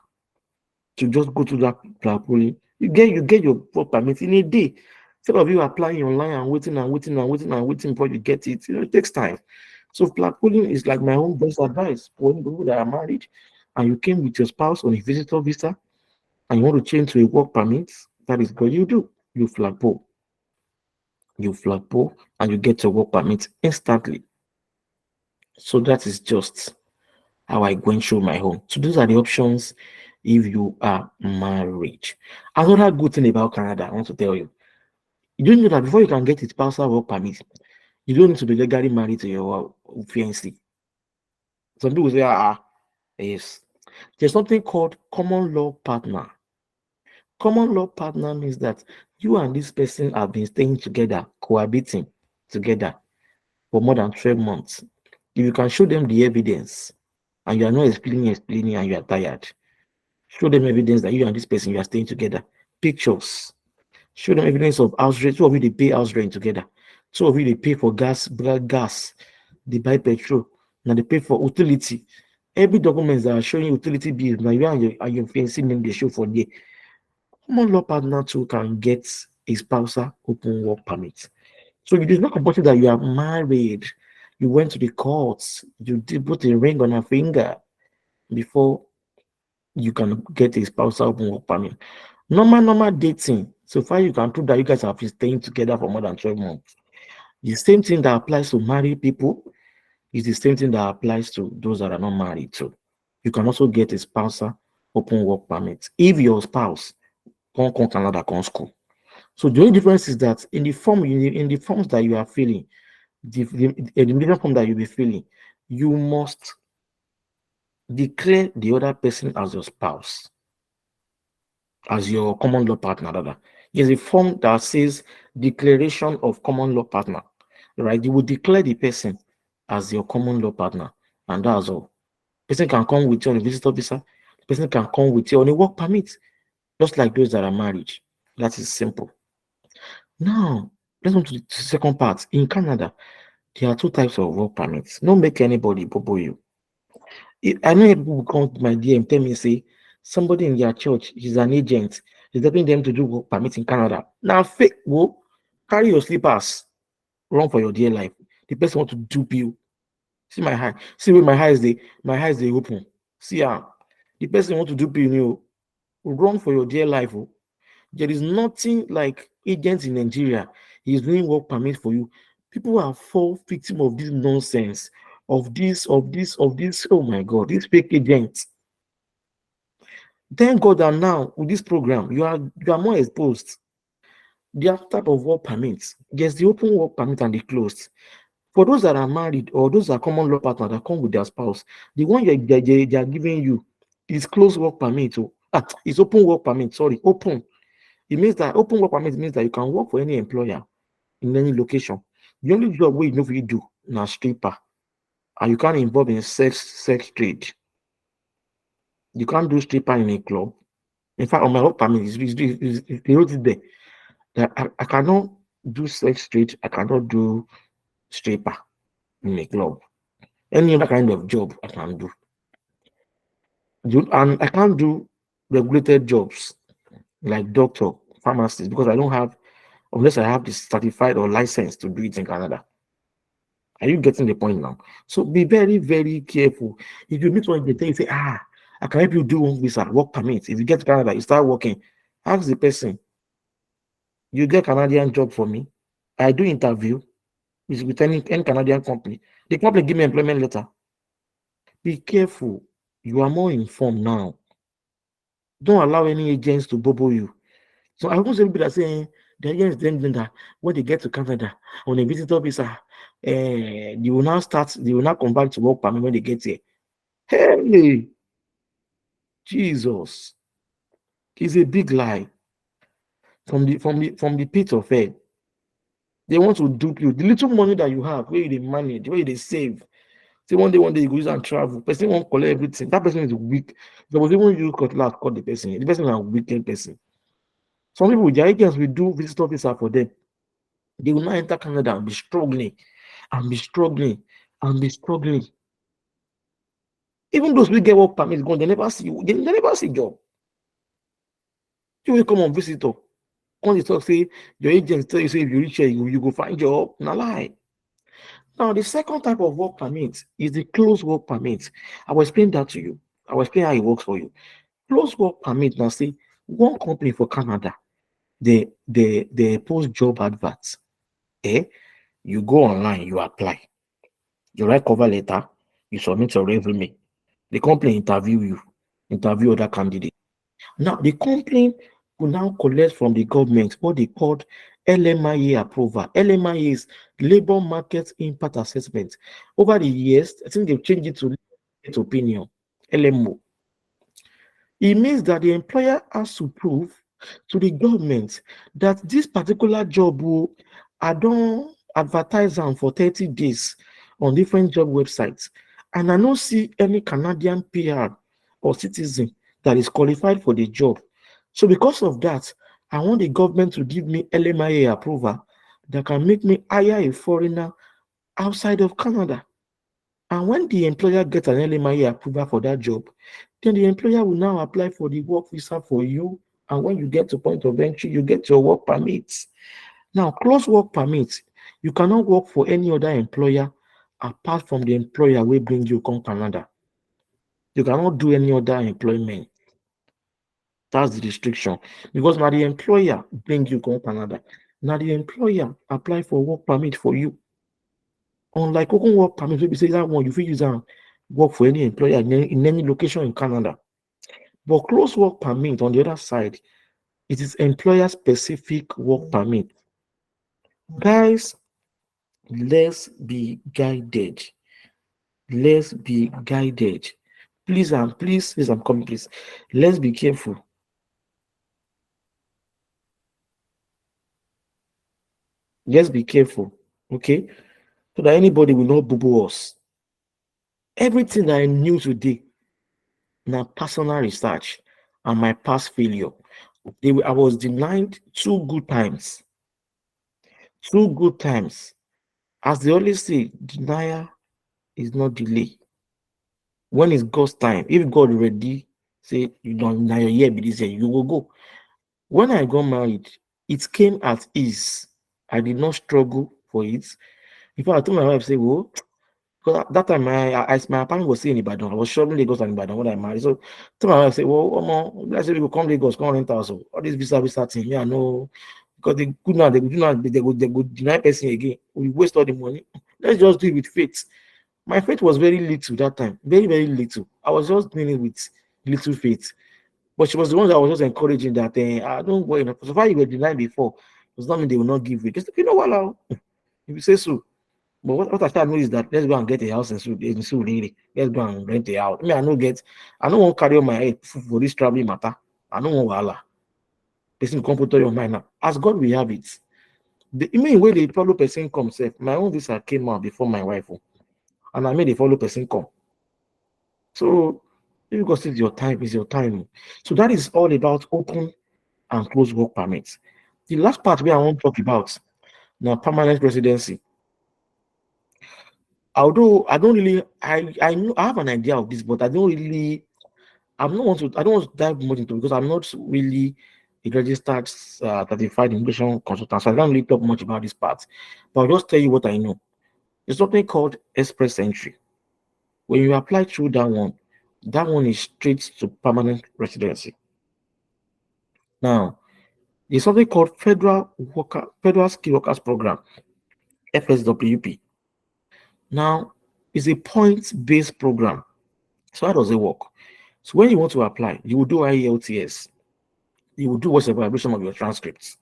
to just go to that flag polling. You get your work permit in a day. Instead of you applying online and waiting and waiting and waiting and waiting before you get it, it takes time. So flag polling is like my own best advice for people that are married and you came with your spouse on a visitor visa and you want to change to a work permit. That is what you do. You flag pole and you get your work permit instantly. So that is just how I go and show my home. So those are the options if you are married. Another good thing about Canada, I want to tell you, you don't know that before you can get a spousal work permit, you don't need to be legally married to your fiancé. Some people say, yes. There's something called common law partner. Common law partner means that you and this person have been staying together, cohabiting together for more than 12 months. If you can show them the evidence and you are not explaining and you are tired, show them evidence that you and this person you are staying together. Pictures. Show them evidence of house rent. Two of you they pay house rent together. Two of you they pay for gas, they buy petrol, now they pay for utility. Every document that are showing utility bills, now you and your fiancé name they show for there. Common law partner too can get a spousal open work permit. So it is not compulsory that you are married. You went to the courts, you did put a ring on a finger before you can get a spousal open work permit. Normal dating. So far, you can prove that you guys have been staying together for more than 12 months. The same thing that applies to married people is the same thing that applies to those that are not married too. You can also get a spousal open work permit if your spouse can't come Canada, come school. So the only difference is that in the forms that you are filling, the elimination form that you'll be filling, you must declare the other person as your spouse, as your common law partner. Rather. There's a form that says declaration of common law partner, right? You will declare the person as your common law partner, and that's all. Person can come with you on a visitor visa, the person can come with you on a work permit, just like those that are married. That is simple. Now, let's move to the second part. In Canada, there are two types of work permits. Don't make anybody bobo you. I know people will come to my DM tell me say somebody in their church is an agent, is helping them to do work permit in Canada. Now fake carry your slippers, run for your dear life. The person want to dupe you. See my eye. See where my eyes they open. See the person want to dupe you, run for your dear life. There is nothing like agents in Nigeria. He's doing work permit for you. People are fall victim of this nonsense, of this. Oh my God, these fake agents. Thank God that now with this program, you are more exposed. There are type of work permits. There's the open work permit and the closed. For those that are married or those that are common law partner that come with their spouse, the one they are giving you is closed work permit. It's open work permit. Sorry, open. It means that open work permit means that you can work for any employer in any location. The only job we know you do now stripper, and you can't involve in sex trade. You can't do stripper in a club. In fact, on my work permit, they wrote it there that I cannot do sex straight. I cannot do stripper in a club. Any other kind of job I can do. And I can't do regulated jobs like doctor, pharmacist, because I don't have, unless I have this certified or license to do it in Canada. Are you getting the point now? So be very, very careful. If you meet one, they tell you, say, I can help you do one visa, work permit. If you get to Canada, you start working. Ask the person, you get Canadian job for me? I do interview with any Canadian company. The company give me employment letter. Be careful. You are more informed now. Don't allow any agents to bubble you. So I won't say people that saying the agents then that when they get to Canada on a visitor visa, they will now come back to work permit when they get here. Hey, Jesus, it's a big lie from the pit of hell. They want to dupe you. The little money that you have, where you manage, where you save. Say one day you go use and travel. Person won't collect everything. That person is weak. There was even you cutlass cut the person. The person is a wicked person. Some people, their agents will do visitor visa for them. They will not enter Canada and be struggling and be struggling and be struggling. Even those who get work permits gone, they never see they never see job. You will come on visitor. When they talk, say your agent tell you, say if you reach here, you go find job. Na lie. Now, the second type of work permit is the closed work permit. I will explain that to you. I will explain how it works for you. Closed work permit now say one company for Canada, they post job adverts. Eh? You go online, you apply, you write cover letter, you submit your resume. The company interview you, interview other candidates. Now the company will now collect from the government what they called LMIA approval. LMIA is Labor Market Impact Assessment. Over the years, I think they've changed it to opinion, LMO. It means that the employer has to prove to the government that this particular job will I don't advertise them for 30 days on different job websites. And I don't see any Canadian PR or citizen that is qualified for the job. So because of that, I want the government to give me LMIA approval that can make me hire a foreigner outside of Canada. And when the employer gets an LMIA approval for that job, then the employer will now apply for the work visa for you. And when you get to point of entry, you get your work permits. Now, close work permits, you cannot work for any other employer apart from the employer will bring you come Canada. You cannot do any other employment. That's the restriction. Because now the employer bring you come Canada. Now the employer apply for work permit for you. Unlike open work permit, we say that one you fit use and work for any employer in any location in Canada. But close work permit on the other side, it is employer specific work permit. Guys, let's be guided. Let's be guided. Please and please, I'm coming, please. Let's be careful. Let's be careful, okay? So that anybody will not boo us. Everything that I knew today, now personal research and my past failure. I was denied 2 good times. 2 good times. As they always say, denial is not delay. When it's God's time, if God ready, say you don't now your year be this year, you will go. When I got married, it came at ease. I did not struggle for it. In fact, I told my wife, say, well, because at that time my apartment was still in Ibadan. I was traveling Lagos and Ibadan when I married. So I told my wife, say, well, let's say we will come Lagos, come rent house. All this visa thing. Yeah, no, because they could not, they could not, they would deny person again. We waste all the money. Let's just do it with faith. My faith was very little that time, very, very little. I was just doing it with little faith. But she was the one that was just encouraging that I don't worry. So far you were denied before, does not mean they will not give you. Just you know what now? If you say so. But what I start know is that let's go and get a house in Surrey. Let's go and rent a house. I mean, I don't want to carry on my head for this traveling matter. I don't want wahala. Person come put on your mind now. As God we have it. The mean way the follow person come safe. My own visa came out before my wife. And I made the follow person come. So Because it's your time, it's your time. So that is all about open and closed work permits. The last part where I want to talk about now permanent residency. Although I don't really, I know I have an idea of this, but I don't really, I don't want to dive much into it because I'm not really a registered certified immigration consultant, so I don't really talk much about this part. But I'll just tell you what I know. There's something called express entry. When you apply through that one is straight to permanent residency. Now, there's something called Federal Skill Workers Program, FSWP. Now, it's a points-based program. So how does it work? So when you want to apply, you will do IELTS. You will do what's evaluation of your transcripts.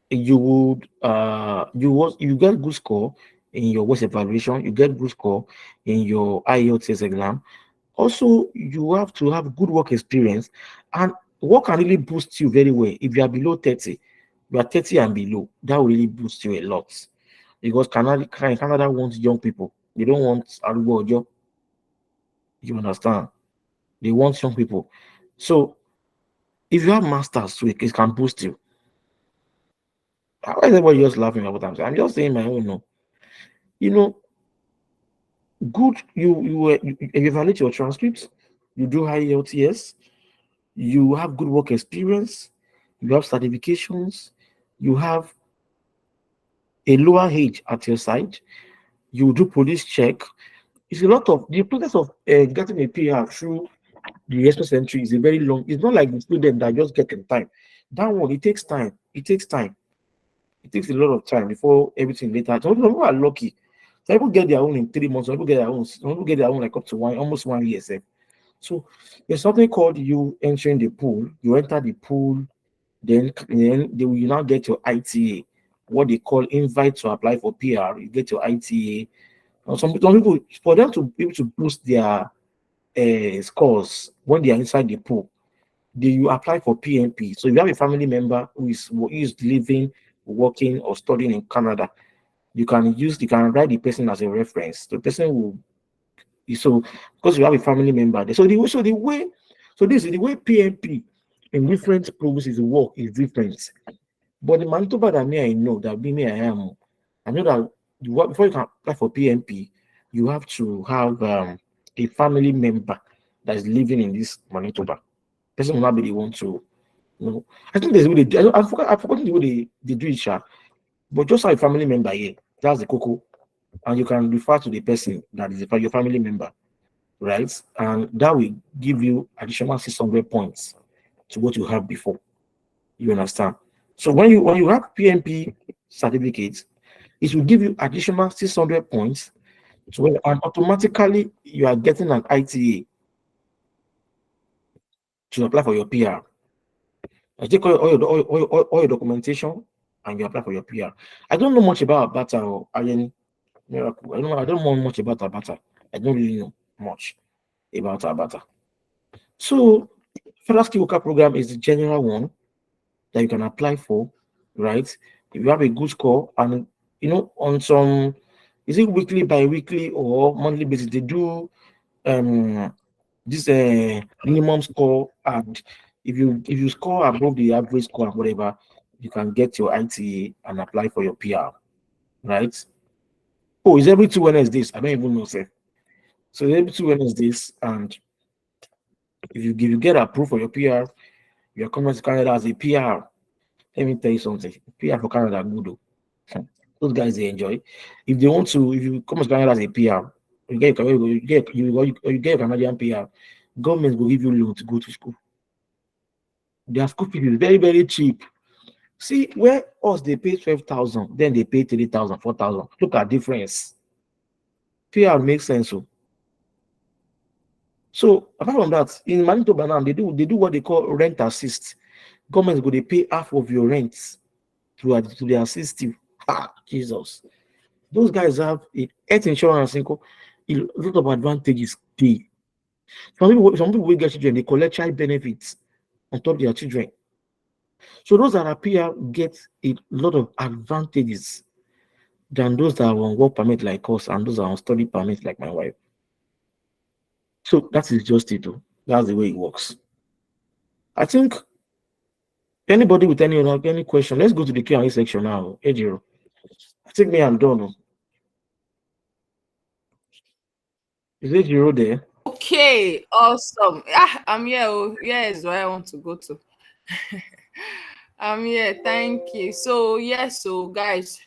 You get good score in your WhatsApp evaluation. You get good score in your IELTS exam. Also, you have to have good work experience, and work can really boost you very well. If you are below 30, you are 30 and below, that will really boost you a lot. Because Canada wants young people. They don't want Arubo job. You understand? They want young people. So if you have masters, so it can boost you. Why is everybody just laughing at what I'm saying? I'm just saying my own. No, you know, good. You evaluate your transcripts. You do high LTS. You have good work experience. You have certifications. You have a lower age at your side. You do police check. It's a lot of the process of getting a PR through the express entry is a very long. It's not like the student that just get in time. That one it takes time. It takes time. It takes a lot of time before everything later. Some people are lucky. Some people get their own in 3 months. Some people get their own. Some people get their own like up to almost 1 year. Sef. So there's something called you entering the pool. You enter the pool, then they will now get your ITA, what they call invite to apply for PR. You get your ITA. Some people for them to be able to boost their scores when they are inside the pool, you apply for PNP. So if you have a family member who is living, working, or studying in Canada, you can write the person as a reference. The person will so because you have a family member there. So this is the way PNP in different provinces work is different. But the Manitoba that I know that me I am, I know that before you can apply for PNP, you have to have a family member that is living in this Manitoba. Person will not be the one to, I think there's a way they do. I've forgotten the way they do it, sha. But just have a family member here. That's the cocoa. And you can refer to the person that is your family member, right? And that will give you additional 600 points to what you have before. You understand? So when you have PNP certificates, it will give you additional 600 points and automatically you are getting an ITA to apply for your PR. I take all your documentation and you apply for your PR. I don't know much about Abata or Alien Miracle. I don't know much about Abata. I don't really know much about Abata. So Federal Skill Worker Program is the general one that you can apply for, right? If you have a good score and on some is it weekly, bi-weekly or monthly basis, they do this minimum score, and if you score above the average score and whatever, you can get your ITA and apply for your PR, right? Oh, it's every 2 Wednesdays. I don't even know, sir. So it's every 2 Wednesdays, and if you get approved for your PR, you're coming to Canada as a PR. Let me tell you something. PR for Canada good though. Those guys they enjoy. If they want to, if you come to Canada as a PR, you get a Canadian PR, government will give you loan to go to school. Their school fees is very, very cheap. See, where us they pay 12,000, then they pay 3,000, 4,000. Look at difference. PR makes sense. So apart from that, in Manitoba now, they do what they call rent assist. Government go they pay half of your rent to they assist you. Ah, Jesus. Those guys have a health insurance, a lot of advantages. Some people will get children, they collect child benefits on top of their children. So those that appear get a lot of advantages than those that are on work permit like us and those that are on study permit like my wife. So that is just it. That's the way it works. I think anybody with any question, let's go to the Q&A section now. Ejiro, I think me, I'm done. Is Ejiro there? Okay, awesome. I'm here. Oh, here is where I want to go to. I'm here. Thank you. So yes, so guys,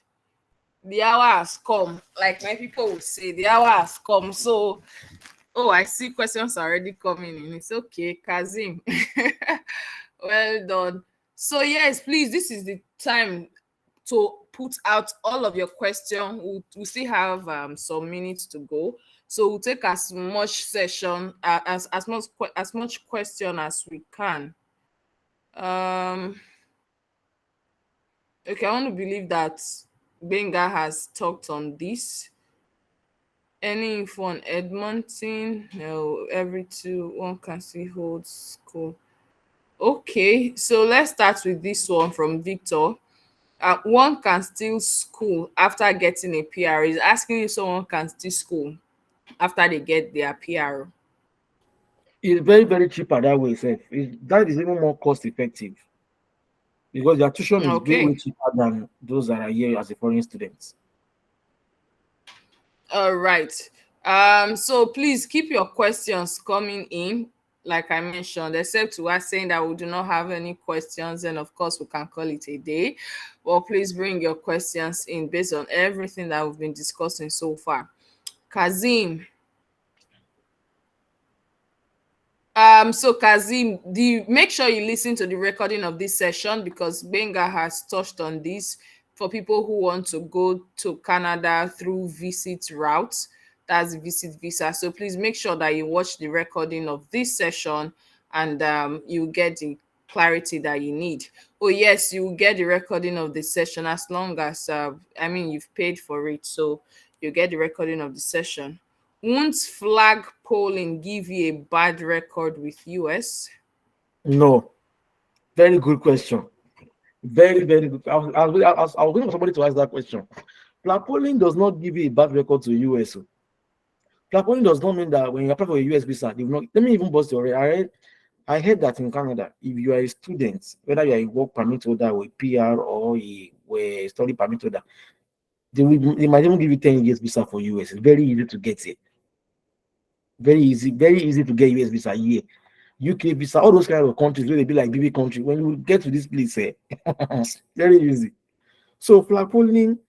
the hour has come. Like my people would say, the hour has come. So, oh, I see questions already coming in. It's okay, Kazim. Well done. So yes, please, this is the time to put out all of your questions. We still have some minutes to go, so we'll take as much session as much question as we can. Okay, I want to believe that Benga has talked on this. Any info on Edmonton? No, every 2 1 can see holds school. Okay, so let's start with this one from Victor. One can still school after getting a PR. Is asking if someone can still school after they get their PR. It's very, very cheaper that way, sir. That is even more cost effective because their tuition is way, way Okay. cheaper than those that are here as a foreign students. All right. So please keep your questions coming in. Like I mentioned, except we are saying that we do not have any questions, and of course we can call it a day. Well, please bring your questions in based on everything that we've been discussing so far. Kazim. So Kazim, make sure you listen to the recording of this session because Benga has touched on this for people who want to go to Canada through visit routes. That's visit visa. So please make sure that you watch the recording of this session and you get the clarity that you need. Oh yes, you will get the recording of the session as long as you've paid for it, so you get the recording of the session. Won't flag polling give you a bad record with US? No, very good question. Very, very good. I was waiting for somebody to ask that question. Flag polling does not give you a bad record to US. Flag polling does not mean that when you apply for a US visa, they will not. Let me even bust your head. I heard that in Canada, if you are a student, whether you are a work permit holder or a PR or a study permit holder, they might even give you 10 years visa for US. It's very easy to get it. Very easy to get US visa here. UK visa, all those kind of countries where they be like BB country. When you get to this place, very easy. So flag polling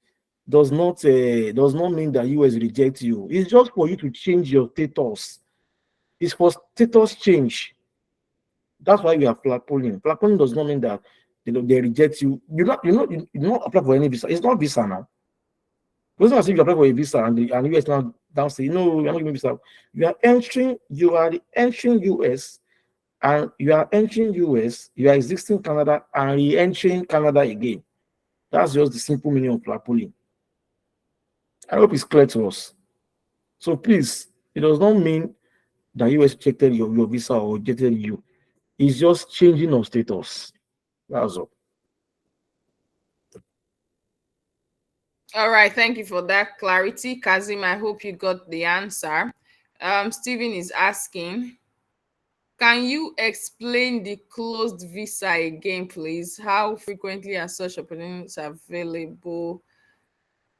does not mean that US reject you. It's just for you to change your status. It's for status change. That's why we have flag polling. Flag polling does not mean that they reject you. You not apply for any visa. It's not visa now. It's not as if you apply for a visa and US now say no, you're not giving visa. You are entering US and you are entering US, you are exiting Canada and re-entering Canada again. That's just the simple meaning of flag polling. I hope it's clear to us. So please, it does not mean that US rejected your visa or rejected you. It's just changing of status. That's all. All right, thank you for that clarity, Kazim. I hope you got the answer. Stephen is asking, can you explain the closed visa again, please? How frequently are such opportunities available?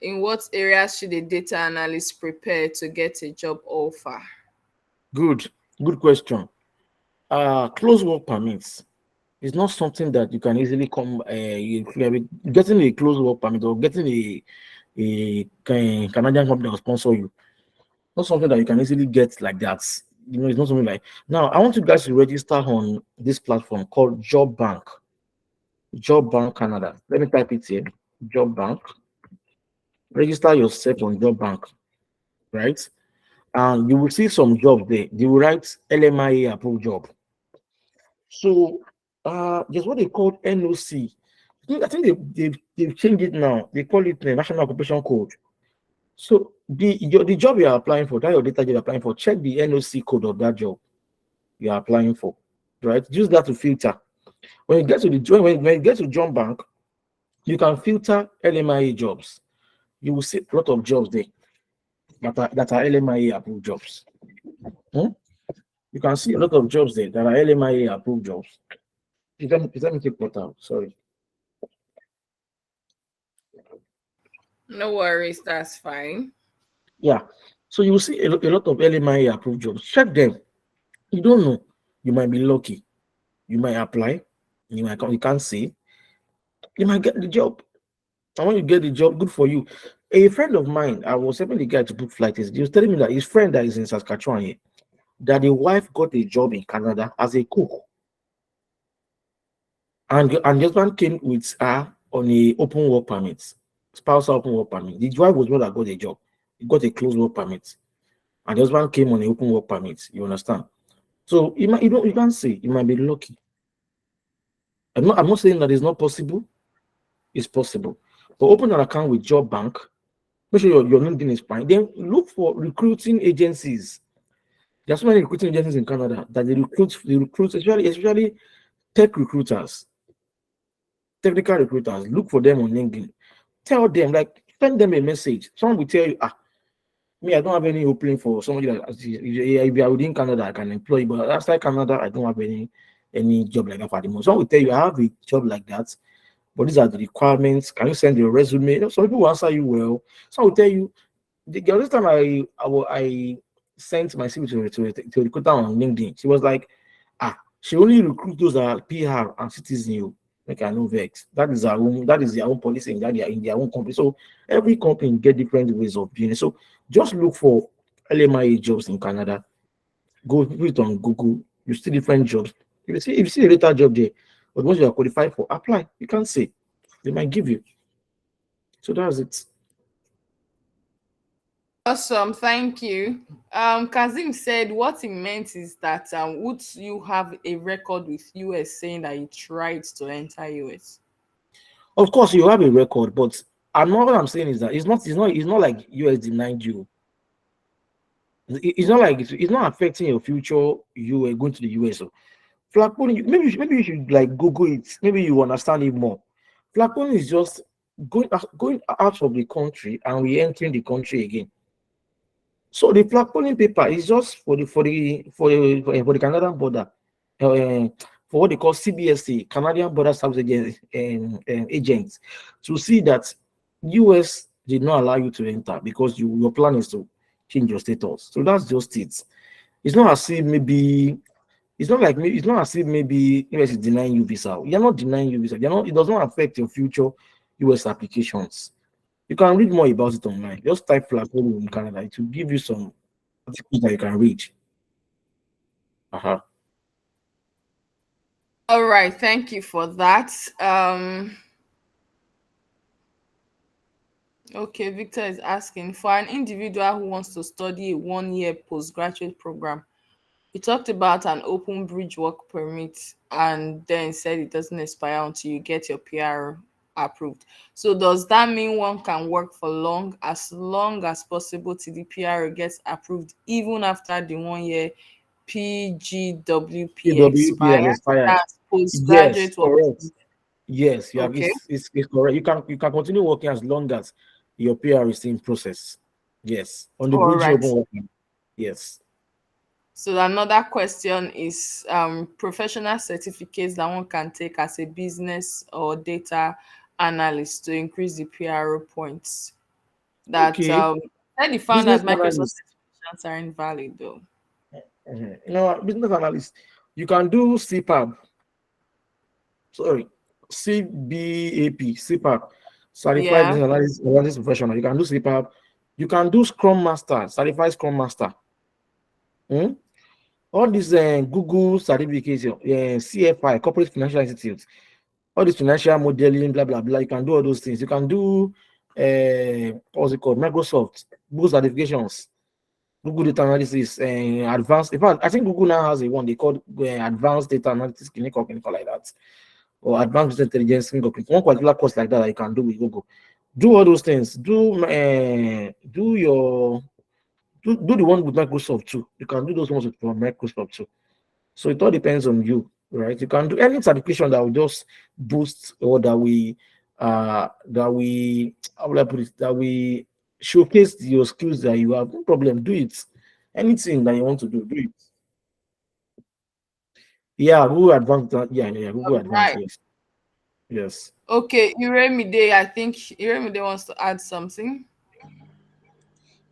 In what areas should a data analyst prepare to get a job offer? Good question. Closed work permits is not something that you can easily come. Getting a closed work permit or getting a Canadian company that will sponsor you. Not something that you can easily get like that. It's not something like. Now, I want you guys to register on this platform called Job Bank. Job Bank Canada. Let me type it here. Job Bank. Register yourself on Job Bank, right? And you will see some jobs there. They will write LMIA approved job. So, there's what they call NOC. I think they've changed it now. They call it the National Occupation Code. So the job you are applying for, that your data you're applying for, check the NOC code of that job you are applying for, right? Use that to filter. When you get to when you get to Job Bank, you can filter LMIA jobs. You will see a lot of jobs there that are LMIA approved jobs. You can see a lot of jobs there that are LMIA approved jobs. Let me take what out. Sorry. No worries, that's fine. Yeah. So you will see a lot of LMIA approved jobs. Check them. You don't know. You might be lucky. You might apply. You can't see. You might get the job. And when you get the job, good for you. A friend of mine, I was helping the guy to book flights. He was telling me that his friend that is in Saskatchewan here, that the wife got a job in Canada as a cook. And the husband came with her on a open work permit, spousal open work permit. The wife was the one that got a job. He got a closed work permit. And the husband came on an open work permit. You understand? So you can't say you might be lucky. I'm not saying that it's not possible. It's possible. But open an account with Job Bank. Make sure your LinkedIn is fine. Then look for recruiting agencies. There are so many recruiting agencies in Canada that they recruit especially tech recruiters, technical recruiters. Look for them on LinkedIn. Tell them, like, send them a message. Someone will tell you, me, I don't have any opening for somebody that if you are within Canada, I can employ you, but outside Canada, I don't have any job like that for the moment. Someone will tell you, I have a job like that, but these are the requirements. Can you send your resume? Some people will answer you well. Some will tell you. The other time I sent my CV to a recruiter on LinkedIn, she was like, she only recruit those that are PR and citizen. You make I no vex. That is their own policy in their own company. So every company get different ways of doing it. So just look for LMIA jobs in Canada. Go put it on Google. You see different jobs. If you see a later job there, but once you are qualified for, apply. You can't say they might give you. So that's it. Awesome, thank you. Kazim said what he meant is that would you have a record with US saying that you tried to enter US? Of course, you have a record, but what I'm saying is that it's not like US denied you. It's not like it's not affecting your future. You were going to the US. So flag polling, maybe you should like Google it. Maybe you understand it more. Flag polling is just going out of the country and re-entering the country again. So the flag polling paper is just for the Canadian border, uh, for what they call CBSA, Canadian Border Service Agents, agents, to see that US did not allow you to enter because your plan is to change your status. So that's just it. It's not as if maybe it's not as if maybe US is denying you visa. You're not denying you visa. You're not. It does not affect your future US applications. You can read more about it online. Just type flag polling in Canada. It will give you some articles that you can read. Uh-huh. All right, thank you for that. Okay, Victor is asking for an individual who wants to study a 1-year postgraduate program. He talked about an open bridge work permit and then said it doesn't expire until you get your PR approved. So does that mean one can work for as long as possible till the PR gets approved, even after the 1 year PGWP PWP has expires? expired. That's Yes, postgraduate work correct. permit. Yes, you have. Okay. It's correct. You can continue working as long as your PR is in process. Yes, on the All bridge right. open working. Yes. So another question is professional certificates that one can take as a business or data analyst to increase the PRO points. That Okay. then he found Business that Microsoft analyst. certifications are invalid though. Mhm. Business analyst. You can do CPAB. Sorry, CBAP, CPAP, Certified Yeah. Business Analyst Professional. You can do CPAP. You can do Scrum Master, Certified Scrum Master. Hmm? All these Google certificates, CFI, Corporate Financial Institute, all this financial modeling, blah, blah, blah. You can do all those things. You can do, what's it called? Microsoft, Google certifications, Google Data Analysis, Advanced. In fact, I think Google now has a one they call Advanced Data Analytics Clinical like that, or Advanced Business Intelligence Clinical. One particular course like that you can do with Google. Do all those things. Do the one with Microsoft too. You can do those ones with Microsoft too. So it all depends on you, right? You can do any certification that will just boost or that we how will I put it, that we showcase your skills that you have. No problem, do it. Anything that you want to do, do it. Yeah, Google Advanced. Yeah, Google All Advanced. right. Yes, yes. Okay, Iremide, I think Iremide wants to add something.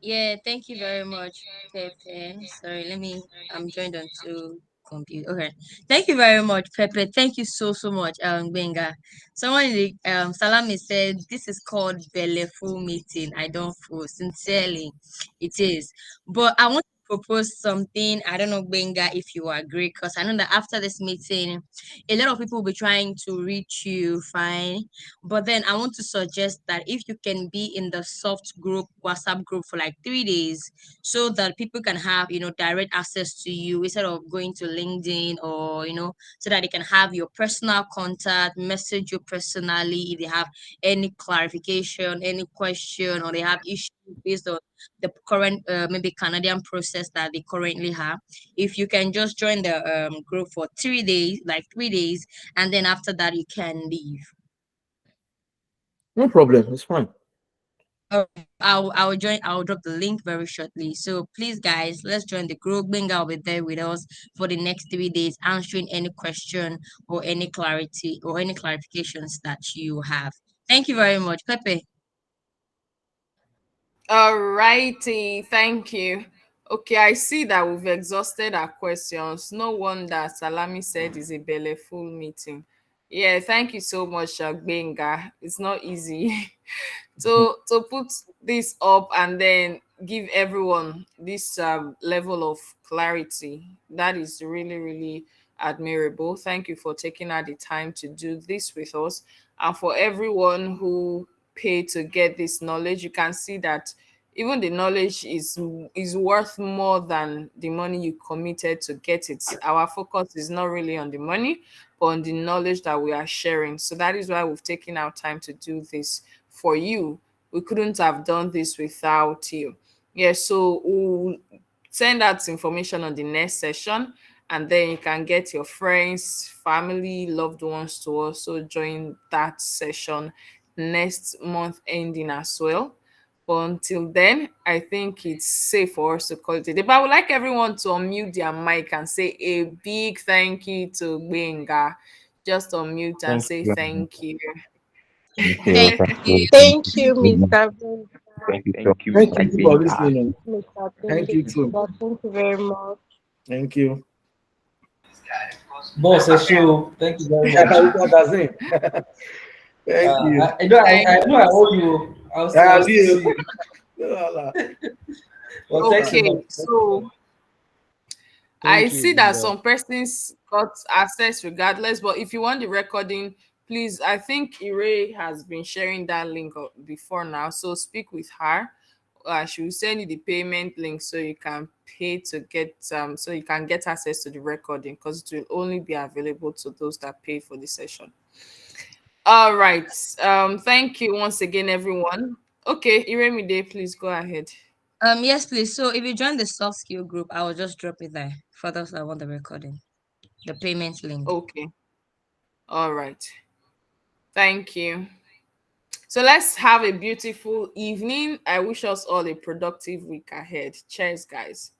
Yeah, thank you very much, Pepe. Sorry, I'm joined on to computer. Okay. Thank you very much, Pepe. Thank you so much, Benga. Someone in the Salami said this is called Bellefu meeting. I don't fool. Sincerely, it is. But I want to propose something. I don't know, Benga, if you agree, because I know that after this meeting, a lot of people will be trying to reach you, fine. But then I want to suggest that if you can be in the soft group, WhatsApp group for like 3 days, so that people can have, direct access to you instead of going to LinkedIn or, so that they can have your personal contact, message you personally if they have any clarification, any question, or they have issues based on the current, maybe Canadian process that they currently have. If you can just join the group for 3 days, like 3 days, and then after that you can leave. No problem. It's fine. I'll join. I'll drop the link very shortly. So please, guys, let's join the group. Benga will be there with us for the next 3 days, answering any question or any clarity or any clarifications that you have. Thank you very much, Pepe. All righty, thank you. Okay, I see that we've exhausted our questions. No wonder Salami said it's a full meeting. Yeah, thank you so much, Benga. It's not easy to put this up and then give everyone this level of clarity. That is really, really admirable. Thank you for taking out the time to do this with us. And for everyone who paid to get this knowledge, you can see that even the knowledge is worth more than the money you committed to get it. Our focus is not really on the money, but on the knowledge that we are sharing. So that is why we've taken our time to do this for you. We couldn't have done this without you. Yeah, so we'll send out information on the next session, and then you can get your friends, family, loved ones to also join that session next month ending as well. But until then, I think it's safe for us to call it a day. But I would like everyone to unmute their mic and say a big thank you to Benga. Just unmute and Thank say you. thank you. Thank you. Thank Thank you. you. Thank Thank you, you. Mr. Ben, Thank you so Thank much, you for Benga. listening. Mr. Thank Tunde. you too. Thank you very much. Thank you. Boss, show. Thank you very Yeah, much. that's it. Thank you. I Thank know I owe you. I'll That's still see you. you. Voila. Well, thanks a Okay, lot. so I Thank see you. that Benga. some persons got access regardless, but if you want the recording, please, I think Ire has been sharing that link before now. So speak with her. She will send you the payment link so you can pay to get so you can get access to the recording because it will only be available to those that pay for the session. All right. Thank you once again, everyone. Okay, Iremide, please go ahead. Yes, please. So if you join the soft skill group, I will just drop it there for those that want the recording, the payment link. Okay. All right. Thank you. So let's have a beautiful evening. I wish us all a productive week ahead. Cheers, guys.